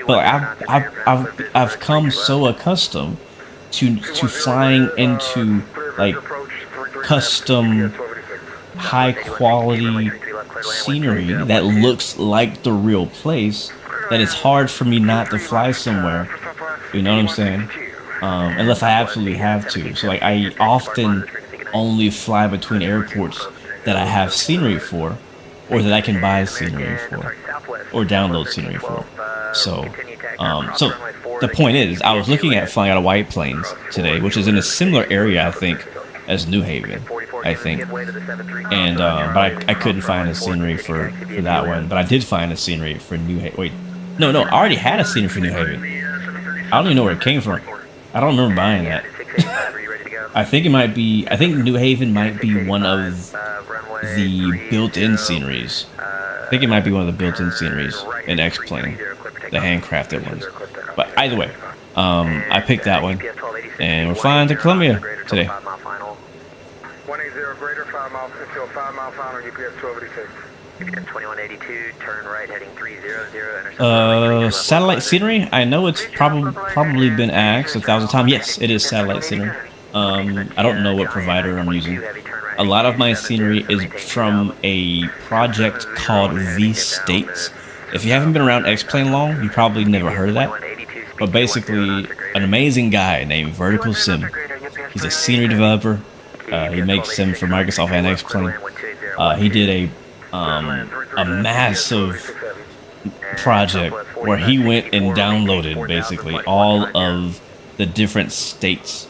But I've come so accustomed to flying into like custom high quality scenery that looks like the real place that it's hard for me not to fly somewhere. You know what I'm saying? Unless I absolutely have to. So like I often only fly between airports that I have scenery for, or that I can buy scenery for, or download scenery for. So the point is, I was looking at flying out of White Plains today, which is in a similar area, I think, as New Haven, I think. And but I couldn't find a scenery for that one. But I did find a scenery for New Haven. Wait, no, I already had a scenery for New Haven. I don't even know where it came from. I don't remember buying that. I think it might be. I think New Haven might be one of the built-in sceneries. I think it might be one of the built-in sceneries in X-Plane, the handcrafted ones. But either way, I picked that one, and we're flying to Columbia today. 180 greater, 5 miles into a 5 mile final, UPS 1286. 2182, turn right, heading 300. Satellite scenery? I know it's probably been asked 1,000 times. Yes, it is satellite scenery. I don't know what provider I'm using. A lot of my scenery is from a project called V-States. If you haven't been around X-Plane long, you probably never heard of that. But basically, an amazing guy named Vertical Sim. He's a scenery developer. He makes sim for Microsoft and X-Plane. He did a massive project where he went and downloaded basically all of the different states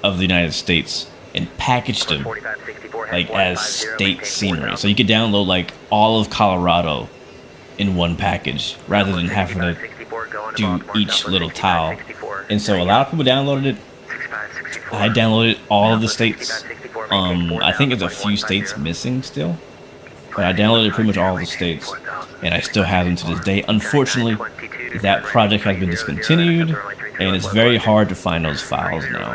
of the United States and packaged them like as state scenery. So you could download like all of Colorado in one package rather than having to do each little tile. And so a lot of people downloaded it. I downloaded all of the states. I think there's a few states missing still, but I downloaded pretty much all of the states, and I still have them to this day. Unfortunately, that project has been discontinued, and it's very hard to find those files now.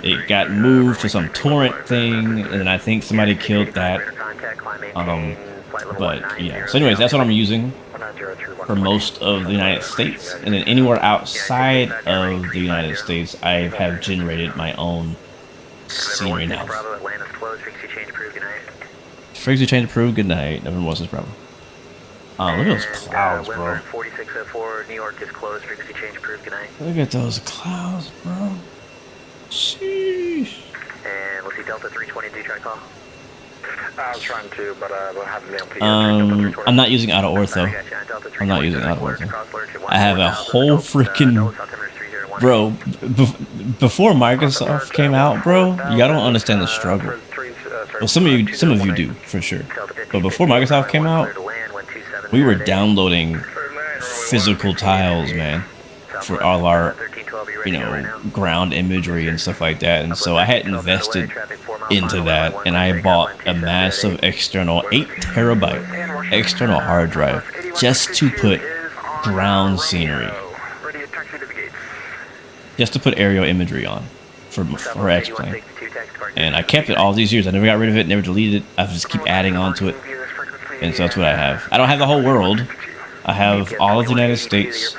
It got moved to some torrent thing, and I think somebody killed that. But yeah, so anyways, that's what I'm using for most of the United States, and then anywhere outside of the United States, I have generated my own scenery now. Frequency change approved, good night. Never was this problem. Look at those clouds, bro. 4604, New York is closed, frequency change approved, good night. Look at those clouds, bro. Sheesh. And we'll see Delta 320 do try call? I was trying to, but we'll have them. I'm not using auto ortho. I'm not using auto ortho. I have a whole freaking bro. Before Microsoft came out, bro, y'all don't understand the struggle. Well, some of you do for sure. But before Microsoft came out, we were downloading physical tiles, man, for all our, ground imagery and stuff like that. And so I had invested into that, and I bought a massive external 8 terabyte external hard drive just to put ground scenery, just to put aerial imagery on for X-Plane. And I kept it all these years. I never got rid of it, never deleted it. I just keep adding on to it. And so that's what I have. I don't have the whole world. I have all of the United States,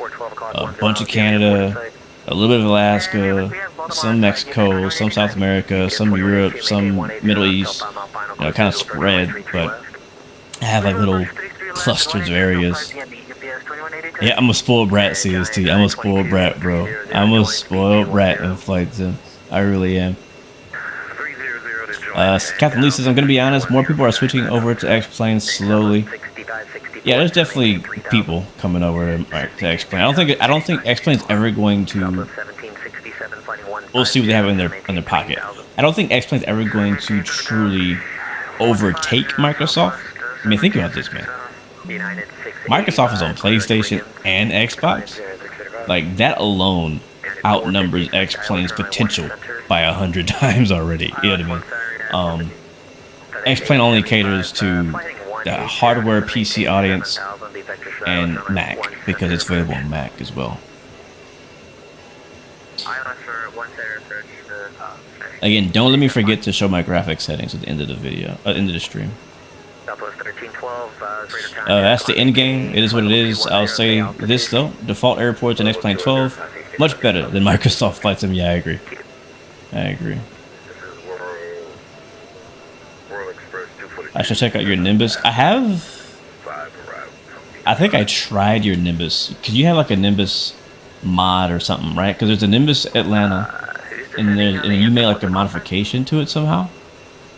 a bunch of Canada, a little bit of Alaska, some Mexico, some South America, some Europe, some Middle East. Kind of spread, but I have like little clusters of areas. Yeah, I'm a spoiled brat, CST. I'm a spoiled brat, bro. I'm a spoiled brat in flight sim. I really am. Captain Lee says, I'm going to be honest, more people are switching over to X-Plane slowly. Yeah, there's definitely people coming over to X-Plane. I don't think X-Plane's ever going to. We'll see what they have in their pocket. I don't think X-Plane's ever going to truly overtake Microsoft. I mean, think about this, man. Microsoft is on PlayStation and Xbox. Like, that alone outnumbers X-Plane's potential by 100 times already. You know what I mean? X-Plane only caters to the hardware PC audience and Mac, because it's available on Mac as well. Again, don't let me forget to show my graphics settings at the end of the video, end of the stream. That's the end game. It is what it is. I'll say this though: default airports in X-Plane 12 much better than Microsoft Flight Sim. Yeah, I agree. I agree. I should check out your Nimbus. I think I tried your Nimbus. Because you have like a Nimbus mod or something, right? Because there's a Nimbus Atlanta, and you made like a modification to it somehow.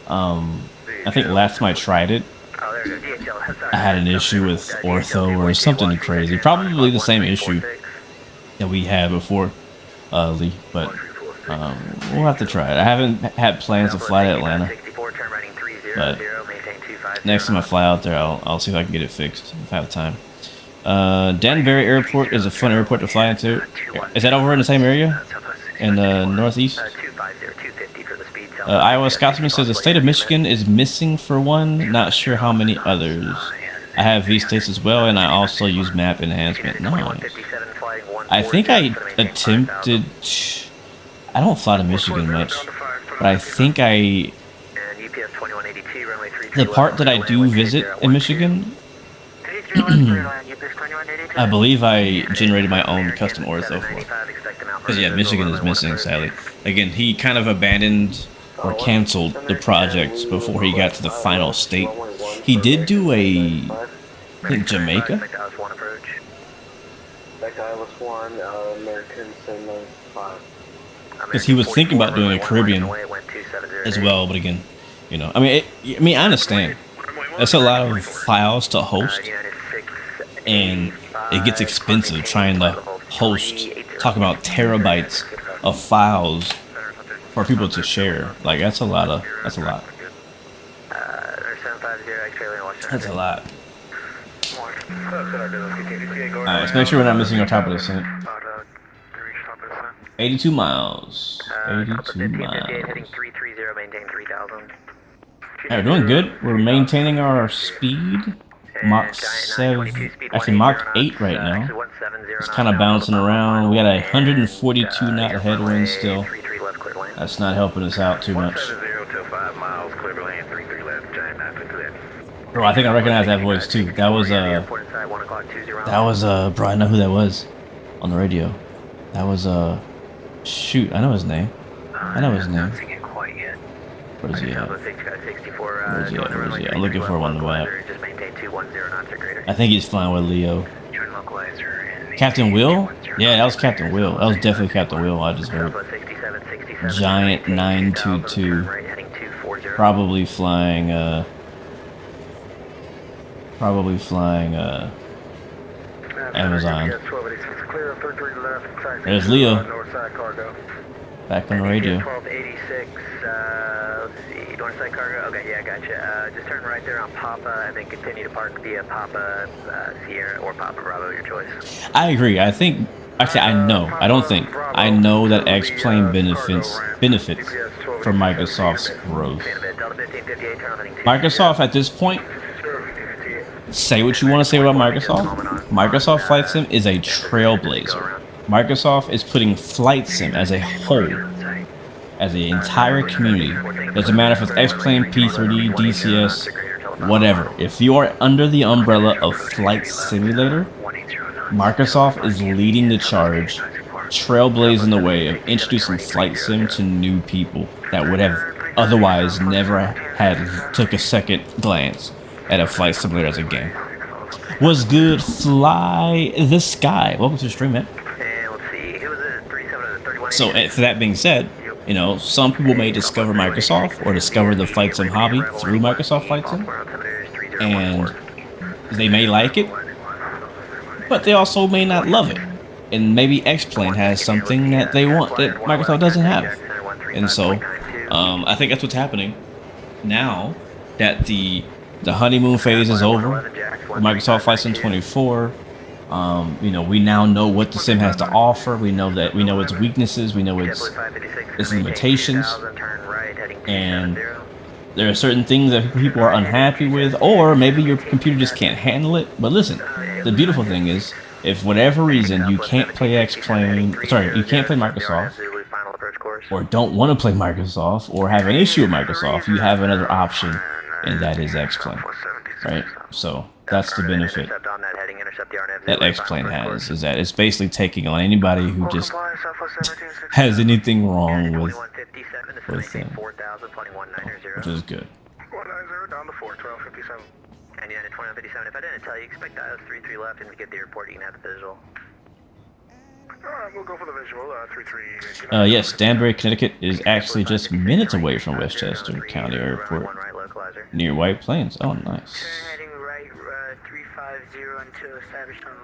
I think last time I tried it, I had an issue with ortho or something crazy. Probably the same issue that we had before, Lee. But we'll have to try it. I haven't had plans to fly to Atlanta, but next time I fly out there, I'll see if I can get it fixed if I have time. Danbury Airport is a fun airport to fly into. Is that over in the same area? In the northeast? Iowa Scotsman says the state of Michigan is missing for one. Not sure how many others. I have V-States as well, and I also use map enhancement. Nice. I think I attempted... I don't fly to Michigan much, but I think the part that I do visit in Michigan, I believe I generated my own custom ortho for. Because yeah, Michigan is missing, sadly. Again, he kind of abandoned or canceled the project before he got to the final state. He did do I think Jamaica. Because he was thinking about doing a Caribbean as well, but again, I mean, I understand. That's a lot of files to host, and it gets expensive trying to host. Talk about terabytes of files for people to share. Like that's a lot. That's a lot. Alright, let's make sure we're not missing our top of the descent. 82 miles. 82 miles. Alright, we're doing good. We're maintaining our speed. Mach 7, actually Mach 8 right now. It's kind of bouncing around. We got a 142 knot headwind still. That's not helping us out too much. Bro, I think I recognize that voice too. That was bro, I know who that was on the radio. That was shoot, I know his name. Where is he at? I'm looking for him on the map. I think he's flying with Leo. Captain Will? Yeah, that was Captain Will. That was definitely Captain Will. I just heard. Giant 922. Probably flying Amazon. There's Leo. Back on the radio. 1286, let's see, north side cargo, okay, yeah, gotcha. Just turn right there on Papa and then continue to park via Papa Sierra or Papa Bravo, your choice. I agree. I think, actually, I know. I don't think. I know that X-Plane benefits from Microsoft's growth. Microsoft at this point, say what you want to say about Microsoft. Microsoft Flight Sim is a trailblazer. Microsoft is putting Flight Sim as a whole, as an entire community. Doesn't matter if it's X-Plane, P3D, DCS, whatever. If you are under the umbrella of Flight Simulator, Microsoft is leading the charge, trailblazing the way of introducing Flight Sim to new people that would have otherwise never had took a second glance at a Flight Simulator as a game. What's good, Fly the Sky? Welcome to the stream, man. So, for that being said, you know, some people may discover Microsoft or discover the Flight Sim hobby through Microsoft Flight Sim, and they may like it, but they also may not love it. And maybe X-Plane has something that they want that Microsoft doesn't have. And so, I think that's what's happening now that the honeymoon phase is over. Microsoft Flight Sim 24. You know, we now know what the sim has to offer. We know its weaknesses. We know its limitations, and there are certain things that people are unhappy with, or maybe your computer just can't handle it. But listen, the beautiful thing is, if for whatever reason you can't play you can't play Microsoft, or don't want to play Microsoft, or have an issue with Microsoft, you have another option, and that is X-Plane, right? So that's the benefit that X-Plane has, is that it's basically taking on anybody who just has anything wrong with them, which is good. 190 down to 4, 1257. And United 2157, if I didn't tell you, expect IOS 33 left, and to get the airport, you can have the visual. Alright, we'll go for the visual, 33. Yes, Danbury, Connecticut is actually just minutes away from Westchester County Airport, near White Plains. Oh, nice. Heading right, 350 until established on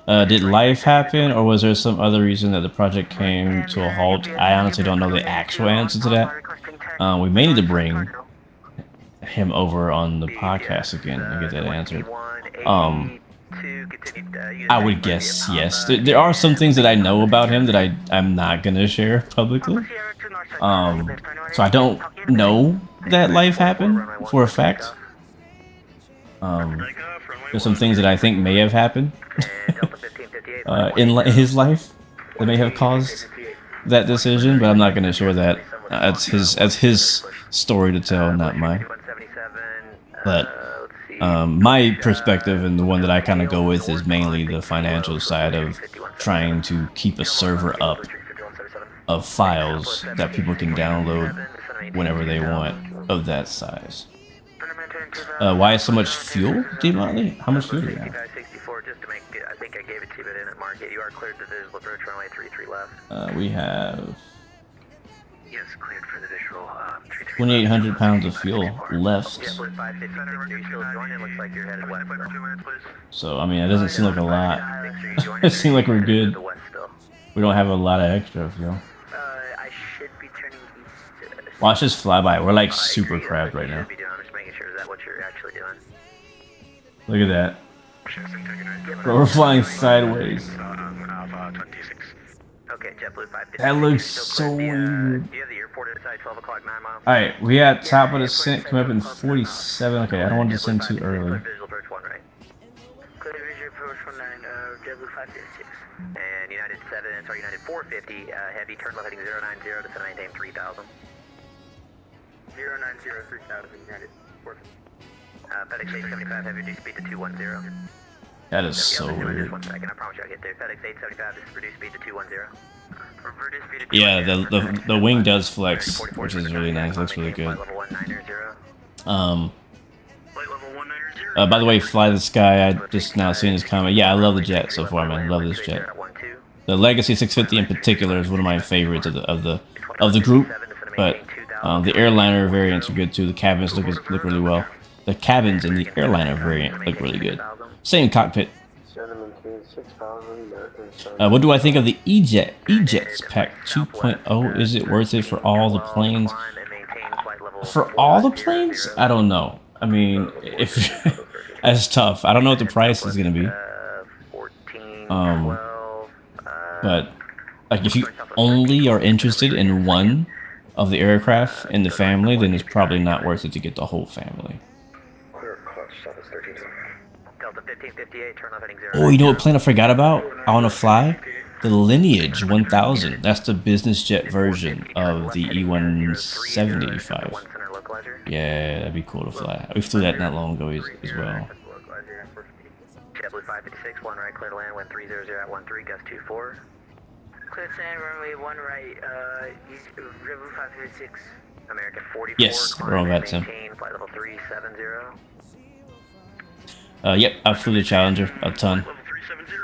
ILS. Did life happen, or was there some other reason that the project came to a halt? I honestly don't know the actual answer to that. We may need to bring him over on the podcast again and get that answered. I would guess yes. There are some things that I know about him that I'm not gonna share publicly. So I don't know that life happened for a fact. There's some things that I think may have happened in his life that may have caused that decision, but I'm not gonna share that. That's his story to tell, not mine. But my perspective, and the one that I kind of go with, is mainly the financial side of trying to keep a server up of files that people can download whenever they want of that size. Why so much fuel, D-Motley? How much fuel do you have? I think I gave it to you, but didn't mark it. You are cleared to visual approach runway 33 left. We have Yes, cleared for the visual. 2,800 pounds of fuel left. So, I mean, it doesn't seem like a lot. It seems like we're good. We don't have a lot of extra fuel. I should be turning east. Watch us fly by. We're like super crabbed right now. Look at that. Bro, we're flying sideways. That looks so weird. Alright, we at top of the descent, come up in 47. Okay, I don't want to descend too early. And United 7, sorry, United 450, heavy turn left heading 090 to maintain 3000. 090, 3000, United 450. FedEx 875, heavy reduced speed to 210. That is so weird. Just 1 second, I promise you I'll get there. FedEx 875, this is reduced speed to 210. Yeah, the wing does flex, which is really nice. Looks really good. By the way, Fly the Sky, I just now seen his comment. Yeah, I love the jet so far, man. Love this jet. The Legacy 650 in particular is one of my favorites of the group. But The airliner variants are good too. The cabins look really well. The cabins in the airliner variant look really good. Same cockpit. What do I think of the E-Jets Pack 2.0? Is it worth it for all the planes? For all the planes? I don't know. I mean, if that's tough. I don't know what the price is going to be. But like, if you only are interested in one of the aircraft in the family, then it's probably not worth it to get the whole family. Oh, you know what plane I forgot about? I want to fly? The Lineage 1000. That's the business jet version of the E175. Yeah, that'd be cool to fly. We flew that not long ago as well. JetBlue 556, 1 right, clear to land, wind 300 at 13, gust 24. Clear to land, runway 1 right, JetBlue 556. American 44. Yes, we're on that, Tim. Flight level 370. Yep, I flew the Challenger a ton.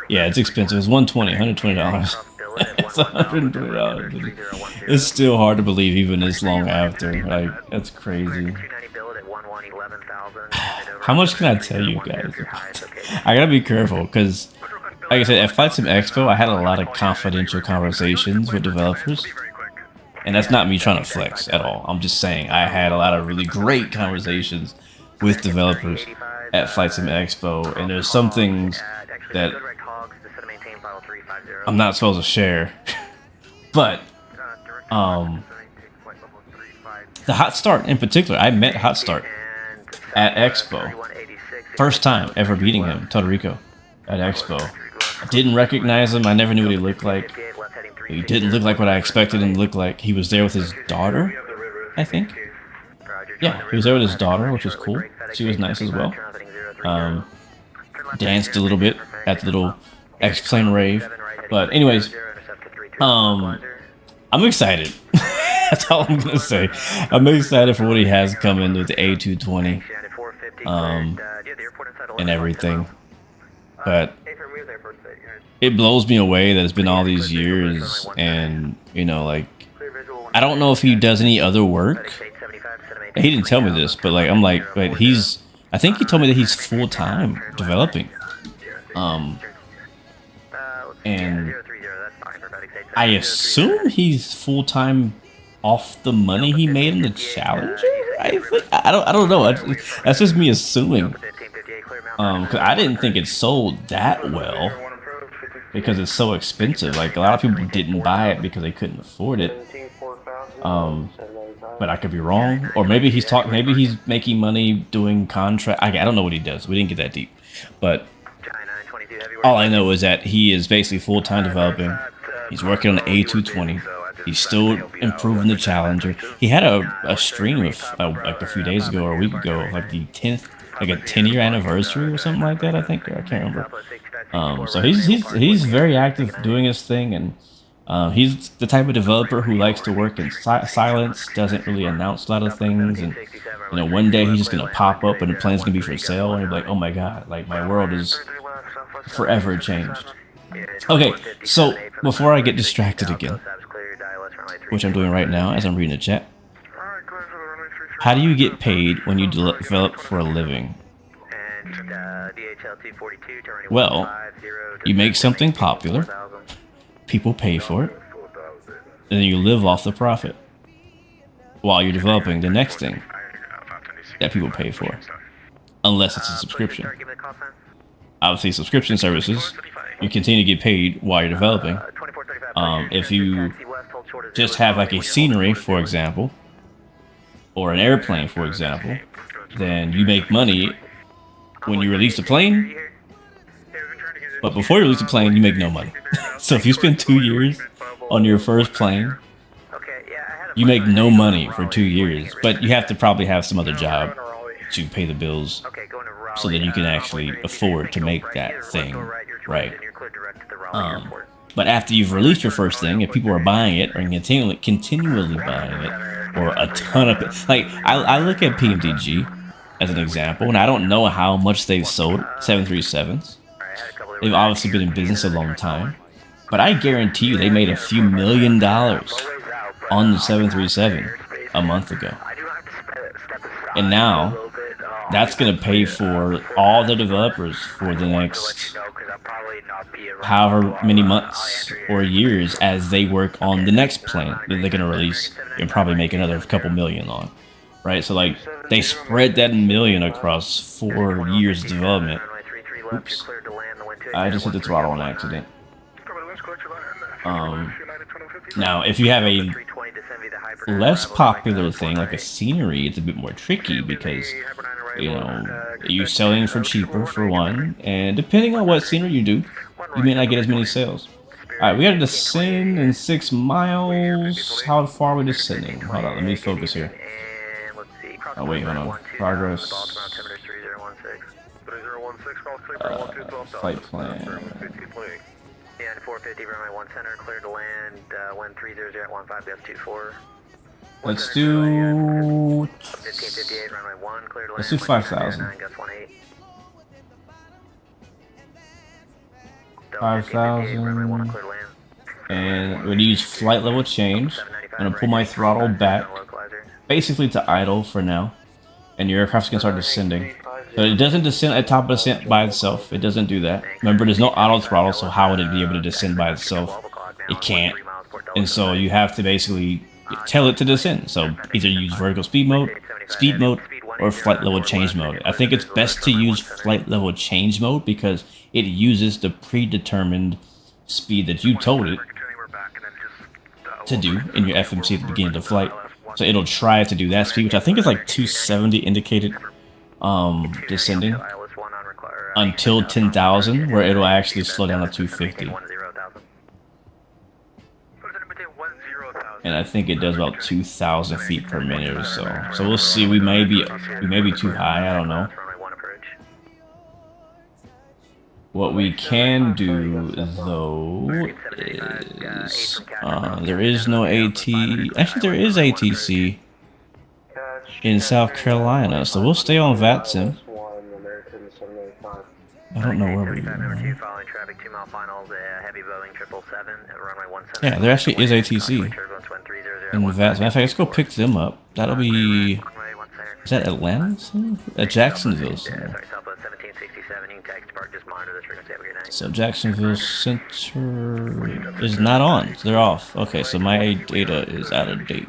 Yeah, it's expensive. It's $120. It's $120. It's still hard to believe even this long after. Like, that's crazy. How much can I tell you guys? I gotta be careful because, like I said, at Flight Sim Expo, I had a lot of confidential conversations with developers. And that's not me trying to flex at all. I'm just saying I had a lot of really great conversations with developers at Flight Sim Expo, and there's some things that I'm not supposed to share. But the Hot Start in particular, I met Hot Start at Expo. First time ever meeting him, Puerto Rico, at Expo. I didn't recognize him. I never knew what he looked like. He didn't look like what I expected him to look like. He was there with his daughter, I think. Yeah, he was there with his daughter, which was cool. She was nice as well. Danced a little bit at the little X-Plane rave. But anyways, I'm excited. That's all I'm gonna say. I'm excited for what he has coming with the A220 and everything. But it blows me away that it's been all these years, and you know, like, I don't know if he does any other work. He didn't tell me this, but like, I'm like, but I think he told me that he's full-time developing. And I assume he's full-time off the money he made in the Challenger. I don't know. That's just me assuming. Cause I didn't think it sold that well because it's so expensive. Like, a lot of people didn't buy it because they couldn't afford it. But I could be wrong, or maybe he's making money doing contract. I don't know what he does. We didn't get that deep, but all I know is that he is basically full-time developing. He's working on the A220. He's still improving the Challenger. He had a stream of like a few days ago or a week ago, like the 10th, like a 10-year anniversary or something like that. I think, or I can't remember. So he's very active doing his thing, and he's the type of developer who likes to work in silence, doesn't really announce a lot of things, and you know, one day he's just gonna pop up and the plane's gonna be for sale, and you'll be like, oh my god, like, my world is forever changed. Okay, so before I get distracted again, which I'm doing right now as I'm reading the chat, how do you get paid when you develop for a living? Well, you make something popular, people pay for it, and then you live off the profit while you're developing the next thing that people pay for, unless it's a subscription. Obviously, subscription services, you continue to get paid while you're developing. If you just have like a scenery, for example, or an airplane, for example, then you make money when you release the plane, but before you release the plane, you make no money. So if you spend 2 years on your first plane, you make no money for 2 years, but you have to probably have some other job to pay the bills so that you can actually afford to make that thing, right? But after you've released your first thing, if people are buying it or continually buying it, or a ton of it, like I look at PMDG as an example, and I don't know how much they've sold 737s. They've obviously been in business a long time, but I guarantee you they made a few $1 million on the 737 a month ago. I do have to step aside And a now little bit. that's going to pay for all the developers for the next however many months or years as they work on the next plan that they're going to release and probably make another couple million on. Right? So like they spread that million across 4 years of development. Oops. I just hit the throttle on accident. Now, if you have a less popular thing like a scenery, it's a bit more tricky because, you know, you're selling for cheaper for one, and depending on what scenery you do, you may not get as many sales. Alright, we gotta descend in 6 miles. How far are we descending? Hold on, let me focus here. Oh wait, hold on. Progress. Flight plan. Yeah, 450 runway 1 center, clear to land, wind 300 at 15 gust 24. Let's do 1558 runway 1, clear to land. Let's do 5,000. 5,000. And we're gonna use flight level change. I'm gonna pull my throttle back, basically to idle for now, and your aircraft's gonna start descending. So it doesn't descend at top of descent by itself. It doesn't do that. Remember, there's no auto throttle, so how would it be able to descend by itself? It can't. And so you have to basically tell it to descend. So either use vertical speed mode, or flight level change mode. I think it's best to use flight level change mode because it uses the predetermined speed that you told it to do in your FMC at the beginning of the flight. So it'll try to do that speed, which I think is like 270 indicated descending until 10,000, where it'll actually slow down to 250. And I think it does about 2,000 feet per minute or so. So we'll see. We may be too high. I don't know. What we can do though is there is no AT. Actually, there is ATC in South Carolina, so we'll stay on VATSIM. I don't know where we are. Yeah, there actually is ATC in VATSIM. In fact, let's go pick them up. That'll be... Is that Atlanta? At Jacksonville Center. So Jacksonville Center is not on. They're off. Okay, so my data is out of date.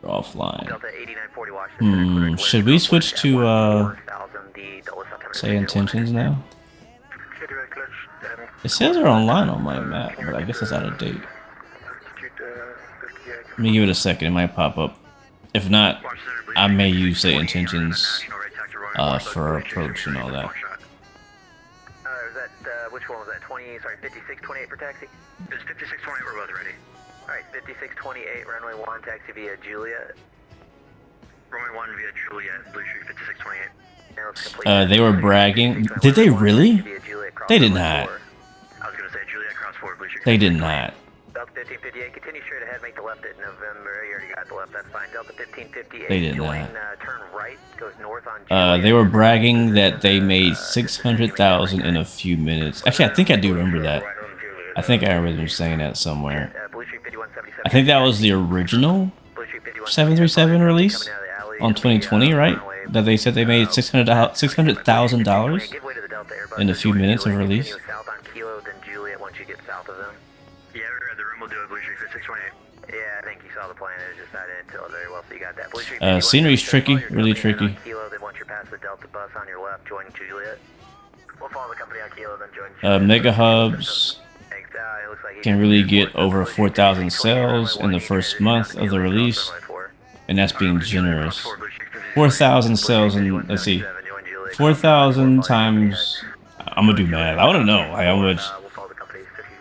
Offline. Should we switch to say intentions now? It says they're online on my map, but I guess it's out of date. Let me give it a second, it might pop up. If not, I may use say intentions for approach and all that. Which one was that? 5628 for taxi? It was 5628, we're both ready. Alright, 5628, runway 1, taxi via Juliet. Runway 1 via Juliet, Blue Street 5628. They were bragging. Did they really? They did not. I was going to say Juliet cross 4, Blue Street. They did not. Delta 1558, continue straight ahead, make the left at November. You already got the left, that's fine. Delta 1558, they did join, not. Turn right, goes north on Juliet. They were bragging that they made 600,000 in a few minutes. Actually, I think I do remember that. I think I remember them saying that somewhere. I think that was the original 737 release on 2020, right? That they said they made $600,000 in a few minutes of release. Scenery's tricky, really tricky. Mega hubs can really get over 4,000 sales in the first month of the release, and that's being generous. 4,000 sales in, let's see, 4,000 times, I'm gonna do math. I wanna know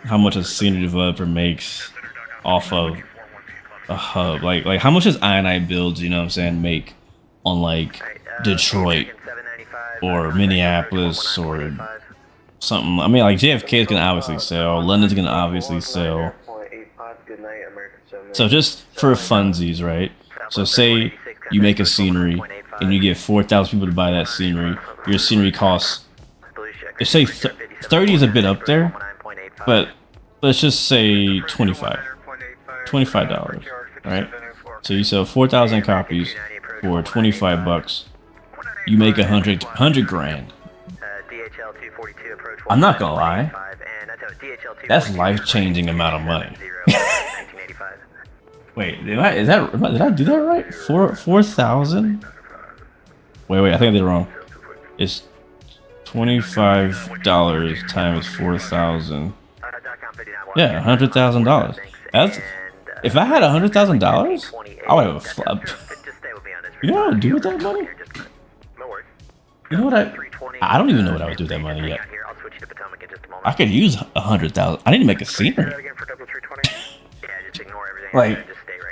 how much a scenery developer makes off of a hub. Like how much does I&I builds, you know what I'm saying, make on like Detroit or Minneapolis or something. I mean, like JFK is gonna obviously sell, London's gonna obviously sell. So just for funsies, right? So say you make a scenery and you get 4,000 people to buy that scenery. Your scenery costs, let's say 30 is a bit up there, but let's just say 25. $25, right? So you sell 4,000 copies for 25 bucks. You make 100 grand. I'm not gonna lie. That's life-changing amount of money. Wait, did I do that right? 4,000? Wait, I think I did it wrong. It's $25 times 4,000. Yeah, $100,000. That's if I had $100,000, I would have a flop. You know what I would do with that money? You know what I don't even know what I would do with that money yet. I could use 100,000. I need to make a scenery. Like,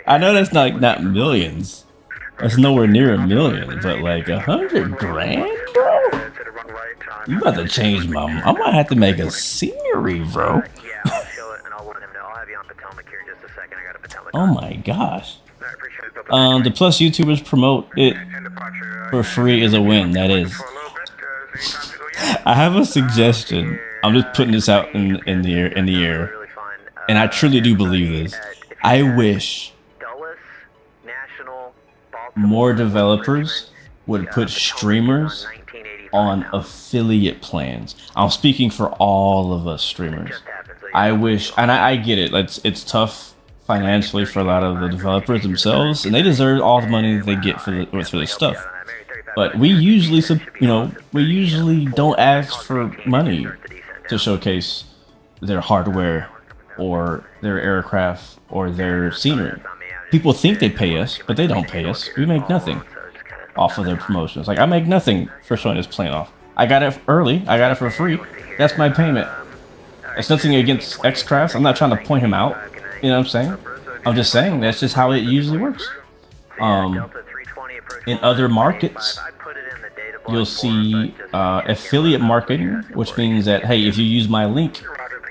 I know that's not millions. That's nowhere near a million, but like 100 grand, bro. You about to change my. I might have to make a scenery, bro. Oh my gosh. The plus YouTubers promote it for free is a win. That is. I have a suggestion. I'm just putting this out in the air, and I truly do believe this. I wish more developers would put streamers on affiliate plans. I'm speaking for all of us streamers. I wish, and I get it. It's tough financially for a lot of the developers themselves, and they deserve all the money they get for the stuff. But we usually, don't ask for money to showcase their hardware or their aircraft or their scenery. People think they pay us, but they don't pay us. We make nothing off of their promotions. Like, I make nothing for showing this plane off. I got it early. I got it for free. That's my payment. It's nothing against X-Crafts. I'm not trying to point him out. You know what I'm saying? I'm just saying that's just how it usually works. In other markets, you'll see affiliate marketing, which means that, hey, if you use my link,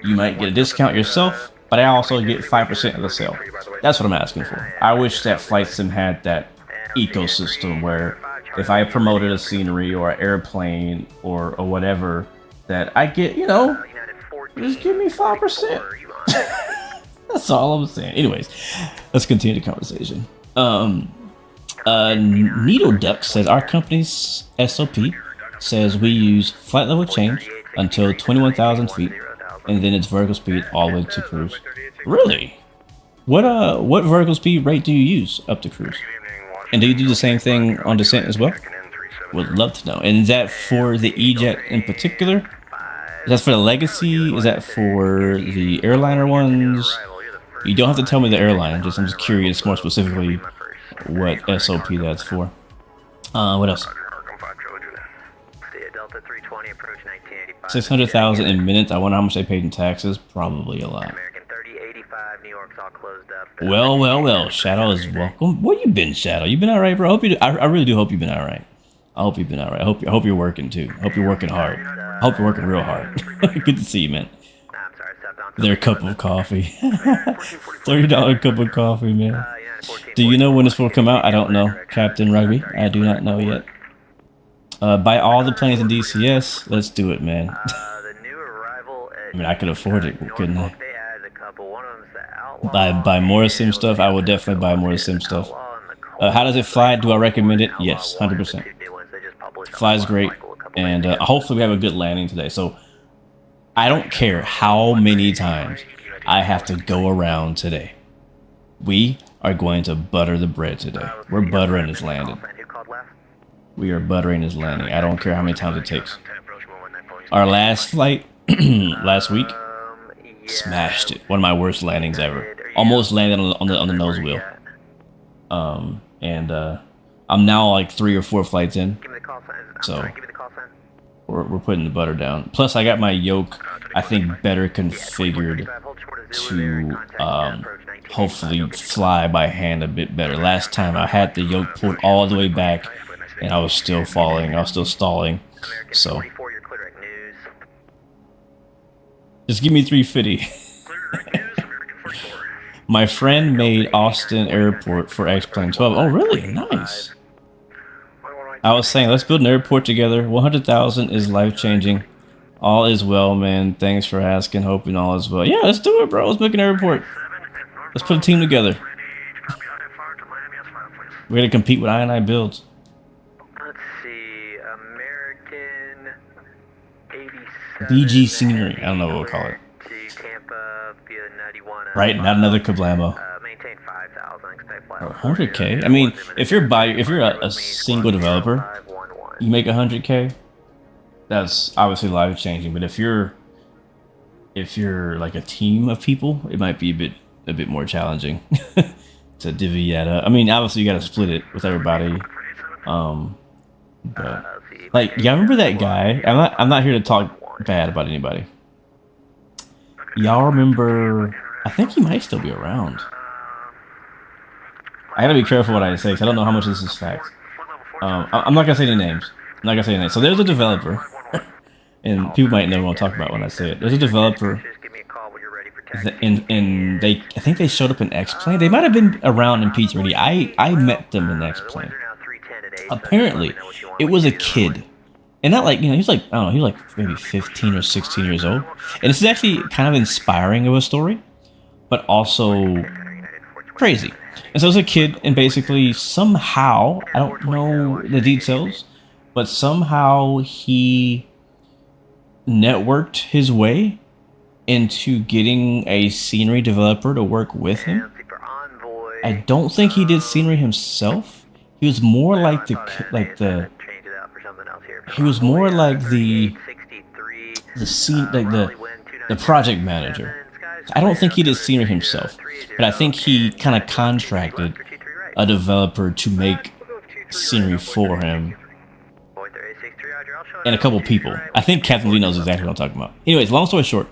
you might get a discount yourself, but I also get 5% of the sale. That's what I'm asking for. I wish that Flight Sim had that ecosystem where if I promoted a scenery or an airplane or whatever, that I get, you know, just give me 5%. That's all I'm saying. Anyways, let's continue the conversation. Needle Duck says our company's SOP says we use flight level change until 21,000 feet, and then it's vertical speed all the way to cruise. Really? What vertical speed rate do you use up to cruise? And do you do the same thing on descent as well? Would love to know. And is that for the E-Jet in particular? Is that for the Legacy? Is that for the airliner ones? You don't have to tell me the airline. I'm just curious more specifically what SOP that's for. What else? 600,000 in minutes. I wonder how much they paid in taxes. Probably a lot. Well. Shadow is welcome. Where you been, Shadow? You been all right, bro? I really do hope you've been all right. I hope you've been all right. I hope you're working too. I hope you're working hard. I hope you're working real hard. Good to see you, man. Their cup of coffee. $30 cup of coffee, man. Do you know when this will come out? I don't know, Captain Rugby. I do not know yet. Buy all the planes in DCS. Let's do it, man. I mean, I could afford it, couldn't I? Buy more Sim stuff. I will definitely buy more Sim stuff. How does it fly? Do I recommend it? Yes, 100%. Flies great, and hopefully we have a good landing today. So I don't care how many times I have to go around today. We are going to butter the bread today. We're buttering this landing. We are buttering this landing. I don't care how many times it takes. Our last flight last week, smashed it. One of my worst landings ever. Almost landed on the nose wheel. I'm now like 3 or 4 flights in. So we're putting the butter down. Plus, I got my yoke, I think, better configured to hopefully fly by hand a bit better. Last time I had the yoke pulled all the way back, and I was still falling. I was still stalling. So just give me 350. My friend made Austin Airport for X-Plane 12. Oh, really? Nice. I was saying, let's build an airport together. 100,000 is life-changing. All is well, man. Thanks for asking. Hoping all is well. Yeah, let's do it, bro. Let's make an airport. Let's put a team together. We're gonna compete with I builds. Let's see, American 87. BG scenery. I don't know what we'll call it. To Tampa via 91. Right, not another Kablamo. Maintain 5,000. Expect flight 100K. I mean, if you're a single developer, you make 100K. That's obviously life changing. But if you're like a team of people, it might be a bit more challenging to divvy that up. I mean, obviously you got to split it with everybody. But like, y'all remember that guy? I'm not here to talk bad about anybody. Y'all remember? I think he might still be around. I gotta be careful what I say because I don't know how much this is fact. I'm not gonna say any names. I'm not gonna say any names. So there's a developer, and people might know what I'm talking about when I say it. There's a developer, and I think they showed up in X-Plane. They might have been around in P3D. I met them in X-Plane. Apparently, it was a kid. And not like, he's like, I don't know, he's like maybe 15 or 16 years old. And this is actually kind of inspiring of a story, but also crazy. And so it's a kid, and basically somehow, I don't know the details, but somehow he networked his way into getting a scenery developer to work with him. I don't think he did scenery himself. He was more like the project manager. I don't think he did scenery himself, but I think he kind of contracted a developer to make scenery for him and a couple people. I think Captain Lee knows exactly what I'm talking about. Anyways, long story short,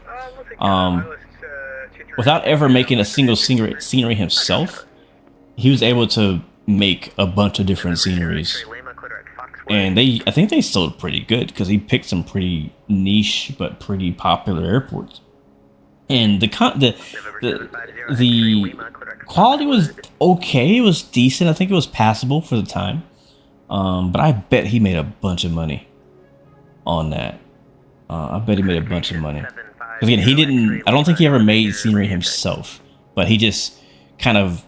without ever making a single scenery himself, he was able to make a bunch of different sceneries, and I think they sold pretty good because he picked some pretty niche but pretty popular airports, and the quality was okay. It was decent. I think it was passable for the time, but I bet he made a bunch of money on that. I bet he made a bunch of money because again, I don't think he ever made scenery himself, but he just kind of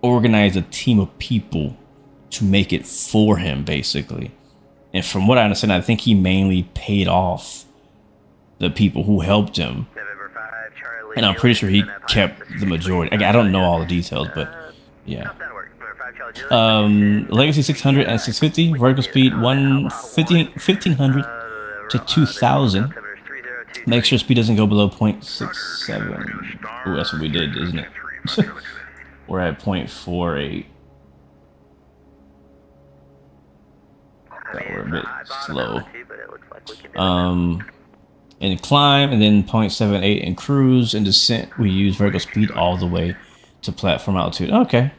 organize a team of people to make it for him, basically. And from what I understand, I think he mainly paid off the people who helped him, and I'm pretty sure he kept the majority. I don't know all the details, but yeah. Legacy 600 and 650, vertical speed 1500 to 2000. Make sure speed doesn't go below 0.67. Oh, that's what we did, isn't it? We're at 0.48. We're a bit slow. And climb, and then 0.78 in cruise and descent. We use vertical speed all the way to platform altitude. Okay.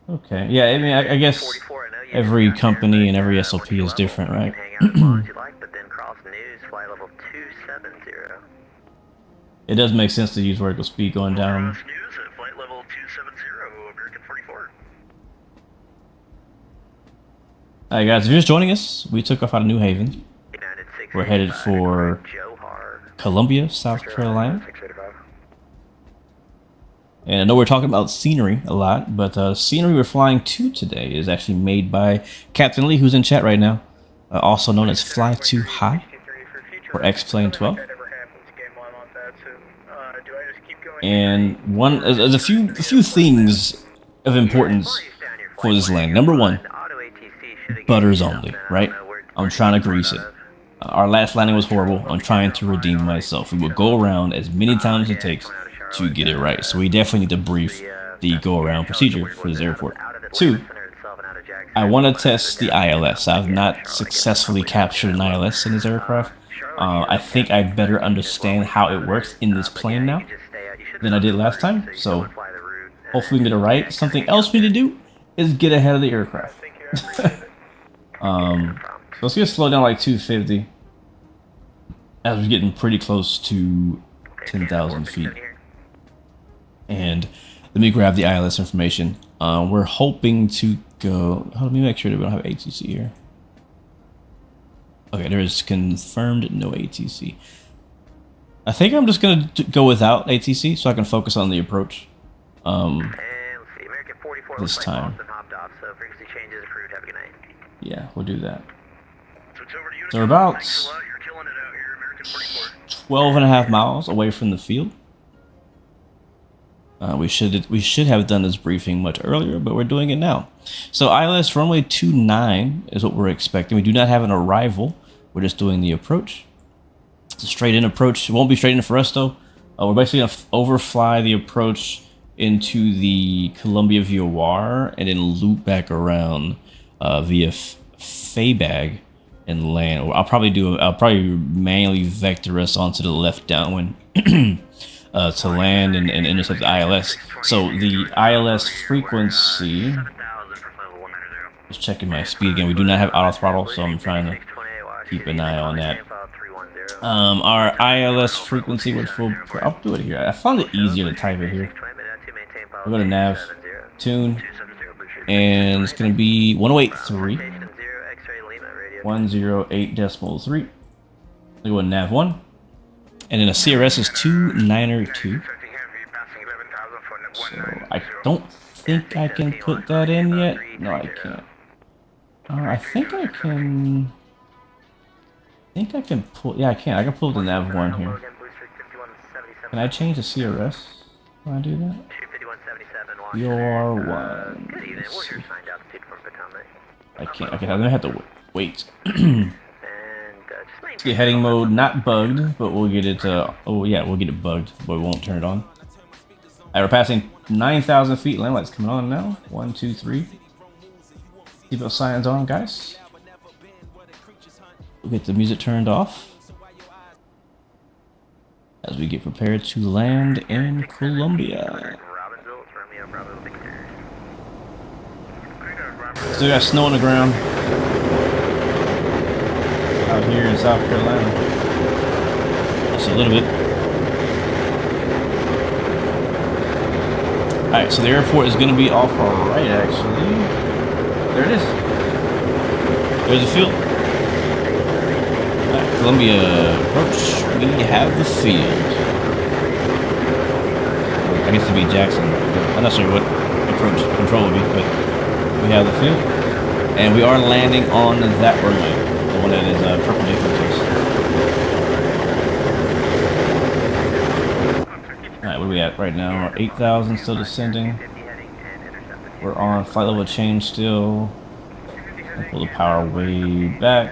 Okay. Yeah. I mean, I guess every company and every SOP is different, right? It does make sense to use vertical speed going down. Flight level 270, American 44. Alright guys, if you're just joining us, we took off out of New Haven. We're headed for Columbia, South Carolina. And I know we're talking about scenery a lot, but scenery we're flying to today is actually made by Captain Lee, who's in chat right now, also known as Fly Too High, or X-Plane 12. And there's a few things of importance for this land. Number one, butters only, right? I'm trying to grease it. Our last landing was horrible. I'm trying to redeem myself. We will go around as many times as it takes to get it right. So we definitely need to brief the go around procedure for this airport. Two, I want to test the ILS. I've not successfully captured an ILS in this aircraft. I think I better understand how it works in this plane now than I did last time, so hopefully we can get it right. Something else we need to do is get ahead of the aircraft. So let's get slow down like 250 as we're getting pretty close to 10,000 feet. And let me grab the ILS information. We're hoping to go. Let me make sure that we don't have ATC here. Okay, there is confirmed no ATC. I think I'm just gonna go without ATC so I can focus on the approach. And let's see, American 44 This looks time. like Boston hopped off, so frequency changes approved. Have a good night. Yeah, we'll do that. Switch over to So we're about Thanks a lot. You're killing it out here, American 44. 12.5 miles away from the field. We should have done this briefing much earlier, but we're doing it now. So ILS runway 29 is what we're expecting. We do not have an arrival. We're just doing the approach. It's a straight in approach. It won't be straight in for us though. We're basically gonna overfly the approach into the Columbia VOR and then loop back around via Faybag and land. Or I'll probably manually vector us onto the left downwind to land and intercept the ILS. So the ILS frequency. Just checking my speed again. We do not have auto throttle, so I'm trying to keep an eye on that. Our ILS frequency, which I'll do it here. I found it easier to type it here. We'll go to nav, tune, and it's going to be 108.3. 108.3. We go to nav 1. And then a CRS is 292. So I don't think I can put that in yet. No, I can't. I think I can. I pull. Yeah, I can. I can pull the nav 1 here. Can I change the CRS when I do that? VOR1. I can't. Okay, I'm gonna have to wait. The heading mode not bugged, but we'll get it. Oh yeah, we'll get it bugged, but we won't turn it on. Alright, we're passing 9,000 feet. Land lights coming on now. 1, 2, 3. Seatbelt signs on, guys. We'll get the music turned off as we get prepared to land in Columbia. Still got snow on the ground out here in South Carolina. Just a little bit. Alright, so the airport is going to be off our right, actually. There it is. There's the field. Alright, Columbia approach. We have the field. I guess it'd be Jackson. I'm not sure what approach control would be, but we have the field. And we are landing on that runway. The one that is perpendicular to us. Alright, what are we at right now? 8,000 still descending. We're on flight level change still. Pull the power way back.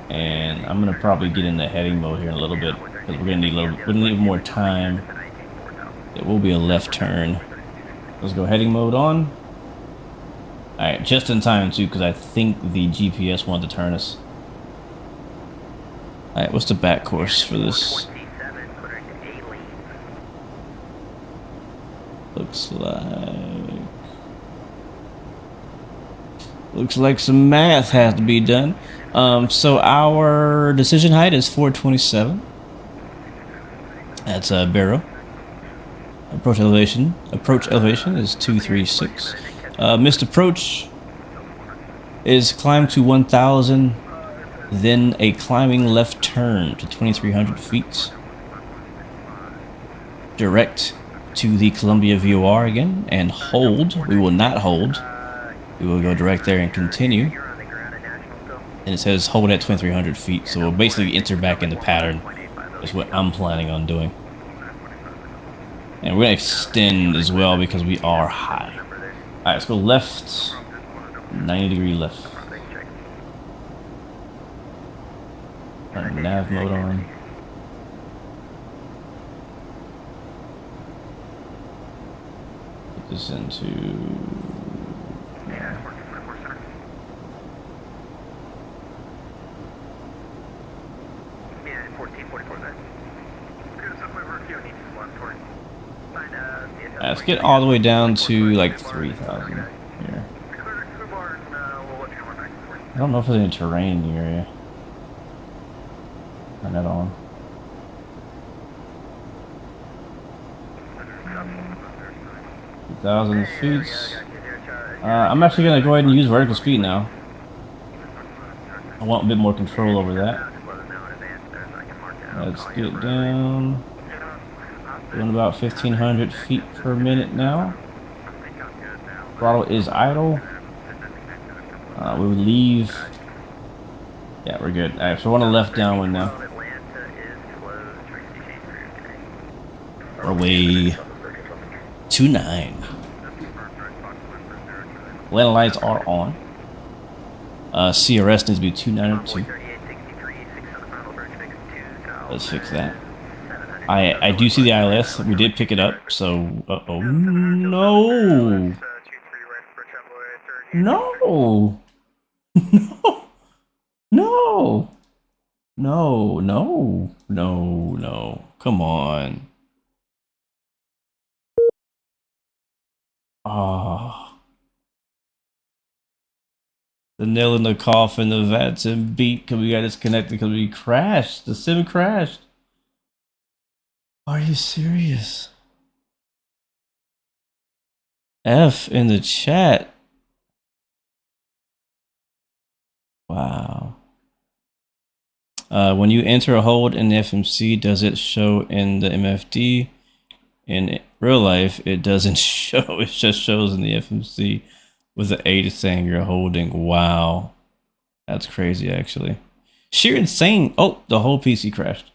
And I'm gonna probably get into heading mode here in a little bit because we're gonna need more time. It will be a left turn. Let's go heading mode on. Alright, just in time too, because I think the GPS wanted to turn us. Alright, what's the back course for this? Looks like some math has to be done. So our decision height is 427. That's Barrow. Approach elevation is 236. Missed approach is climb to 1,000, then a climbing left turn to 2,300 feet. Direct to the Columbia VOR again and hold. We will not hold. We will go direct there and continue. And it says hold at 2,300 feet, so we'll basically enter back in the pattern. That's what I'm planning on doing. And we're going to extend as well because we are high. Alright, let's go left. 90-degree left. Turn nav mode on. Put this into... Let's get all the way down to like 3,000 here. I don't know if there's any terrain in the area. Turn that on. Thousand feet. I'm actually gonna go ahead and use vertical speed now. I want a bit more control over that. Let's get down. Doing about 1,500 feet per minute now. Throttle is idle. We would leave. Yeah, we're good. Alright, so we're on the left downwind now. Runway 29. Landing lights are on. CRS needs to be 292. Let's fix that. I do see the ILS. We did pick it up, so oh no. No. No. No. No. No. No. Come on. Ah. The nail in the coffin, the Vatson beat because we got disconnected because we crashed. The sim crashed. Are you serious? F in the chat. Wow. When you enter a hold in the FMC, does it show in the MFD? In real life, it doesn't show. It just shows in the FMC with the 8 saying you're holding. Wow. That's crazy, actually. Sheer insane. Oh, the whole PC crashed.